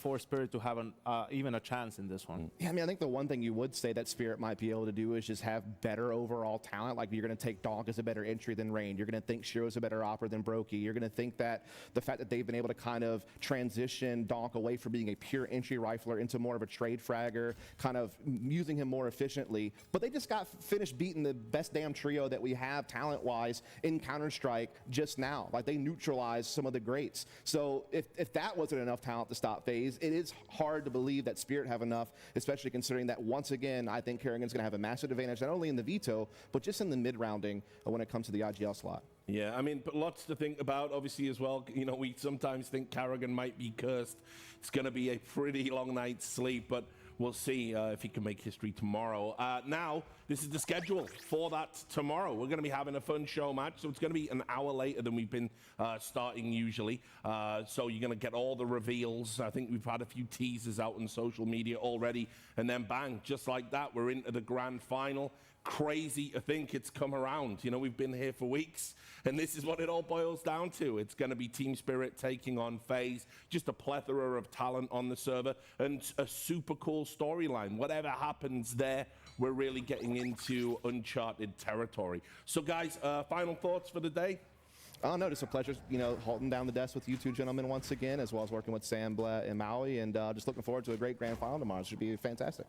for Spirit to have even a chance in this one.
Yeah, I mean, I think the one thing you would say that Spirit might be able to do is just have better overall talent. Like, you're going to take Donk as a better entry than Rain. You're going to think Shiro's a better opera than Brokey. You're going to think that the fact that they've been able to kind of transition Donk away from being a pure entry rifler into more of a trade fragger, kind of using him more efficiently. But they just got finished beating the best damn trio that we have talent-wise in Counter-Strike just now. Like, they neutralized some of the greats. So if that wasn't enough talent to stop FaZe, it is hard to believe that Spirit have enough, especially considering that once again, I think Kerrigan's going to have a massive advantage, not only in the veto, but just in the mid-rounding when it comes to the IGL slot.
Yeah, I mean, but lots to think about, obviously, as well. You know, we sometimes think Kerrigan might be cursed. It's going to be a pretty long night's sleep, but we'll see if he can make history tomorrow. Now, this is the schedule for that tomorrow. We're going to be having a fun show match, so it's going to be an hour later than we've been starting usually. So you're going to get all the reveals. I think we've had a few teasers out on social media already, and then bang, just like that, we're into the grand final. Crazy to think it's come around. You know, we've been here for weeks, and this is what it all boils down to. It's going to be Team Spirit taking on FaZe, just a plethora of talent on the server, and a super cool storyline. Whatever happens there, we're really getting into uncharted territory. So, guys, final thoughts for the day?
Oh, no, just a pleasure, you know, holding down the desk with you two gentlemen once again, as well as working with Sam, Blatt, and Maui, and just looking forward to a great grand final tomorrow. It should be fantastic.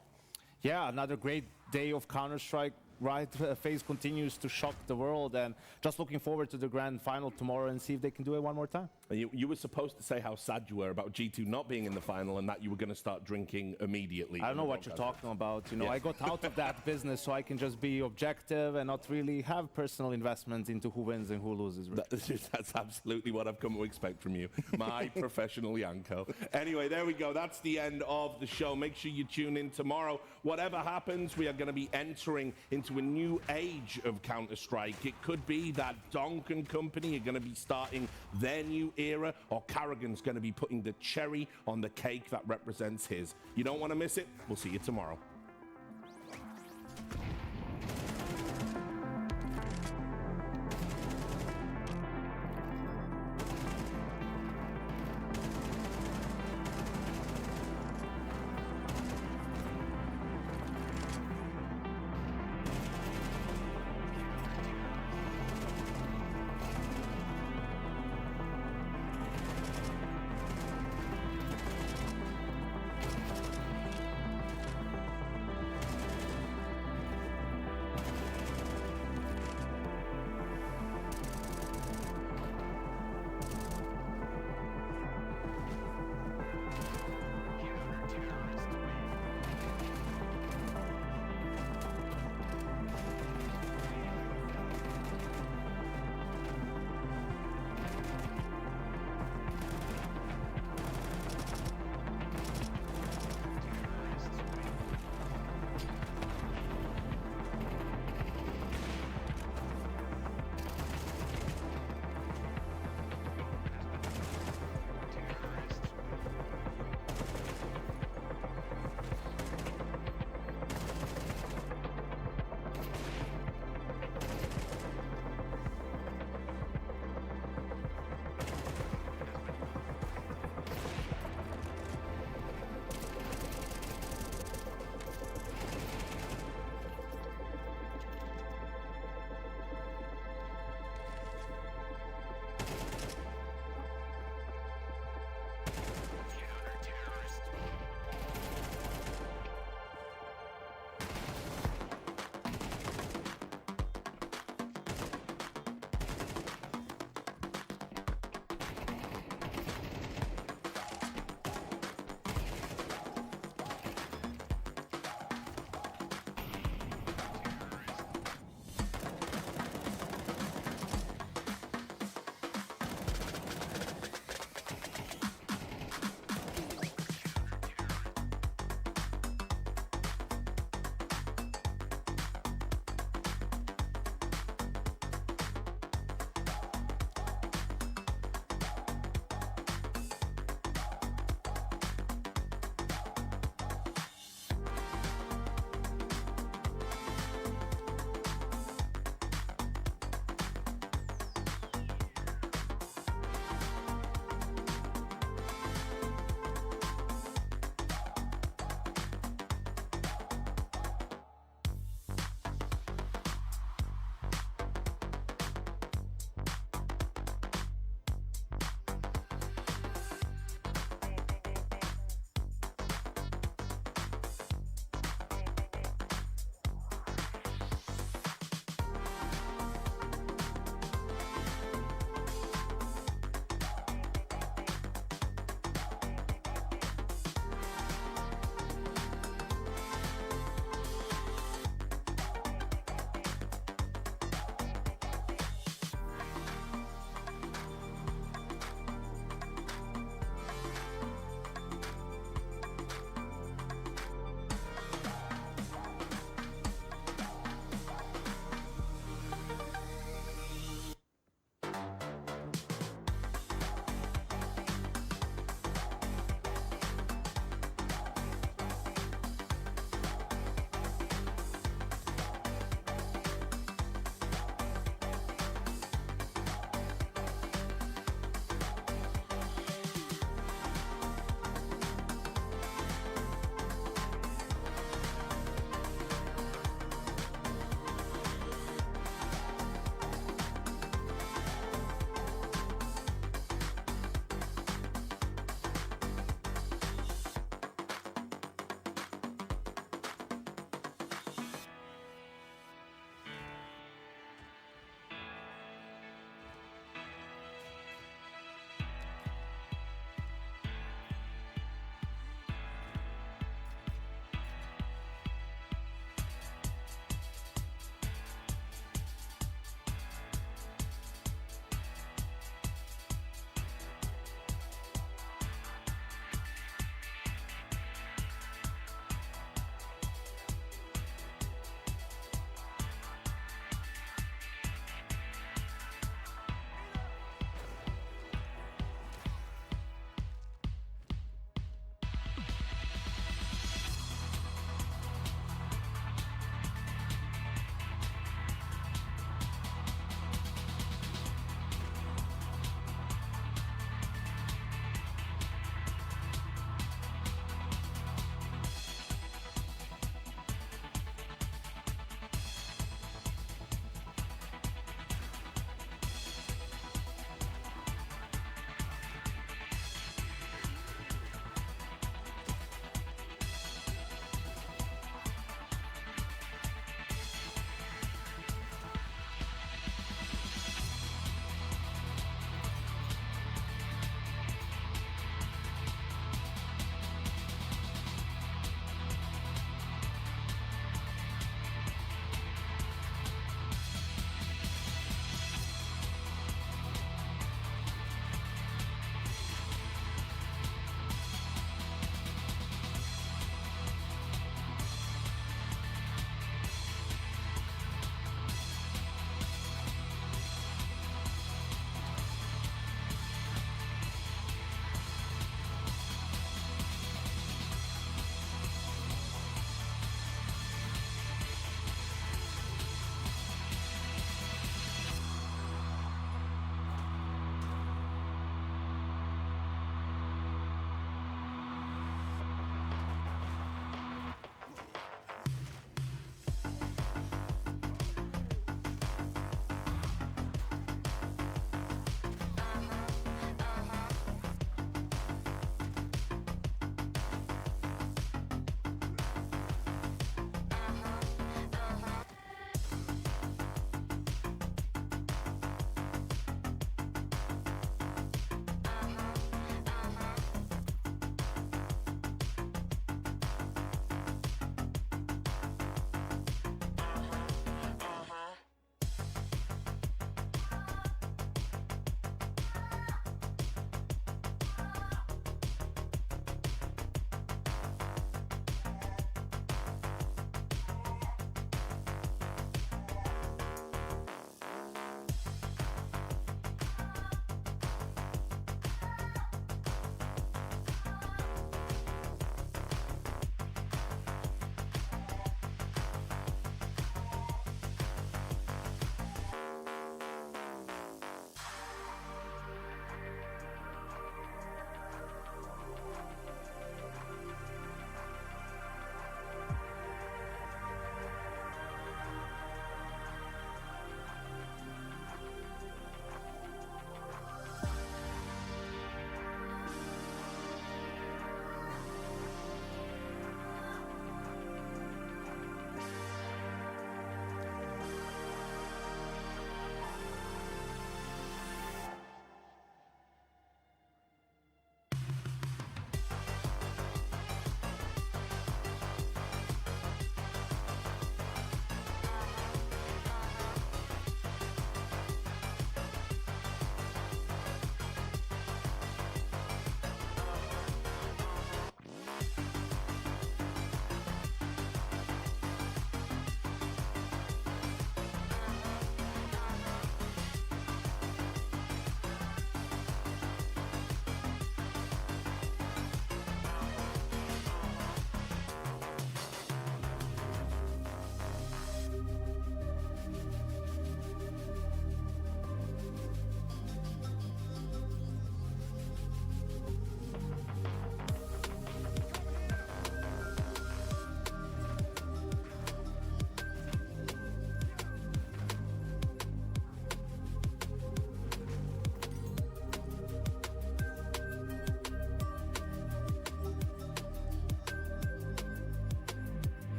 Yeah, another great day of Counter-Strike, right? FaZe continues to shock the world, and just looking forward to the grand final tomorrow and see if they can do it one more time.
You were supposed to say how sad you were about G2 not being in the final and that you were going to start drinking immediately.
I don't know what you're talking about. You know,
Yeah.
I got out of that business so I can just be objective and not really have personal investments into who wins and who loses. Right?
That's absolutely what I've come to expect from you, my professional Yanko. Anyway, there we go. That's the end of the show. Make sure you tune in tomorrow. Whatever happens, we are going to be entering into a new age of Counter-Strike. It could be that Donk and company are going to be starting their new era, or Karrigan's going to be putting the cherry on the cake that represents his. You don't want to miss it. We'll see you tomorrow.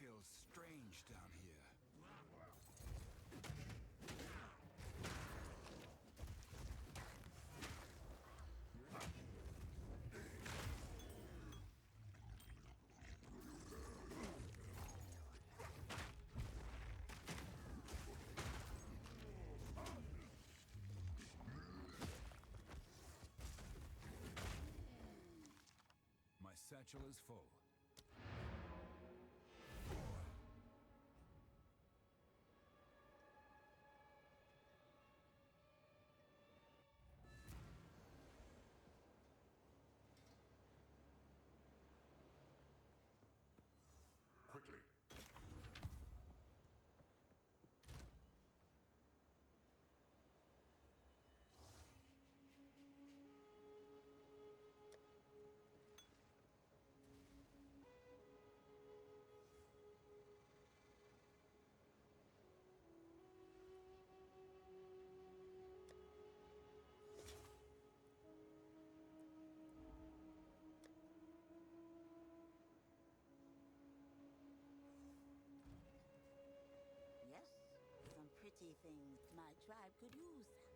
feels strange down here. My satchel is full. Quickly.
Yes, some pretty things. My tribe could use that.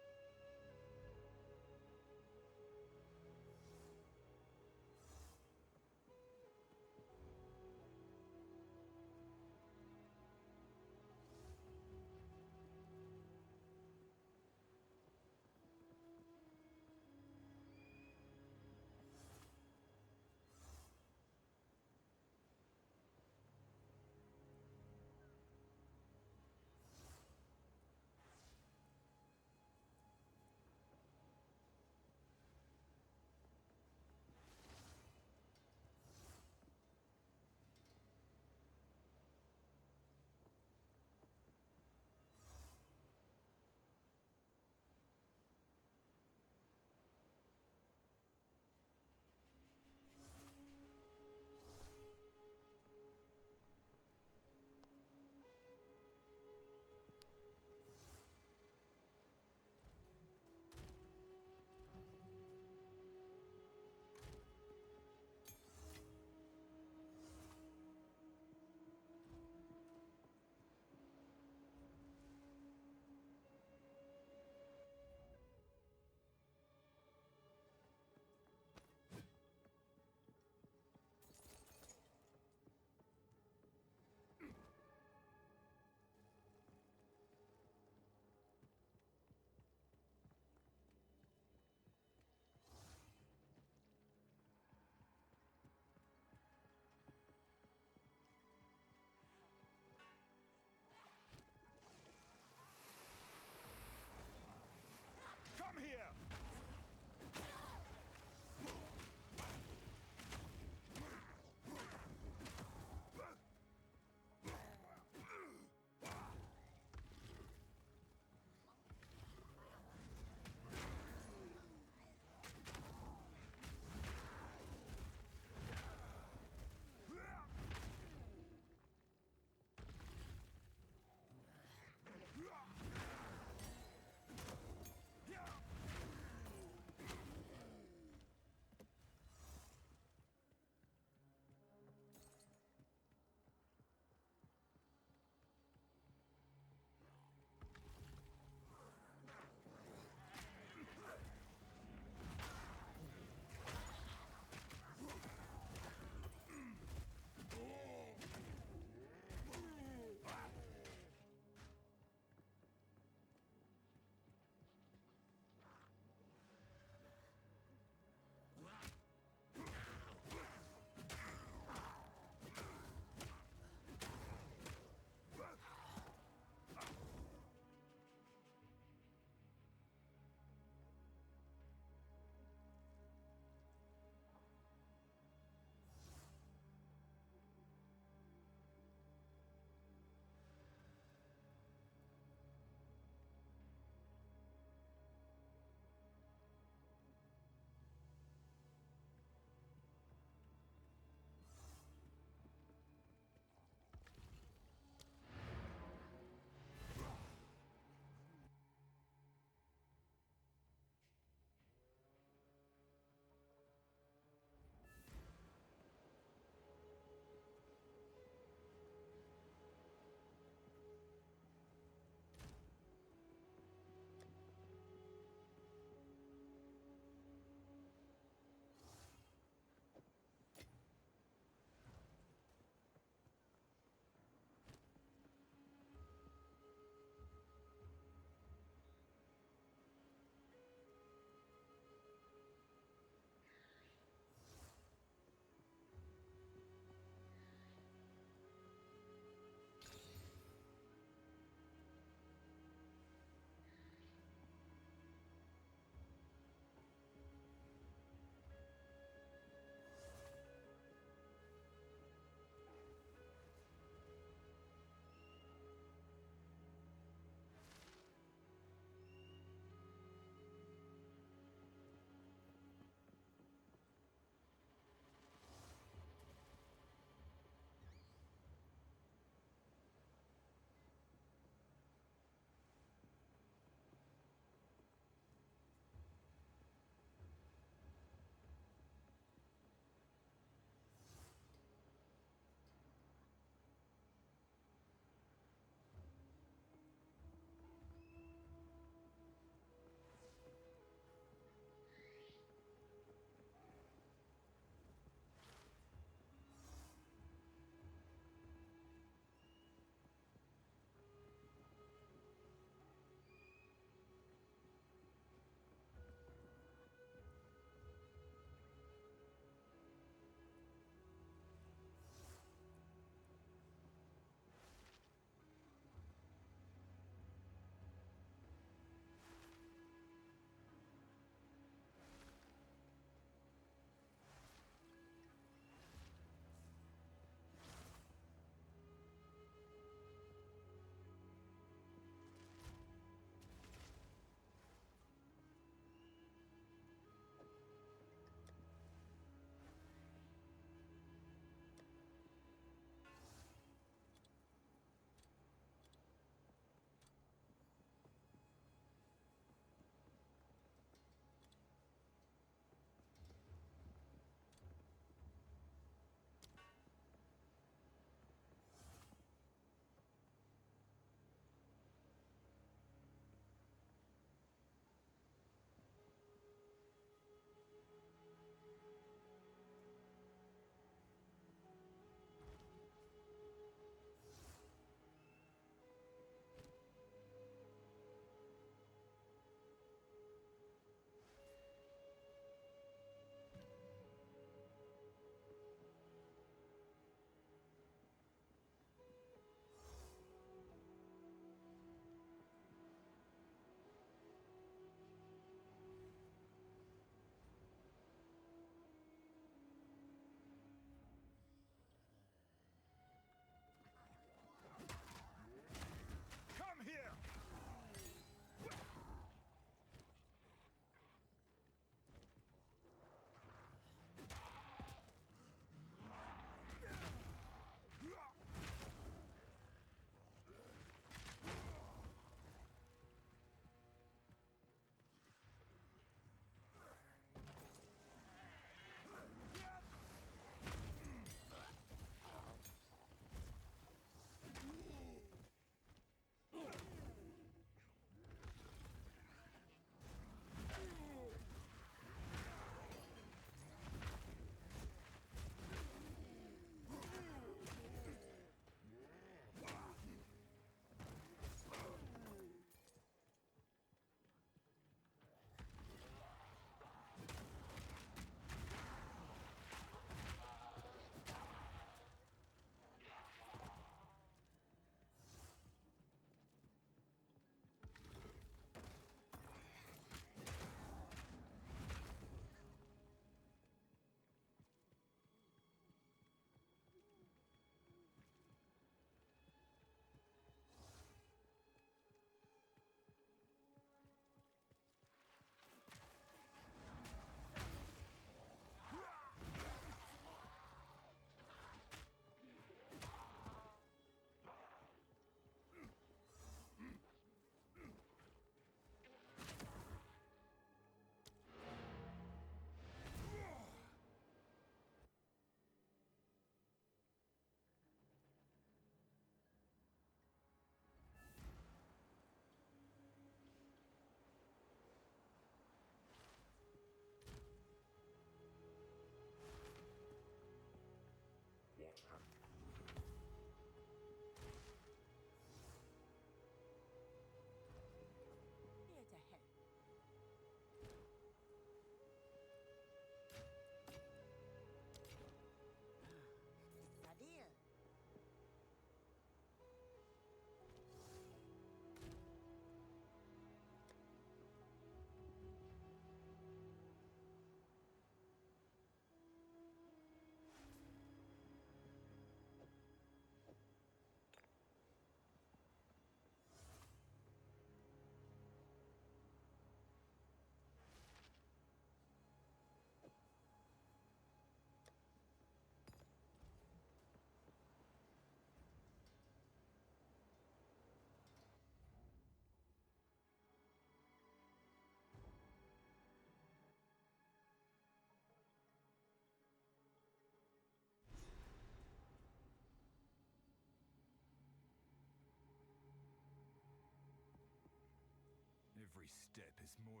Every step is more